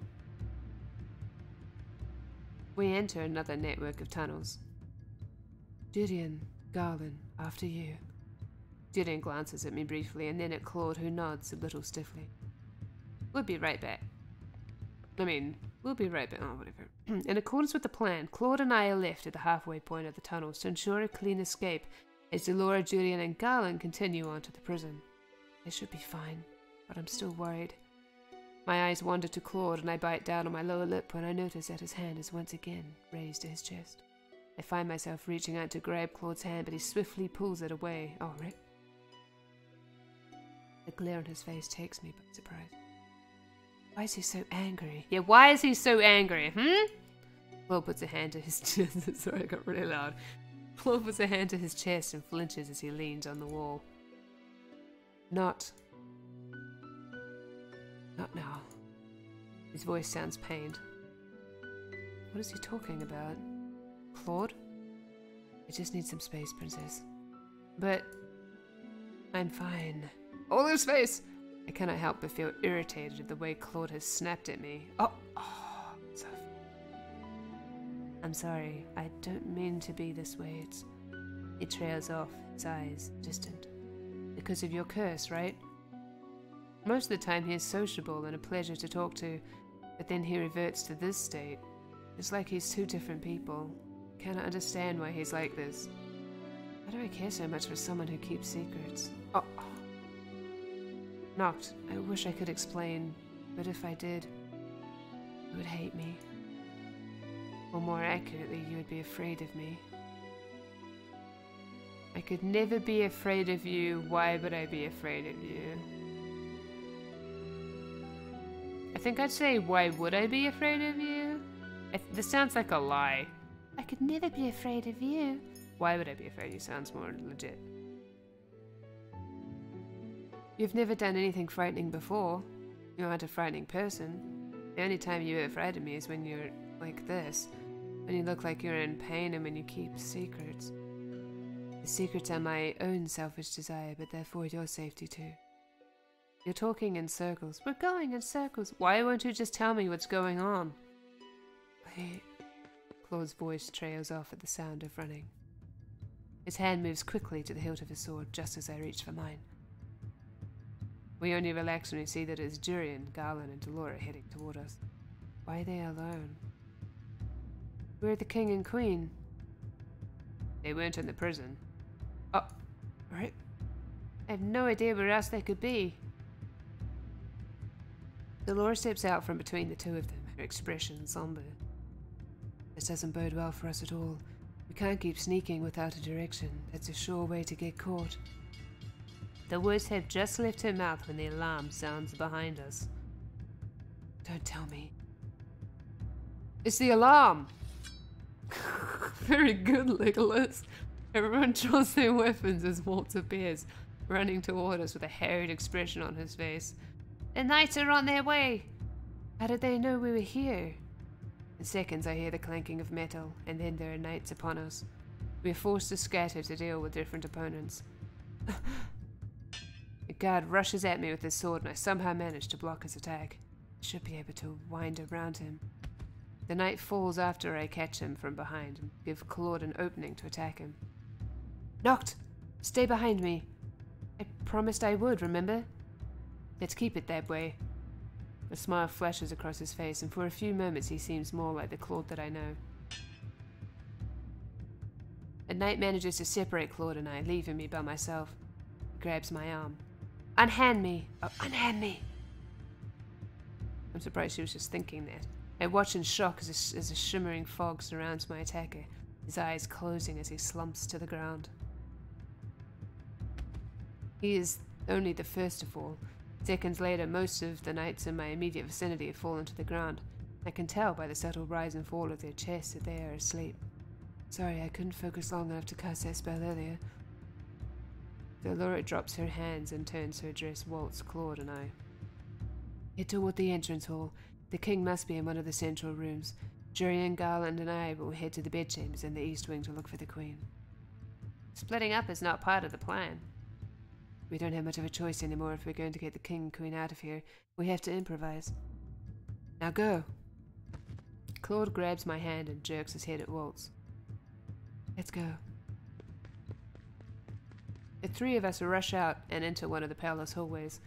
We enter another network of tunnels. Julian, Garland, after you. Julian glances at me briefly and then at Claude, who nods a little stiffly. We'll be right back. We'll be right back. Oh, whatever. In accordance with the plan, Claude and I are left at the halfway point of the tunnels to ensure a clean escape as Delora, Julian, and Garland continue on to the prison. They should be fine, but I'm still worried. My eyes wander to Claude and I bite down on my lower lip when I notice that his hand is once again raised to his chest. I find myself reaching out to grab Claude's hand, but he swiftly pulls it away. Oh, Rick. The glare on his face takes me by surprise. Why is he so angry? Yeah, why is he so angry, Claude puts a hand to his chest. Sorry, I got really loud. Claude puts a hand to his chest and flinches as he leans on the wall. Not now. His voice sounds pained. What is he talking about? Claude? I just need some space, Princess. But I'm fine. All in space! I cannot help but feel irritated at the way Claude has snapped at me. Oh, so... I'm sorry. I don't mean to be this way. It trails off, its eyes distant. Because of your curse, right? Most of the time he is sociable and a pleasure to talk to, but then he reverts to this state. It's like he's two different people. Cannot understand why he's like this. Why do I care so much for someone who keeps secrets? Noct, I wish I could explain, but if I did, you would hate me. Or more accurately, you would be afraid of me. I could never be afraid of you. Why would I be afraid of you? I think I'd say, why would I be afraid of you? This sounds like a lie. I could never be afraid of you. Why would I be afraid of you? Sounds more legit. You've never done anything frightening before. You aren't a frightening person. The only time you ever frighten me is when you're like this. When you look like you're in pain and when you keep secrets. The secrets are my own selfish desire, but they're for your safety too. You're talking in circles. We're going in circles. Why won't you just tell me what's going on? Wait. Claude's voice trails off at the sound of running. His hand moves quickly to the hilt of his sword just as I reach for mine. We only relax when we see that it's Jurian, Garland, and Delora heading toward us. Why are they alone? Where are the king and queen? They weren't in the prison. Oh, right. I have no idea where else they could be. Delora steps out from between the two of them, her expression somber. This doesn't bode well for us at all. We can't keep sneaking without a direction. That's a sure way to get caught. The words have just left her mouth when the alarm sounds behind us. Don't tell me. It's the alarm! Very good, Legolas. Everyone draws their weapons as Waltz appears, running toward us with a harried expression on his face. The knights are on their way! How did they know we were here? In seconds I hear the clanking of metal, and then there are knights upon us. We are forced to scatter to deal with different opponents. A guard rushes at me with his sword, and I somehow manage to block his attack. I should be able to wind around him. The knight falls after I catch him from behind and give Claude an opening to attack him. Noct! Stay behind me! I promised I would, remember? Let's keep it that way. A smile flashes across his face, and for a few moments he seems more like the Claude that I know. A knight manages to separate Claude and I, leaving me by myself. He grabs my arm. Unhand me! Oh, unhand me! I'm surprised she was just thinking that. I watch in shock as a shimmering fog surrounds my attacker, his eyes closing as he slumps to the ground. He is only the first to fall. Seconds later, most of the knights in my immediate vicinity have fallen to the ground. I can tell by the subtle rise and fall of their chests that they are asleep. Sorry, I couldn't focus long enough to cast that spell earlier. Delora drops her hands and turns to address Waltz, Claude, and I. Head toward the entrance hall. The king must be in one of the central rooms. Jurian, Garland, and I will head to the bedchambers in the east wing to look for the queen. Splitting up is not part of the plan. We don't have much of a choice anymore if we're going to get the king and queen out of here. We have to improvise. Now go! Claude grabs my hand and jerks his head at Waltz. Let's go. The three of us rush out and into one of the palace hallways.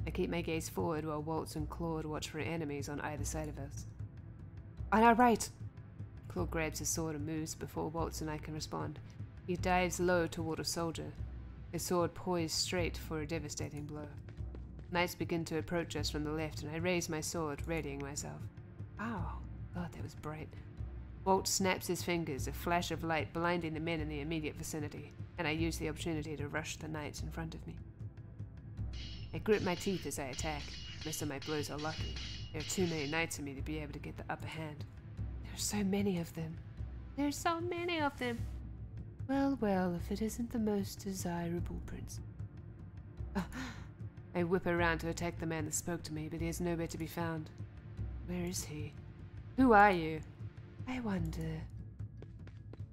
I keep my gaze forward while Waltz and Claude watch for enemies on either side of us. On our right! Claude grabs his sword and moves before Waltz and I can respond. He dives low toward a soldier, his sword poised straight for a devastating blow. Knights begin to approach us from the left, and I raise my sword, readying myself. Ow! God, that was bright. Waltz snaps his fingers, a flash of light blinding the men in the immediate vicinity, and I use the opportunity to rush the knights in front of me. I grit my teeth as I attack. Most of my blows are lucky. There are too many knights in me to be able to get the upper hand. There are so many of them. There's so many of them. Well, well, if it isn't the most desirable prince. I whip around to attack the man that spoke to me, but he is nowhere to be found. Where is he? Who are you? I wonder.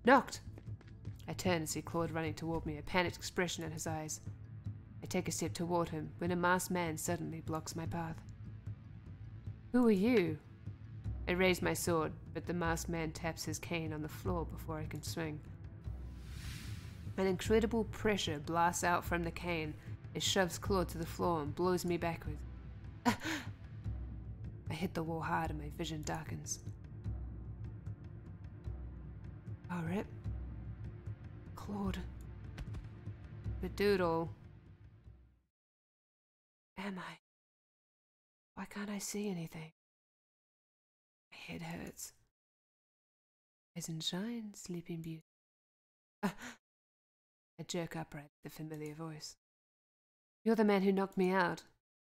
Noct! I turn and see Claude running toward me, a panicked expression in his eyes. I take a step toward him when a masked man suddenly blocks my path. Who are you? I raise my sword, but the masked man taps his cane on the floor before I can swing. An incredible pressure blasts out from the cane. It shoves Claude to the floor and blows me backward. I hit the wall hard and my vision darkens. Oh, rip. Claude. Bedoodle. Am I? Why can't I see anything? head hurts. Rise and shine, sleeping beauty. I jerk upright at the familiar voice. You're the man who knocked me out.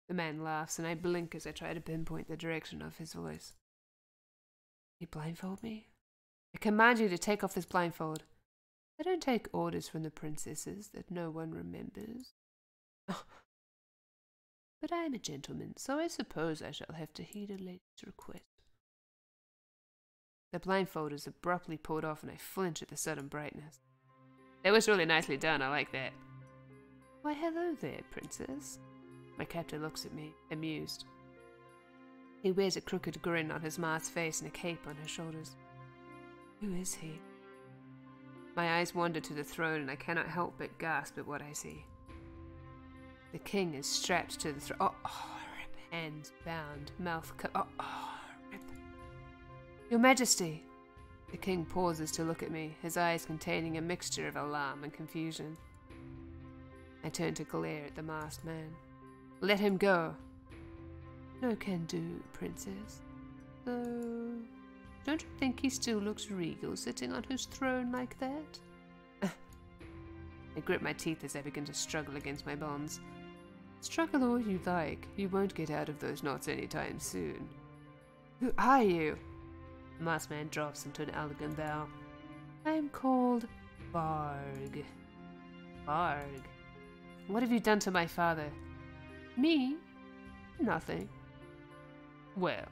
The man laughs, and I blink as I try to pinpoint the direction of his voice. You blindfold me? I command you to take off this blindfold. I don't take orders from the princesses that no one remembers. But I am a gentleman, so I suppose I shall have to heed a lady's request. The blindfold is abruptly pulled off, and I flinch at the sudden brightness. That was really nicely done, I like that. Why, hello there, princess. My captor looks at me, amused. He wears a crooked grin on his masked face and a cape on his shoulders. Who is he? My eyes wander to the throne, and I cannot help but gasp at what I see. The king is strapped to the throne. Oh, rip. Hands bound, mouth cut. Oh, rip. Your Majesty! The king pauses to look at me, his eyes containing a mixture of alarm and confusion. I turn to glare at the masked man. Let him go. No can do, princess. Though, don't you think he still looks regal sitting on his throne like that? I grip my teeth as I begin to struggle against my bonds. Struggle all you like, you won't get out of those knots anytime soon. Who are you? The masked man drops into an elegant bow. I am called Varg. Varg? What have you done to my father? Me? Nothing. Well,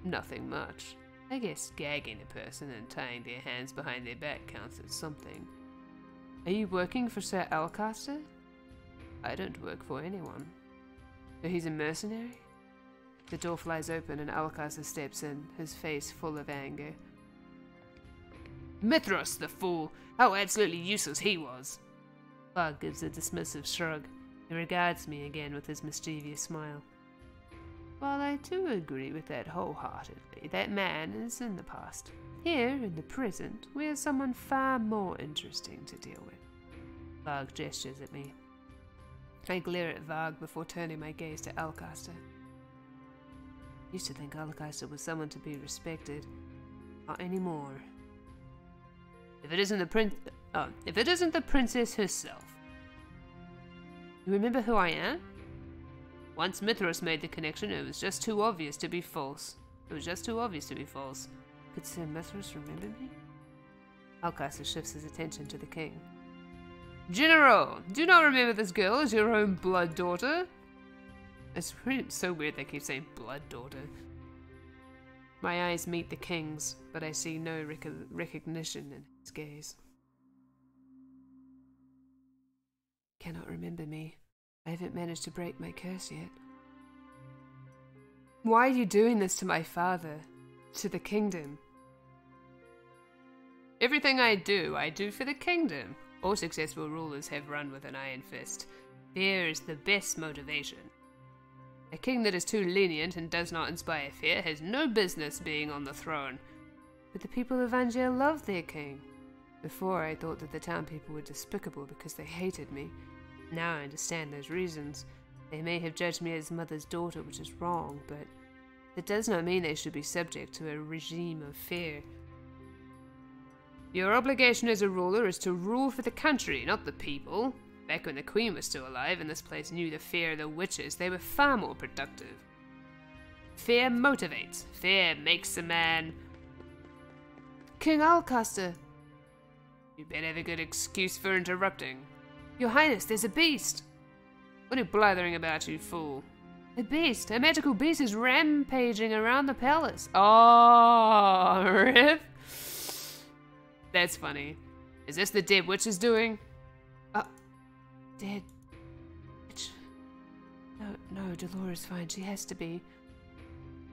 nothing much. I guess gagging a person and tying their hands behind their back counts as something. Are you working for Sir Alcaster? I don't work for anyone. So he's a mercenary? The door flies open and Alcaster steps in, his face full of anger. Mithras, the fool! How absolutely useless he was! Bug gives a dismissive shrug. He regards me again with his mischievous smile. While I do agree with that wholeheartedly, that man is in the past. Here, in the present, we have someone far more interesting to deal with. Varg gestures at me. I glare at Varg before turning my gaze to Alcaster. Used to think Alcaster was someone to be respected. Not anymore. If it isn't the princess herself. You remember who I am? Once Mithras made the connection, it was just too obvious to be false. Could Sir Mithras remember me? Alcaster shifts his attention to the king. General, do you not remember this girl as your own blood daughter? It's so weird they keep saying blood daughter. My eyes meet the king's, but I see no recognition in his gaze. Cannot remember me. I haven't managed to break my curse yet. Why are you doing this to my father? To the kingdom? Everything I do for the kingdom. All successful rulers have run with an iron fist. Fear is the best motivation. A king that is too lenient and does not inspire fear has no business being on the throne. But the people of Angel love their king. Before I thought that the town people were despicable because they hated me. Now I understand those reasons. They may have judged me as mother's daughter, which is wrong, but that does not mean they should be subject to a regime of fear. Your obligation as a ruler is to rule for the country, not the people. Back when the Queen was still alive and this place knew the fear of the witches, they were far more productive. Fear motivates. Fear makes a man... King Alcaster! You better have a good excuse for interrupting. Your Highness, there's a beast! What are you blathering about, you fool? A beast! A magical beast is rampaging around the palace. Oh, Riff! That's funny. Is this the dead witch is doing? Dead witch? No, Dolores fine. She has to be.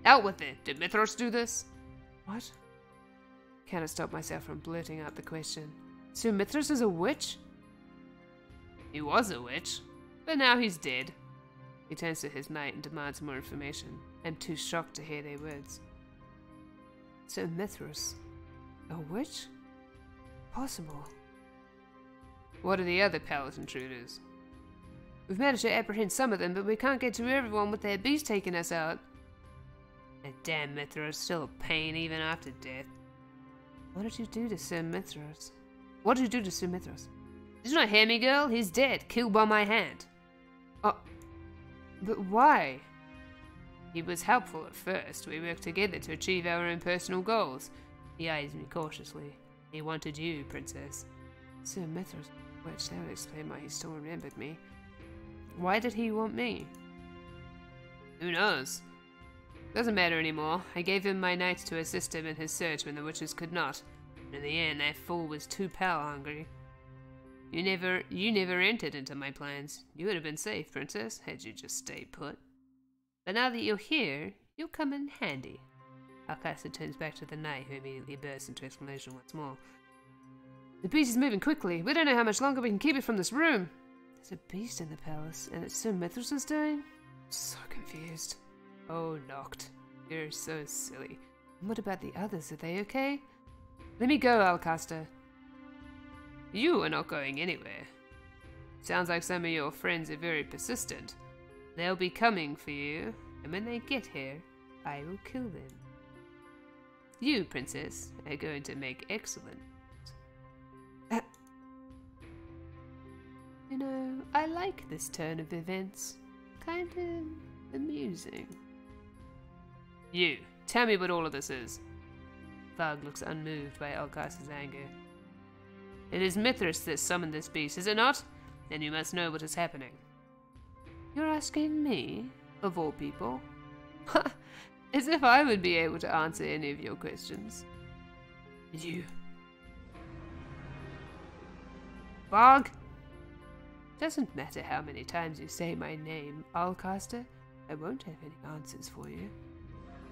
Out with it. Did Mithras do this? What? Cannot stop myself from blurting out the question. So Mithras is a witch? He was a witch, but now he's dead. He turns to his knight and demands more information. I'm too shocked to hear their words. So Mithras, a witch? Possible. What are the other palace intruders? We've managed to apprehend some of them, but we can't get to everyone with their beast taking us out. That damn Mithras, still a pain even after death. What did you do to Sir Mithras? What did you do to Sir Mithras? Did you not hear me, girl? He's dead, killed by my hand. Oh, but why? He was helpful at first. We worked together to achieve our own personal goals. He eyes me cautiously. He wanted you, Princess. Sir Mithras, which that would explain why he still remembered me. Why did he want me? Who knows? Doesn't matter anymore. I gave him my knights to assist him in his search when the witches could not. In the end, that fool was too power-hungry. You never entered into my plans. You would have been safe, Princess, had you just stayed put. But now that you're here, you'll come in handy. Alcasta turns back to the knight, who immediately bursts into exclamation once more. The beast is moving quickly. We don't know how much longer we can keep it from this room. There's a beast in the palace, and it's Sir Mithras is doing? I'm so confused. Oh, Noct. You're so silly. What about the others? Are they okay? Let me go, Alcasta. You are not going anywhere. Sounds like some of your friends are very persistent. They'll be coming for you, and when they get here, I will kill them. You, Princess, are going to make excellent. You know, I like this turn of events. Kind of amusing. You, tell me what all of this is. Varg looks unmoved by Alcasta's anger. It is Mithras that summoned this beast, is it not? Then you must know what is happening. You're asking me, of all people? As if I would be able to answer any of your questions. You. Varg? Doesn't matter how many times you say my name, Alcasta. I won't have any answers for you.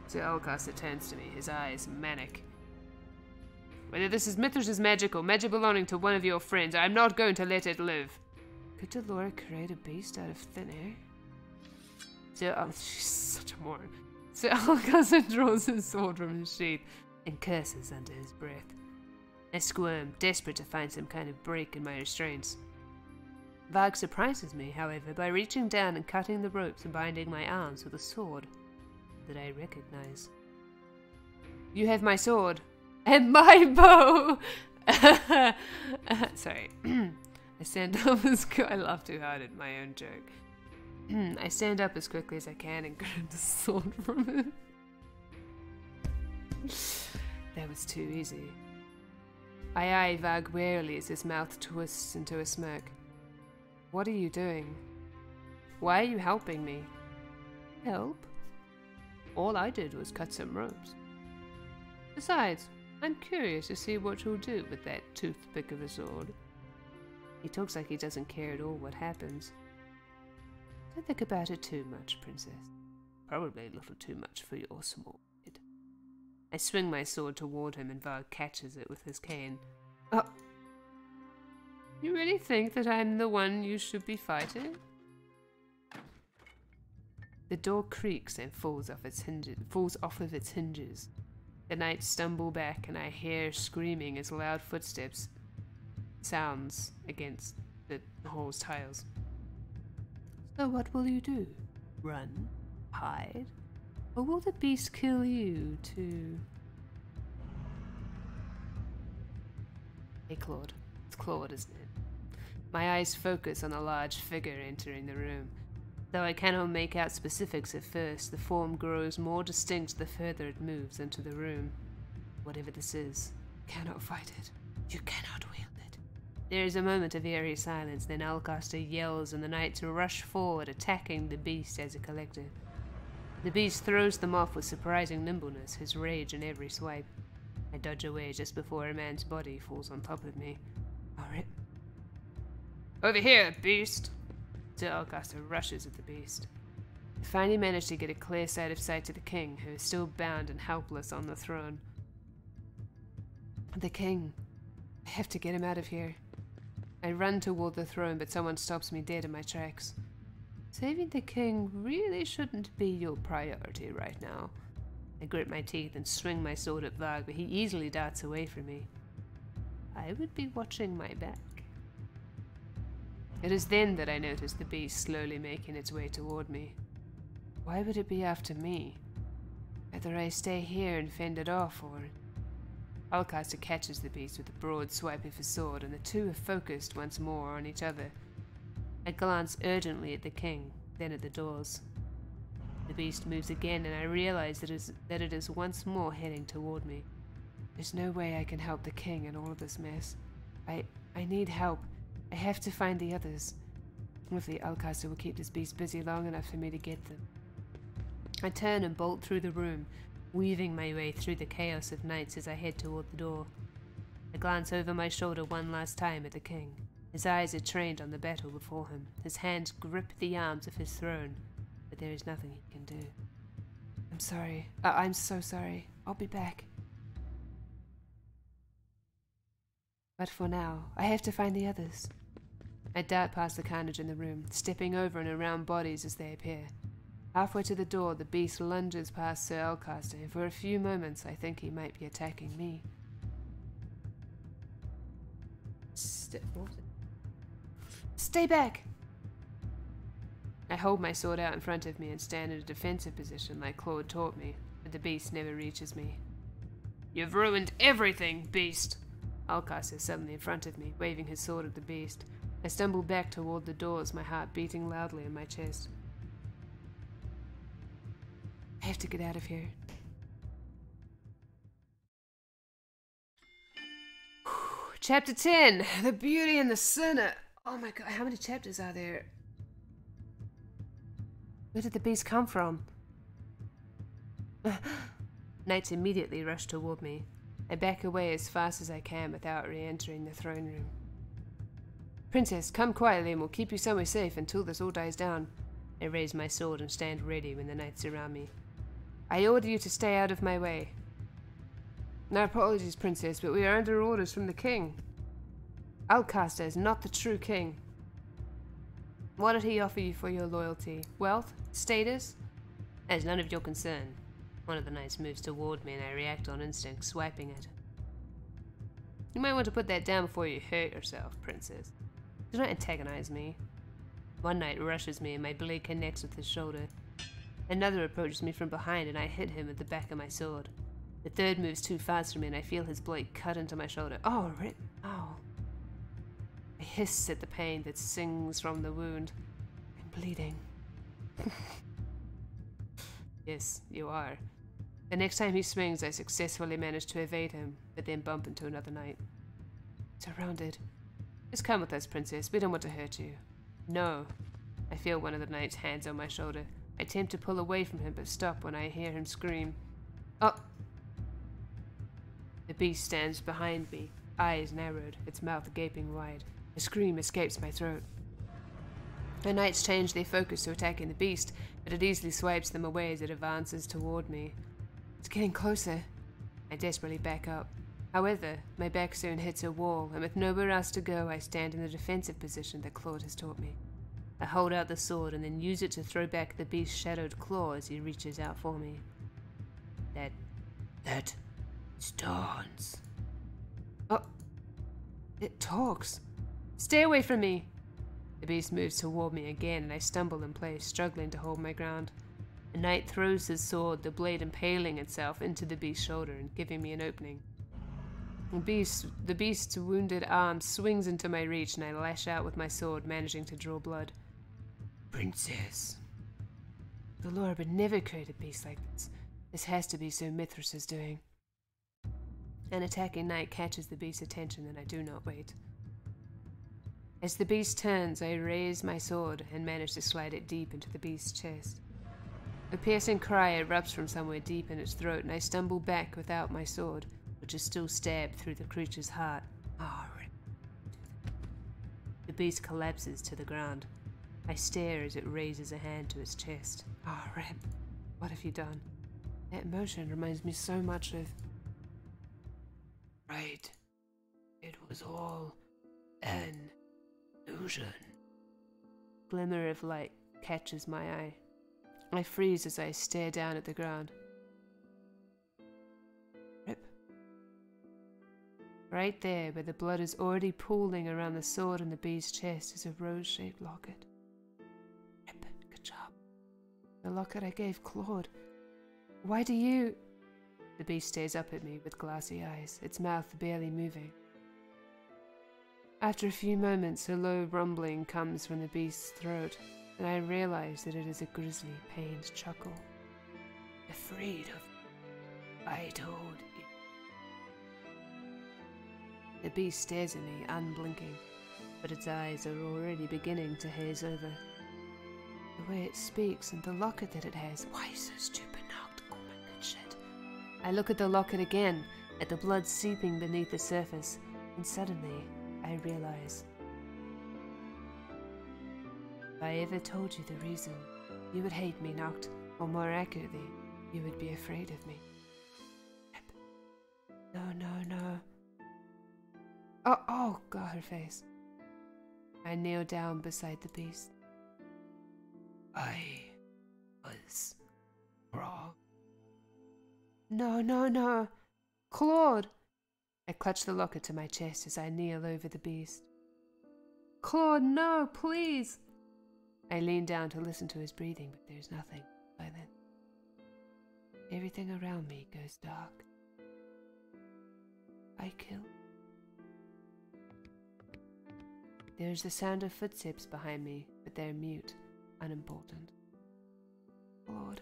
Sir Alcasta turns to me, his eyes manic. Whether this is Mithras' magic or magic belonging to one of your friends, I'm not going to let it live. Could Delora create a beast out of thin air? She's such a moron. Sir Alcasta draws his sword from his sheath and curses under his breath. I squirm, desperate to find some kind of break in my restraints. Varg surprises me, however, by reaching down and cutting the ropes and binding my arms with a sword that I recognize. You have my sword. And my bow! Sorry. I stand up as I laugh too hard at my own joke. I stand up as quickly as I can and grab the sword from him. That was too easy. I eye Varg warily as his mouth twists into a smirk. What are you doing? Why are you helping me? Help? All I did was cut some ropes. Besides, I'm curious to see what you'll do with that toothpick of a sword. He talks like he doesn't care at all what happens. Don't think about it too much, Princess. Probably a little too much for your small head. I swing my sword toward him and Varg catches it with his cane. Oh. You really think that I'm the one you should be fighting? The door creaks and falls off of its hinges. The knights stumble back and I hear screaming as loud footsteps sounds against the hall's tiles. So what will you do? Run? Hide? Or will the beast kill you too? Hey Claude. It's Claude, isn't it? My eyes focus on a large figure entering the room. Though I cannot make out specifics at first, the form grows more distinct the further it moves into the room. Whatever this is, cannot fight it. You cannot wield it. There is a moment of eerie silence, then Alcasta yells and the knights rush forward, attacking the beast as a collective. The beast throws them off with surprising nimbleness, his rage in every swipe. I dodge away just before a man's body falls on top of me. Alright. Over here, beast! Sir Alcasta rushes at the beast. I finally manage to get a clear sight of sight to the king, who is still bound and helpless on the throne. The king. I have to get him out of here. I run toward the throne, but someone stops me dead in my tracks. Saving the king really shouldn't be your priority right now. I grit my teeth and swing my sword at Varg, but he easily darts away from me. I would be watching my back. It is then that I notice the beast slowly making its way toward me. Why would it be after me? Either I stay here and fend it off, or... Alcaster catches the beast with a broad swipe of his sword, and the two are focused once more on each other. I glance urgently at the king, then at the doors. The beast moves again, and I realize that it is once more heading toward me. There's no way I can help the king in all of this mess. I need help. I have to find the others. Hopefully Alcaster will keep this beast busy long enough for me to get them. I turn and bolt through the room, weaving my way through the chaos of knights as I head toward the door. I glance over my shoulder one last time at the king. His eyes are trained on the battle before him. His hands grip the arms of his throne, but there is nothing he can do. I'm sorry. I'm so sorry. I'll be back. But for now, I have to find the others. I dart past the carnage in the room, stepping over and around bodies as they appear. Halfway to the door, the beast lunges past Sir Alcaster, and for a few moments I think he might be attacking me. Stay back! I hold my sword out in front of me and stand in a defensive position like Claude taught me, but the beast never reaches me. You've ruined everything, beast! Alcaster is suddenly in front of me, waving his sword at the beast. I stumble back toward the doors, my heart beating loudly in my chest. I have to get out of here. Chapter 10, The Beauty and the Sinner. Oh my god, how many chapters are there? Where did the beast come from? Knights immediately rush toward me. I back away as fast as I can without re-entering the throne room. Princess, come quietly and we'll keep you somewhere safe until this all dies down. I raise my sword and stand ready when the knights surround me. I order you to stay out of my way. No apologies, Princess, but we are under orders from the king. Alcaster is not the true king. What did he offer you for your loyalty? Wealth? Status? That is none of your concern. One of the knights moves toward me and I react on instinct, swiping it. You might want to put that down before you hurt yourself, Princess. Do not antagonize me. One knight rushes me and my blade connects with his shoulder. Another approaches me from behind and I hit him with the back of my sword. The third moves too fast for me and I feel his blade cut into my shoulder. Oh, rip! Ow. I hiss at the pain that sings from the wound. I'm bleeding. Yes, you are. The next time he swings, I successfully manage to evade him, but then bump into another knight. Surrounded. Just come with us, Princess. We don't want to hurt you. No. I feel one of the knight's hands on my shoulder. I attempt to pull away from him, but stop when I hear him scream. Oh! The beast stands behind me, eyes narrowed, its mouth gaping wide. A scream escapes my throat. The knights change their focus to attacking the beast, but it easily swipes them away as it advances toward me. It's getting closer. I desperately back up. However, my back soon hits a wall, and with nowhere else to go, I stand in the defensive position that Claude has taught me. I hold out the sword and then use it to throw back the beast's shadowed claw as he reaches out for me. That stones. Oh, it talks. Stay away from me! The beast moves toward me again, and I stumble in place, struggling to hold my ground. The knight throws his sword, the blade impaling itself into the beast's shoulder and giving me an opening. The beast's wounded arm swings into my reach, and I lash out with my sword, managing to draw blood. Princess. The Lord would never create a beast like this. This has to be Sir Mithras's doing. An attacking knight catches the beast's attention, and I do not wait. As the beast turns, I raise my sword and manage to slide it deep into the beast's chest. A piercing cry erupts from somewhere deep in its throat, and I stumble back without my sword, which is still stabbed through the creature's heart. Ah, rip. The beast collapses to the ground. I stare as it raises a hand to its chest. Ah, rip. What have you done? That motion reminds me so much of... Right. It was all an illusion. Glimmer of light catches my eye. I freeze as I stare down at the ground. Rip. Right there, where the blood is already pooling around the sword in the beast's chest, is a rose-shaped locket. Rip. Good job. The locket I gave Claude. Why do you... The beast stares up at me with glassy eyes, its mouth barely moving. After a few moments, a low rumbling comes from the beast's throat, and I realize that it is a grisly, pained chuckle. Afraid of... I told you. The beast stares at me, unblinking, but its eyes are already beginning to haze over. The way it speaks and the locket that it has. Why so stupid, Noct? Oh my good shit. I look at the locket again, at the blood seeping beneath the surface, and suddenly I realize. If I ever told you the reason, you would hate me, Noct, or more accurately, you would be afraid of me. No, no, no. Oh, God, her face. I kneel down beside the beast. I was wrong. No, no, no. Claude! I clutch the locket to my chest as I kneel over the beast. Claude, no, please! I lean down to listen to his breathing, but there's nothing. Silent. Everything around me goes dark. I kill. There's the sound of footsteps behind me, but they're mute, unimportant. Lord,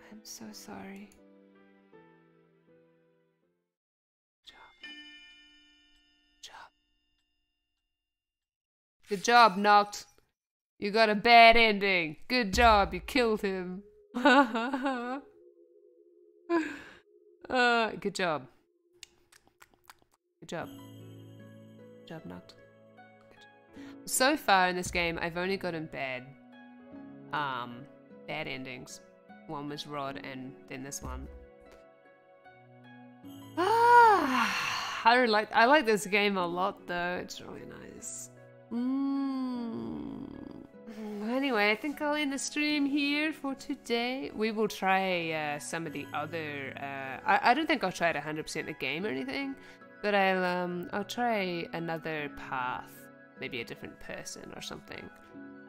I'm so sorry. Good job, Noct. You got a bad ending. Good job, you killed him. Good job. Good job. Good job, Noct. So far in this game, I've only gotten bad endings. One was Rod, and then this one. I like this game a lot, though. It's really nice. Anyway, I think I'll end the stream here for today. We will try some of the other. I don't think I'll try it 100% the game or anything, but I'll try another path. Maybe a different person or something.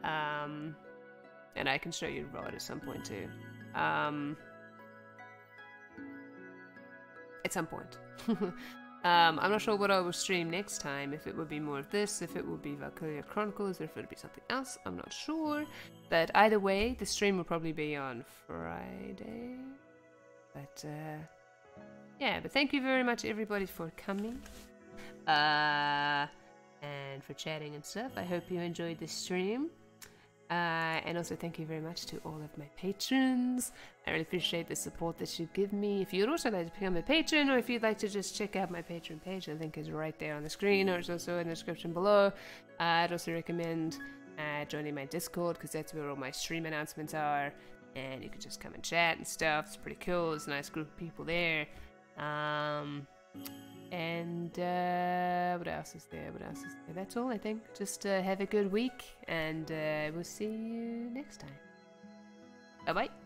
And I can show you Rod at some point too. At some point. I'm not sure what I will stream next time. If it would be more of this, if it would be Valkyria Chronicles, or if it would be something else. I'm not sure. But either way, the stream will probably be on Friday. But yeah, but thank you very much everybody for coming. And for chatting and stuff. I hope you enjoyed the stream. And also thank you very much to all of my patrons. I really appreciate the support that you give me. If you'd also like to become a patron, or if you'd like to just check out my Patreon page, the link is right there on the screen, or it's also in the description below. I'd also recommend joining my Discord, because that's where all my stream announcements are. And you can just come and chat and stuff. It's pretty cool. There's a nice group of people there. And what else is there? That's all, I think. Just have a good week, and we'll see you next time. Bye-bye.